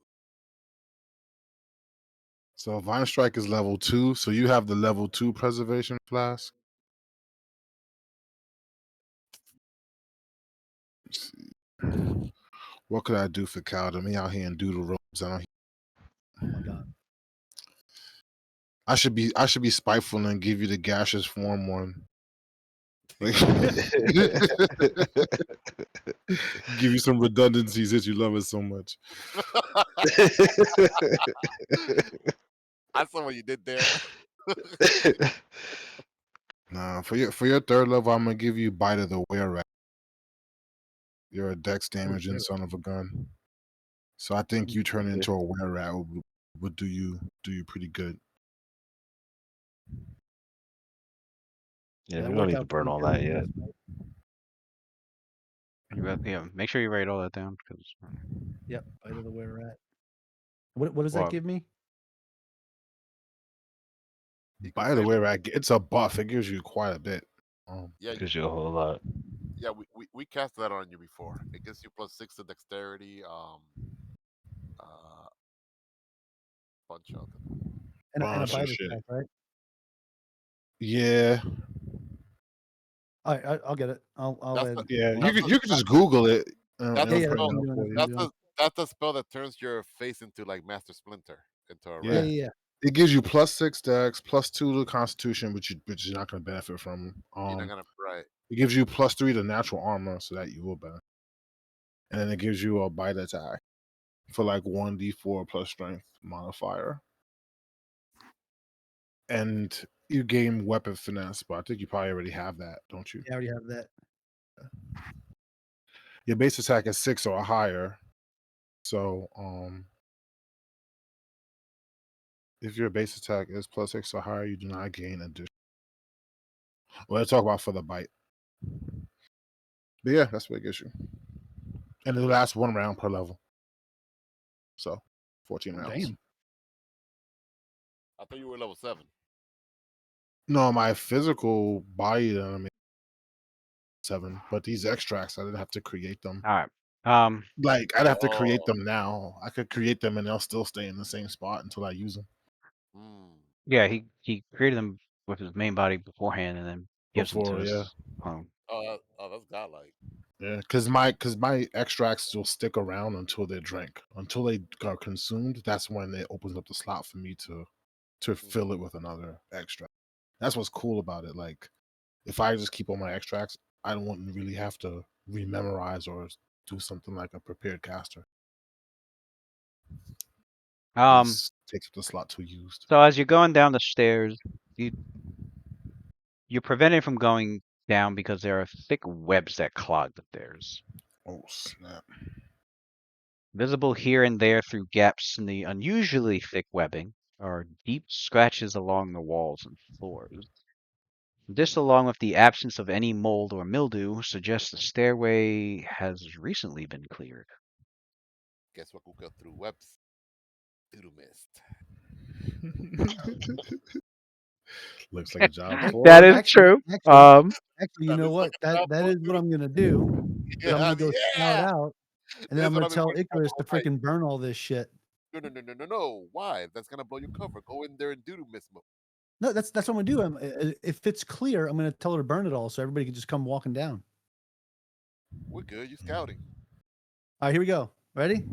So Vine Strike is level 2. So you have the level 2 preservation flask. Let's see. What could I do for Caldum? Me out here in doodle robes. Oh my god. I should be spiteful and give you the gaseous form one. Like, give you some redundancies that you love it so much. I saw what you did there. Nah, for your third level, I'm gonna give you Bite of the Were Rat. You're a dex damaging son of a gun. So I think you turn into a were rat would do you pretty good. Yeah, That we don't worked need to out burn pretty all good, that yet. Yeah, make sure you write all that down because. Yep, Bite of the Were Rat. What does Well, that give me? By the way, Rat, it's a buff. It gives you quite a bit. Yeah, Gives you a whole lot. yeah, we cast that on you before. It gives you +6 to dexterity. Bunch of them. And a Bunch of bite shit. attack, right? Yeah, All right, I'll get it. I'll That's add. the yeah. I'll- You could just Google it. that's Yeah, the yeah, that's bring what it spell. I'm up doing. for That's you. what I'm doing. That's the spell that turns your face into like Master Splinter, into a Yeah. Yeah, rat. yeah, yeah. It gives you +6 dex, +2 to Constitution, which you're not going to benefit from. You're not gonna right. It gives you +3 to natural armor, so that you will benefit. And then it gives you a bite attack for like 1d4 plus strength modifier. And you gain weapon finesse, but I think you probably already have that, don't you? Yeah, I already have that. Your base attack is 6 or higher. So if your base attack is +6 or higher, you do not gain additional. Well, let's talk about for the bite. But yeah, that's what it gives you. And it lasts 1 round per level. So 14 rounds. Damn. I thought you were level 7. No, my physical body, I mean, 7, but these extracts, I didn't have to create them. All right. Like, I'd have to create Oh. them now. I could create them and they'll still stay in the same spot until I use them. Yeah, he created them with his main body beforehand, and then gives them to Before, his yeah. clone. Oh, that's godlike. Yeah, because my extracts will stick around until they're drank. Until they are consumed, that's when it opens up the slot for me to fill it with another extract. That's what's cool about it. Like, if I just keep all my extracts, I wouldn't really have to rememorize or do something like a prepared caster. It just takes up the slot to used. So as you're going down the stairs, you're prevented from going down because there are thick webs that clog the stairs. Oh snap! Visible here and there through gaps in the unusually thick webbing are deep scratches along the walls and floors. This, along with the absence of any mold or mildew, suggests the stairway has recently been cleared. Guess what could go through webs? Doodle mist. Looks like a job for That him. is true. Actually, you That know is what? like a job That for is what I'm gonna do. Is I'm Yeah, gonna go scout yeah. out, and then That's I'm what gonna I've been tell waiting for Icarus the to whole night. freaking burn all this shit. No. Why? That's gonna blow your cover. Go in there and doodle mist mode. No, that's what I'm gonna do. If it's clear, I'm gonna tell her to burn it all, so everybody can just come walking down. We're good. You scouting. All right, here we go. Ready?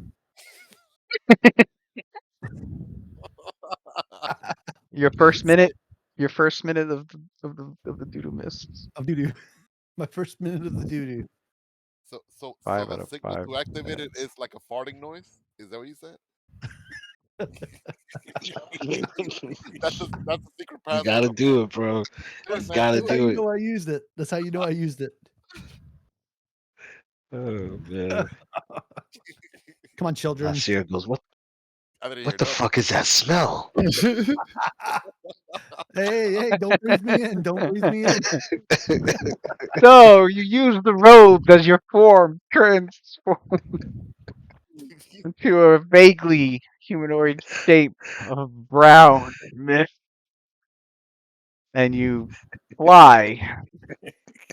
Your first minute of the doodle mists. Of doo doo. My first minute of the doo doo. So 5 the out of signal 5. to activate it is like a farting noise. Is that what you said? That's a secret You password. gotta do it, bro. Yeah, You man, gotta do That's how it. do you it. know I used it. That's how you know I used it. Oh man. Come on, children. Nasir goes, what I didn't hear what the nothing. fuck is that smell? Hey, don't breathe me in. Don't breathe me in. So you use the robes as your form transform into a vaguely humanoid shape of brown mist, and you fly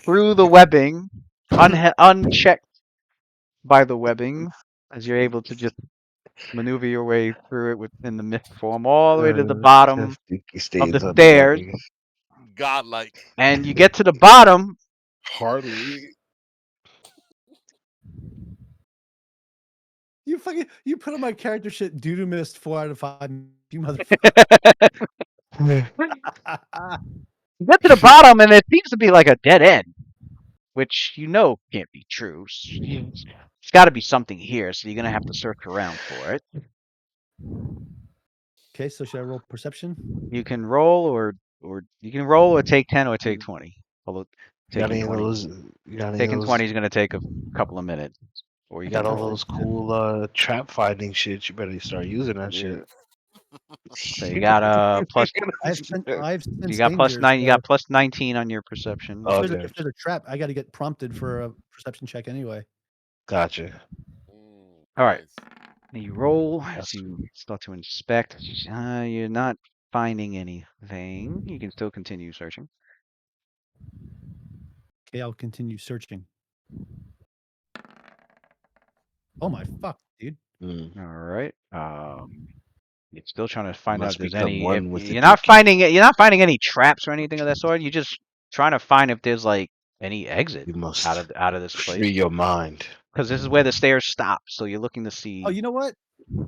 through the webbing, unchecked by the webbing, as you're able to just maneuver your way through it within the mist form, all the way to the bottom He of the stays on the stairs, webbing. Godlike. and you get to the bottom. Hardly. You put on my character shit doo doo mist 4 out of 5. You motherfucker. You get to the bottom, and it seems to be like a dead end, which you know can't be true. It's got to be something here, so you're gonna have to search around for it. Okay, so should I roll perception? You can roll, or you can roll, or take 10, or take 20. Although You got taking any of 20, those? You got any of taking those? 20 is gonna take a couple of minutes, or you You can got all roll. those cool trap finding shit. You better start using that Yeah. shit. So you got plus I've you sensed got plus danger. 9. You So got plus 19 on your perception. Oh, if okay, there's a trap, I got to get prompted for a perception check anyway. gotcha. All right. Nice. You roll That's as you start to inspect. You're not finding anything. You can still continue searching. Okay, I'll continue searching. Oh my fuck, dude! Mm. All right. You're still trying to find out Must if there's become any. If one with the you're not dookie. finding it, you're not finding any traps or anything of that sort. You're just trying to find if there's like any exit You must out of this free place, your mind. because this is where the stairs stop. So you're looking to see. Oh, you know what?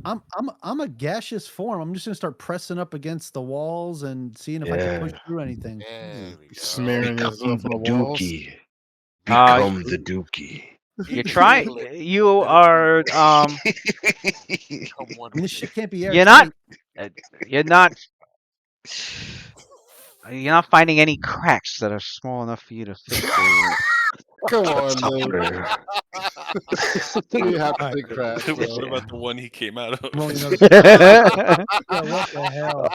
I'm a gaseous form. I'm just gonna start pressing up against the walls and seeing if I can push Yeah. through anything. There we go. Smearing Become yourself on the the walls. dookie. Uh, Become the dookie. you're Keep trying. feeling it. You Let it are. become one And this with shit can't be You're not. airtight. You're not. You're not finding any cracks that are small enough for you to fit through. Come on, dude. Sucker. You have to Alright. think crap, What bro. about the one he came out of? Rolling another. Yeah, what the hell?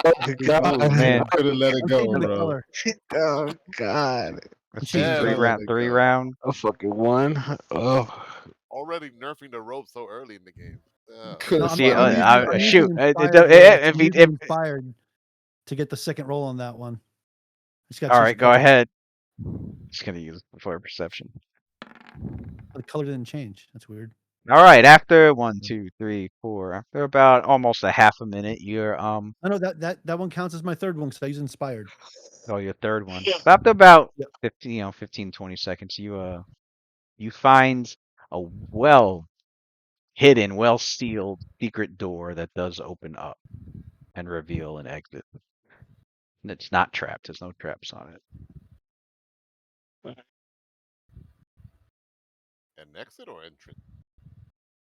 Oh man, Could have let it I'm go, changing the bro. color. Oh God. let's Change see. the Yeah, Three color. round. Let it Three go. round. A fucking one. Oh. already nerfing the rope so early in the game. Could No, have See, started. I'm shoot. using inspired rolls. If I'm he, using inspired to get the second roll on that one. Just got to All change right, the go color. ahead. Just gonna use it for perception. The color didn't change. That's weird. All right, after 1, 2, 3, 4, after about almost a half a minute, you're I know that one counts as my third one because I use inspired. oh, your third one. After about Yep. 15, 15, 20 seconds, you find a well hidden, well sealed secret door that does open up and reveal an exit. And it's not trapped. There's no traps on it. An exit or entrance?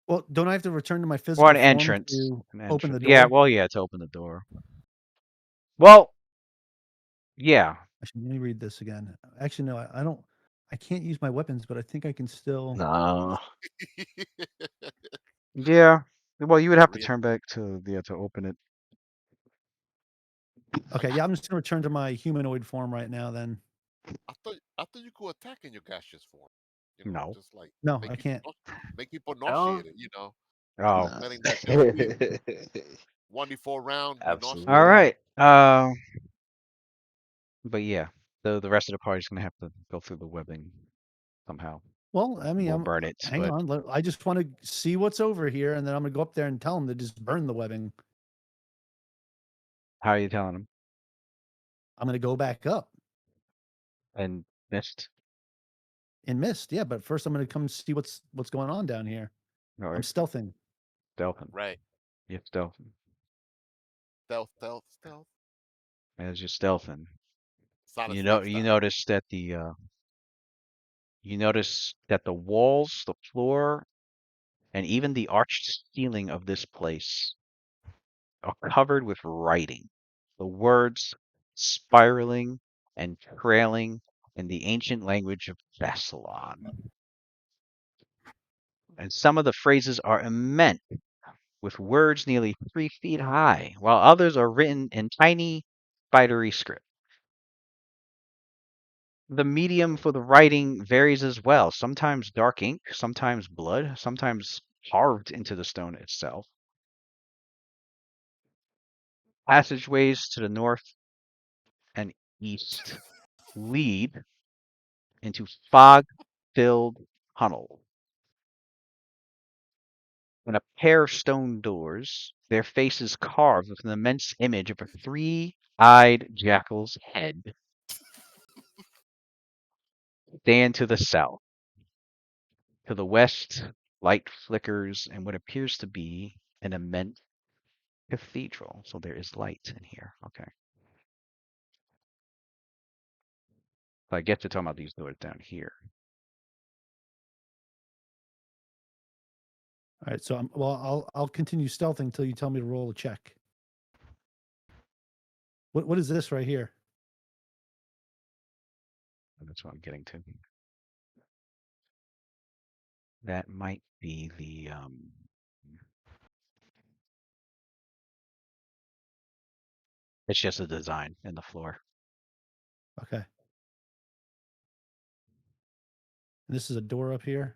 Well, don't I have to return to my Or physical an form entrance. to An open the entrance. door? Yeah, well, yeah, to open the door. Well, yeah. Actually, let me read this again. Actually, no, I don't. I can't use my weapons, but I think I can still. No. Yeah. Well, you would have to Re- turn back to to open it. Okay, yeah, I'm just gonna return to my humanoid form right now. Then I thought you could attack in your gaseous form. No. Just like no, make I people can't. make people No. nauseated. Oh. No. Letting that they'll be 1d4 round. You nauseous. All Absolutely. right. But yeah, the rest of the party's gonna have to go through the webbing somehow. Well, I mean, We'll burn it, hang but on. I just want to see what's over here, and then I'm gonna go up there and tell them to just burn the webbing. how are you telling them? I'm gonna go back up And missed. in mist. Yeah, but first I'm gonna come see what's going on down here. All I'm right, stealthing. stealthing. Right. You're stealthing. Stealth. As you're stealthing, It's not a you snake you style. notice that the walls, the floor, and even the arched ceiling of this place are covered with writing. The words spiraling and trailing in the ancient language of Thessalon. And some of the phrases are immense, with words nearly 3 feet high, while others are written in tiny, spidery script. The medium for the writing varies as well, sometimes dark ink, sometimes blood, sometimes carved into the stone itself. Passageways to the north and east lead into fog-filled tunnels. And a pair of stone doors, their faces carved with an immense image of a three-eyed jackal's head, stand to the south. To the west, light flickers in what appears to be an immense cathedral. So there is light in here. Okay. So I get to talk about these doors down here. All right, so I'll continue stealthing until you tell me to roll a check. What is this right here? That's what I'm getting to. That might be the it's just a design in the floor. Okay. And this is a door up here.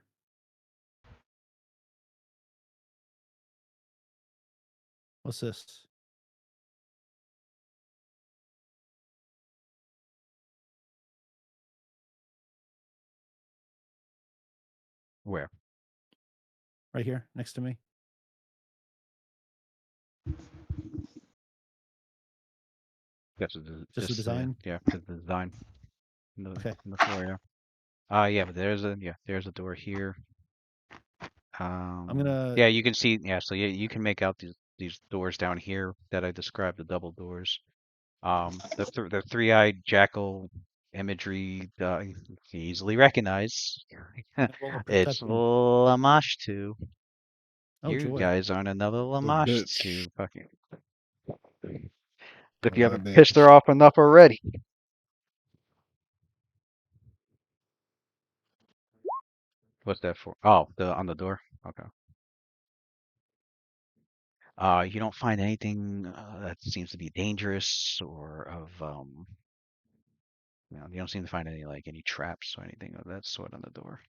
What's this? Where? Right here next to me. That's Just a design. yeah, just the design Okay. in the floor. Yeah. Yeah, but there's a door here. I'm gonna. Yeah, you can see. Yeah, so you can make out these doors down here that I described, the double doors. The three-eyed jackal imagery, you can easily recognize. Roll a It's perception. Lamashtu. Oh You joy. guys aren't another The bitch. Lamashtu. Fucking. If you That haven't pissed her bitch. off enough already. What's that for? Oh, the on the door. Okay. You don't find anything that seems to be dangerous or of you don't seem to find any traps or anything of that sort on the door.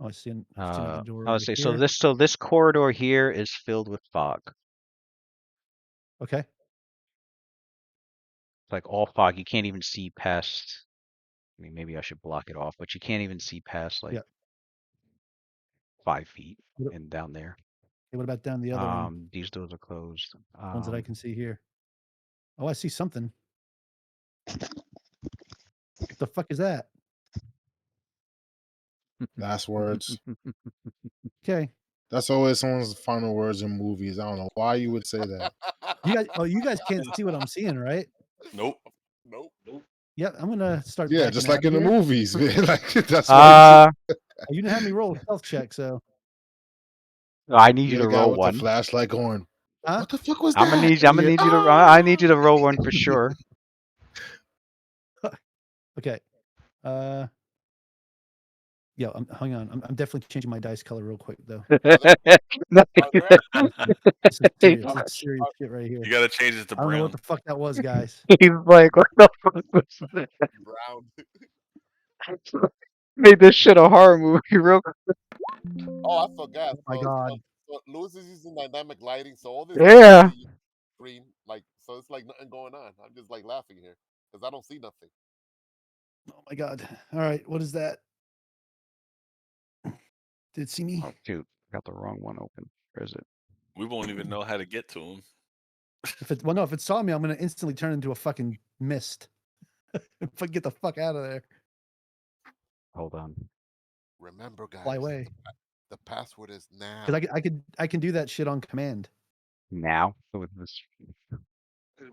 Oh, I see another door I over would say here. so this corridor here is filled with fog. Okay. It's like all fog. You can't even see past. I mean, maybe I should block it off, but you can't even see past like Yep. 5 feet What, and down there. what about down the other end? These doors are closed. Ones that I can see here. Oh, I see something. What the fuck is that? Last words. Okay. That's always someone's final words in movies. I don't know why you would say that. You guys can't see what I'm seeing, right? Nope. Nope. Yeah, I'm gonna start. Yeah, backing just out like in the here. movies, man. Like that's why Uh, You didn't have me roll a stealth check, so I need you you're to the guy roll with the one. flashlight going. huh? What the fuck was I'm gonna that? need I'm gonna need you to I need you to roll one for sure. Okay. Yeah, hang on. I'm definitely changing my dice color real quick though. Are there, This is serious. This is serious shit right here. You gotta change it to I don't know what brown. the fuck that was, guys. He's like, what the fuck was that? brown? Made this shit a horror movie real quick. Oh, I forgot. Oh my god. So Lewis is using dynamic lighting, so all this Yeah. green, like, so it's like nothing going on. I'm just like laughing here because I don't see nothing. Oh my god. All right, what is that? Did it see me? Oh shoot, got the wrong one open. Where is it? We won't even know how to get to him. If it saw me, I'm gonna instantly turn into a fucking mist. If I get the fuck out of there. Hold on. Remember, guys, Fly away. the password is now. Because I can do that shit on command. Now with this. Man,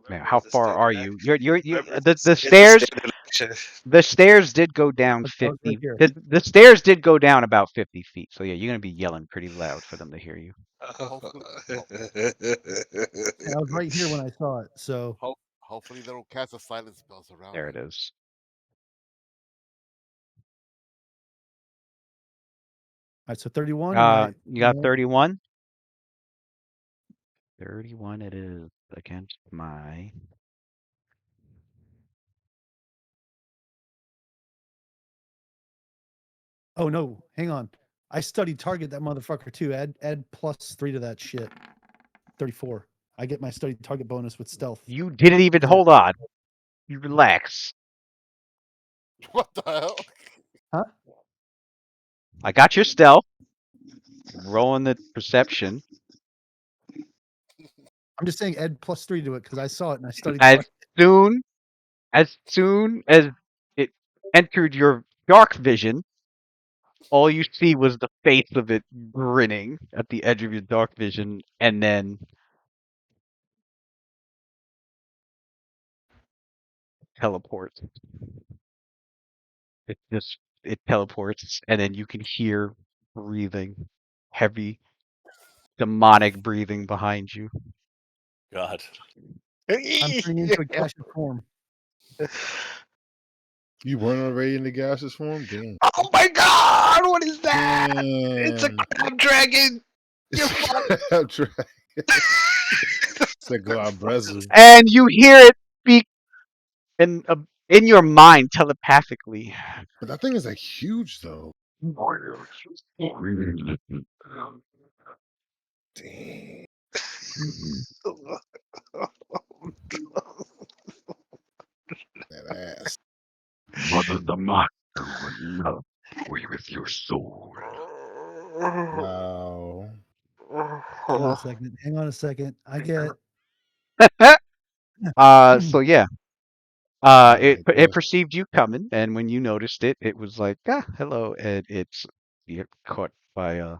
Remember, how it's a far are standard you? You're Remember, the it's a stairs. standard action. The stairs did go down I was right 50. here. The stairs did go down about 50 feet. So yeah, you're gonna be yelling pretty loud for them to hear you. Hopefully, Yeah, I was right here when I saw it. So hopefully they don't cast a silent spells around. There it is. all right, so 31. And I You got 31. 31 it is against my. Oh no, hang on. I studied target that motherfucker too. Add +3 to that shit. 34. I get my studied target bonus with stealth. You didn't even hold on. You relax. What the hell? Huh? I got your stealth. Rolling the perception. I'm just saying add +3 to it because I saw it and I studied As target. soon as it entered your dark vision, all you see was the face of it grinning at the edge of your dark vision, and then teleports. It teleports, and then you can hear breathing, heavy, demonic breathing behind you. God. I'm turning into a gaseous form. You weren't already in the gaseous form? Damn. Oh my god! What is that? It's a Damn. crab dragon. You're I'm trying. It's like Glabrezu. And you hear it speak in your mind telepathically. But that thing is like huge though. Damn. That ass. Mother the Master will love away with your soul. Wow. Hang on a second. Hang on a second. I get. So yeah. I It like it this. perceived you coming, and when you noticed it, it was like, hello, and you're caught by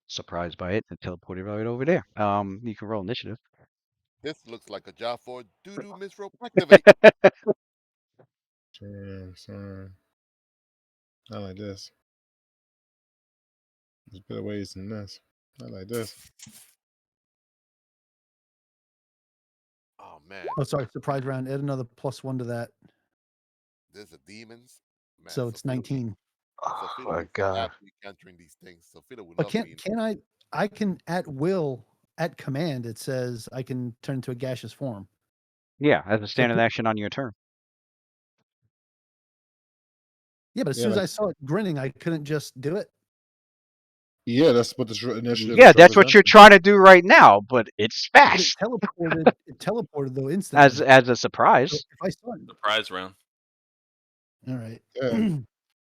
surprised by it and teleported right over there. You can roll initiative. This looks like a job for doo-doo misrope activate. Sorry. I like this. There's better ways than this. I like this. Oh man, Oh, sorry. Surprise round. Add another +1 to that. there's a demons. Man, So it's Sophia 19. Oh Sophia my is god. happily countering these things. Sophia would But love me. I can at will, at command, it says I can turn into a gaseous form. Yeah, as a So standard action on your turn. Yeah, but as Yeah, soon as like- I saw it grinning, I couldn't just do it. Yeah, that's what the initiative. Yeah, is that's what you're representing. trying to do right now, but it's But it fast teleported. It teleported though instantly. as a So surprise. if I saw it, Surprise round. all right. Yeah.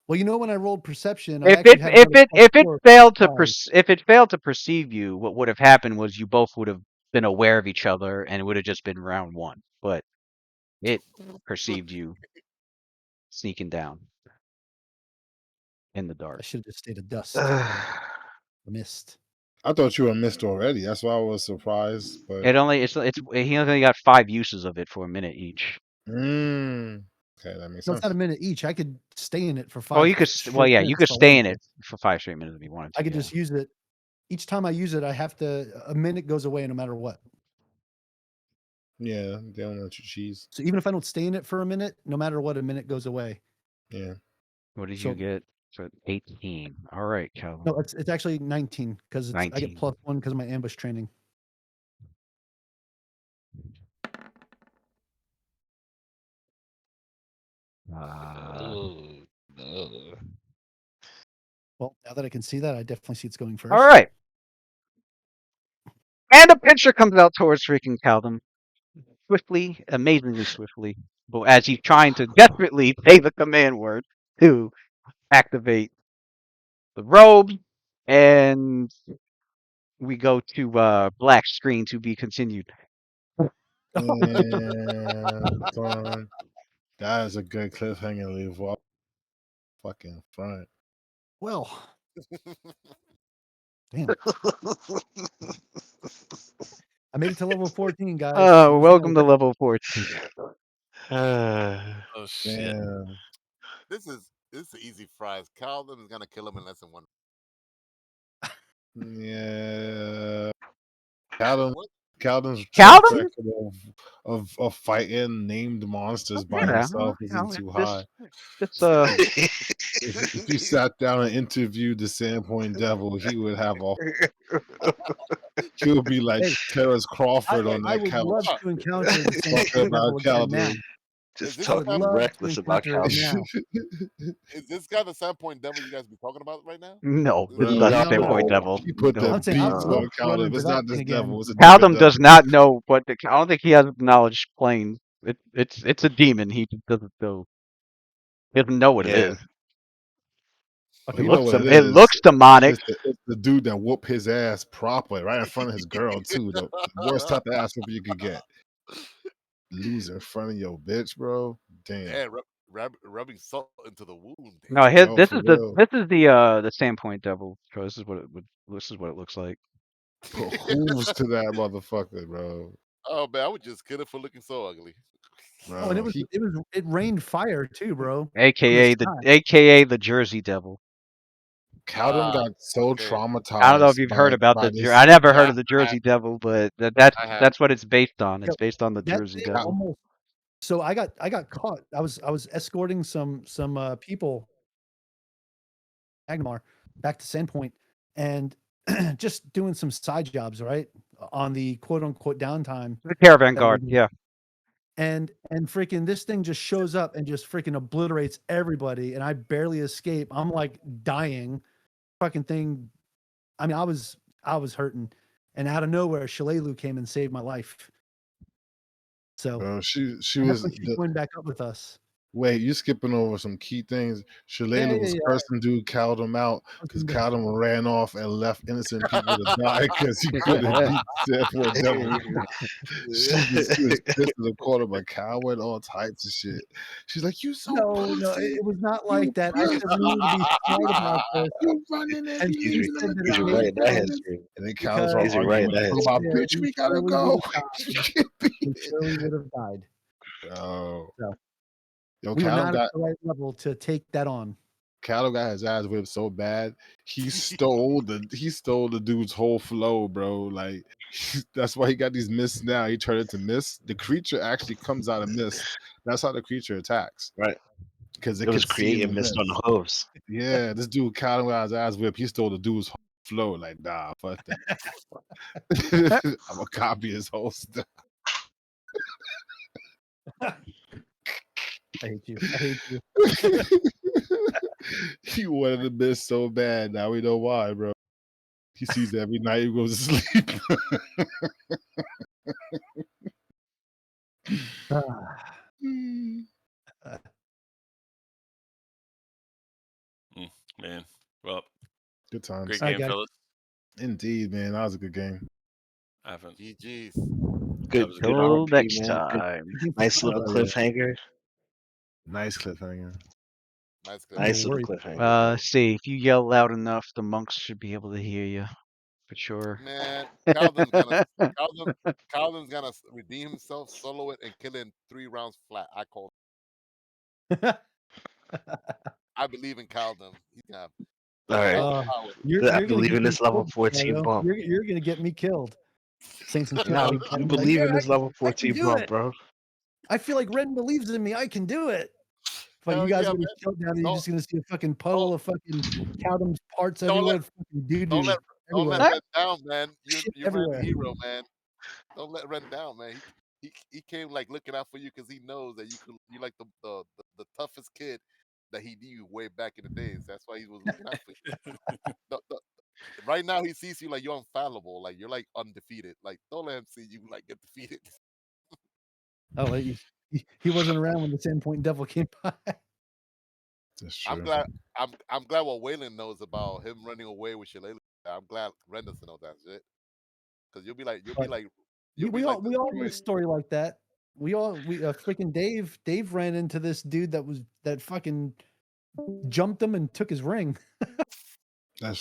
Well, you know, when I rolled perception, I If actually it had if about a it plus if it 4 failed to surprise. if it failed to perceive you, what would have happened was you both would have been aware of each other, and it would have just been round one. But it perceived you sneaking down in the I dark. should have just stayed a dust. Missed. I thought you were missed already. That's why I was surprised. But It only it's he only got 5 uses of it for a minute each. Okay, that makes No, it's not sense. a minute each. I could stay in it for 5. Oh, you could well, straight yeah, you minutes could if I stay wanted in to. it for 5 straight minutes if you wanted to. I could Yeah. just use it. Each time I use it, I have to. A minute goes away no matter what. Yeah, they don't want you cheese. So even if I don't stay in it for a minute, no matter what, a minute goes away. Yeah. What did So- you get? So 18. All right, Calvin. No, it's actually 19 because I 19. get +1 because of my ambush training. Oh, no. Well, now that I can see that, I definitely see it's going first. All right. And a pincher comes out towards freaking Calvin. Swiftly, amazingly swiftly. But as he's trying to desperately say the command word to activate the robe, and we go to black screen to be continued. And fun. That is a good cliffhanger to leave off. Fucking front. Well, damn. I made it to level 14, guys. It was Welcome to nice. level 14. Oh shit. Damn. This is easy fries. Calvin is gonna kill him in less than one. Yeah. Calvin, What? Calvin's track Calvin? record of fighting named monsters by Yeah, himself you isn't know, too it's high. just If you sat down and interviewed the Sandpoint Devil, he would have a. He would be like Hey, Terrence Crawford on I that would couch. love to encounter the same Talking about devil again now. Calvin. Just this I would talking love reckless to about encounter it Calvin. now. Is this guy the Sandpoint Devil you guys be talking about right now? no. Is This is this- not Bro, the No, same no. point devil. He put No. the I'm saying I'd beats love on to run Calvin. into It's that not this thing again. devil. It's a Caldum different does devil. not know what the. I don't think he has knowledge plane. It's a demon. He just doesn't know. He doesn't know what it Yeah. is. Okay, You well, know what It it is. looks demonic. It's the dude that whoop his ass proper right in front of his girl too. The worst type of ass whooping you could get. Lose in front of your bitch, bro. Damn. Yeah, rubbing salt into the wound. No, Yo, this for is the real. the Sandpoint devil. So this is what it looks like. Put hooves to that motherfucker, bro. Oh man, I would just kill it for looking so ugly. oh, and Bro, it rained fire too, bro. AKA the Jersey devil. Caldum got so okay. traumatized. I don't know if you've heard about by the. this. I never heard Yeah, of the Jersey I devil, but I have. that's what it's based on. Yo, It's based on the That Jersey thing devil. almost. So I got caught. I was escorting some people, Agmar, back to Sandpoint, and just doing some side jobs, right, on the quote unquote downtime. The caravan that we're guard. doing. Yeah. And freaking this thing just shows up and just freaking obliterates everybody, and I barely escape. I'm like dying. Fucking thing. I mean, I was hurting, and out of nowhere, Shalelu came and saved my life. So Bro, she and that's was. when she joined back up with us. Wait, you skipping over some key things. Shalelu was yeah. cursing dude Caldum out because Okay. Caldum ran off and left innocent people to die because he couldn't beat Sandpoint Devil. She was pissed in the corner, but coward, all types of shit. She's like, "You so No, pussy. it was not You like that. I said we need to be smart about this. You running and And be she using said them that He's it to made right in that sense history. And then because cows are He's right arguing in that with her about, history. bitch, we Yeah, gotta we go. would've You can't beat we it. surely would have died. Bro. So, Yo, we were Callum not got at the right level to take that on. his ass whipped so bad. He stole the dude's whole flow, bro. Like that's why he got these mists now. He turned it to mist. The creature actually comes out of mist. That's how the creature attacks. Right. Because it It was can see in the creating mist on mist. the hooves. Yeah, this dude Callum got his ass whipped. He stole the dude's whole flow. Like, nah, fuck that. I'm gonna copy his whole stuff. I hate you. I hate you. He wanted to miss so bad. Now we know why, bro. He sees it every night. He goes to sleep. Man, well, Good times. great All right, game, guys. fellas. Indeed, man. That was a good game. I haven't. GG's. That Good, was a good good Till RP, next man. Good, time. nice little Oh, yeah. cliffhanger. Nice cliffhanger. Nice clip. Nice No little worries. cliffhanger. See, if you yell loud enough, the monks should be able to hear you for sure. Man, Calvin's gonna redeem himself, solo it, and kill it in 3 rounds flat. I call. I believe in Calvin. He's gonna have All right. power. You're I gonna believe get in me this level killed, 14 Shadow. bump. You're gonna get me killed. Saying some shit. Now about you that. I'm like, believe yeah, in this level I can 14 do bump, it. bro. I feel like Ren believes in me. I can do it. But you Hell guys yeah, are gonna man. shut down and you're Don't just gonna see a fucking puddle of fucking Cowdom's parts don't everywhere. let Fucking doo don't doo let don't let everywhere. Ren down, man. Shit You ran the everywhere. hero, man. Don't let Ren down, man. He came like looking out for you because he knows that you like the toughest kid that he knew way back in the days. That's why he was looking out for you. Right now he sees you like you're infallible, like you're like undefeated. Like don't let him see you like get defeated. Oh, he wasn't around when the 10-point devil came by. That's I'm true. glad I'm glad what Waylon knows about him running away with Shillelagh. I'm glad Ren doesn't know that shit. Because you'll be like But we all get a destroying. story like that. We freaking Dave ran into this dude that fucking jumped him and took his ring.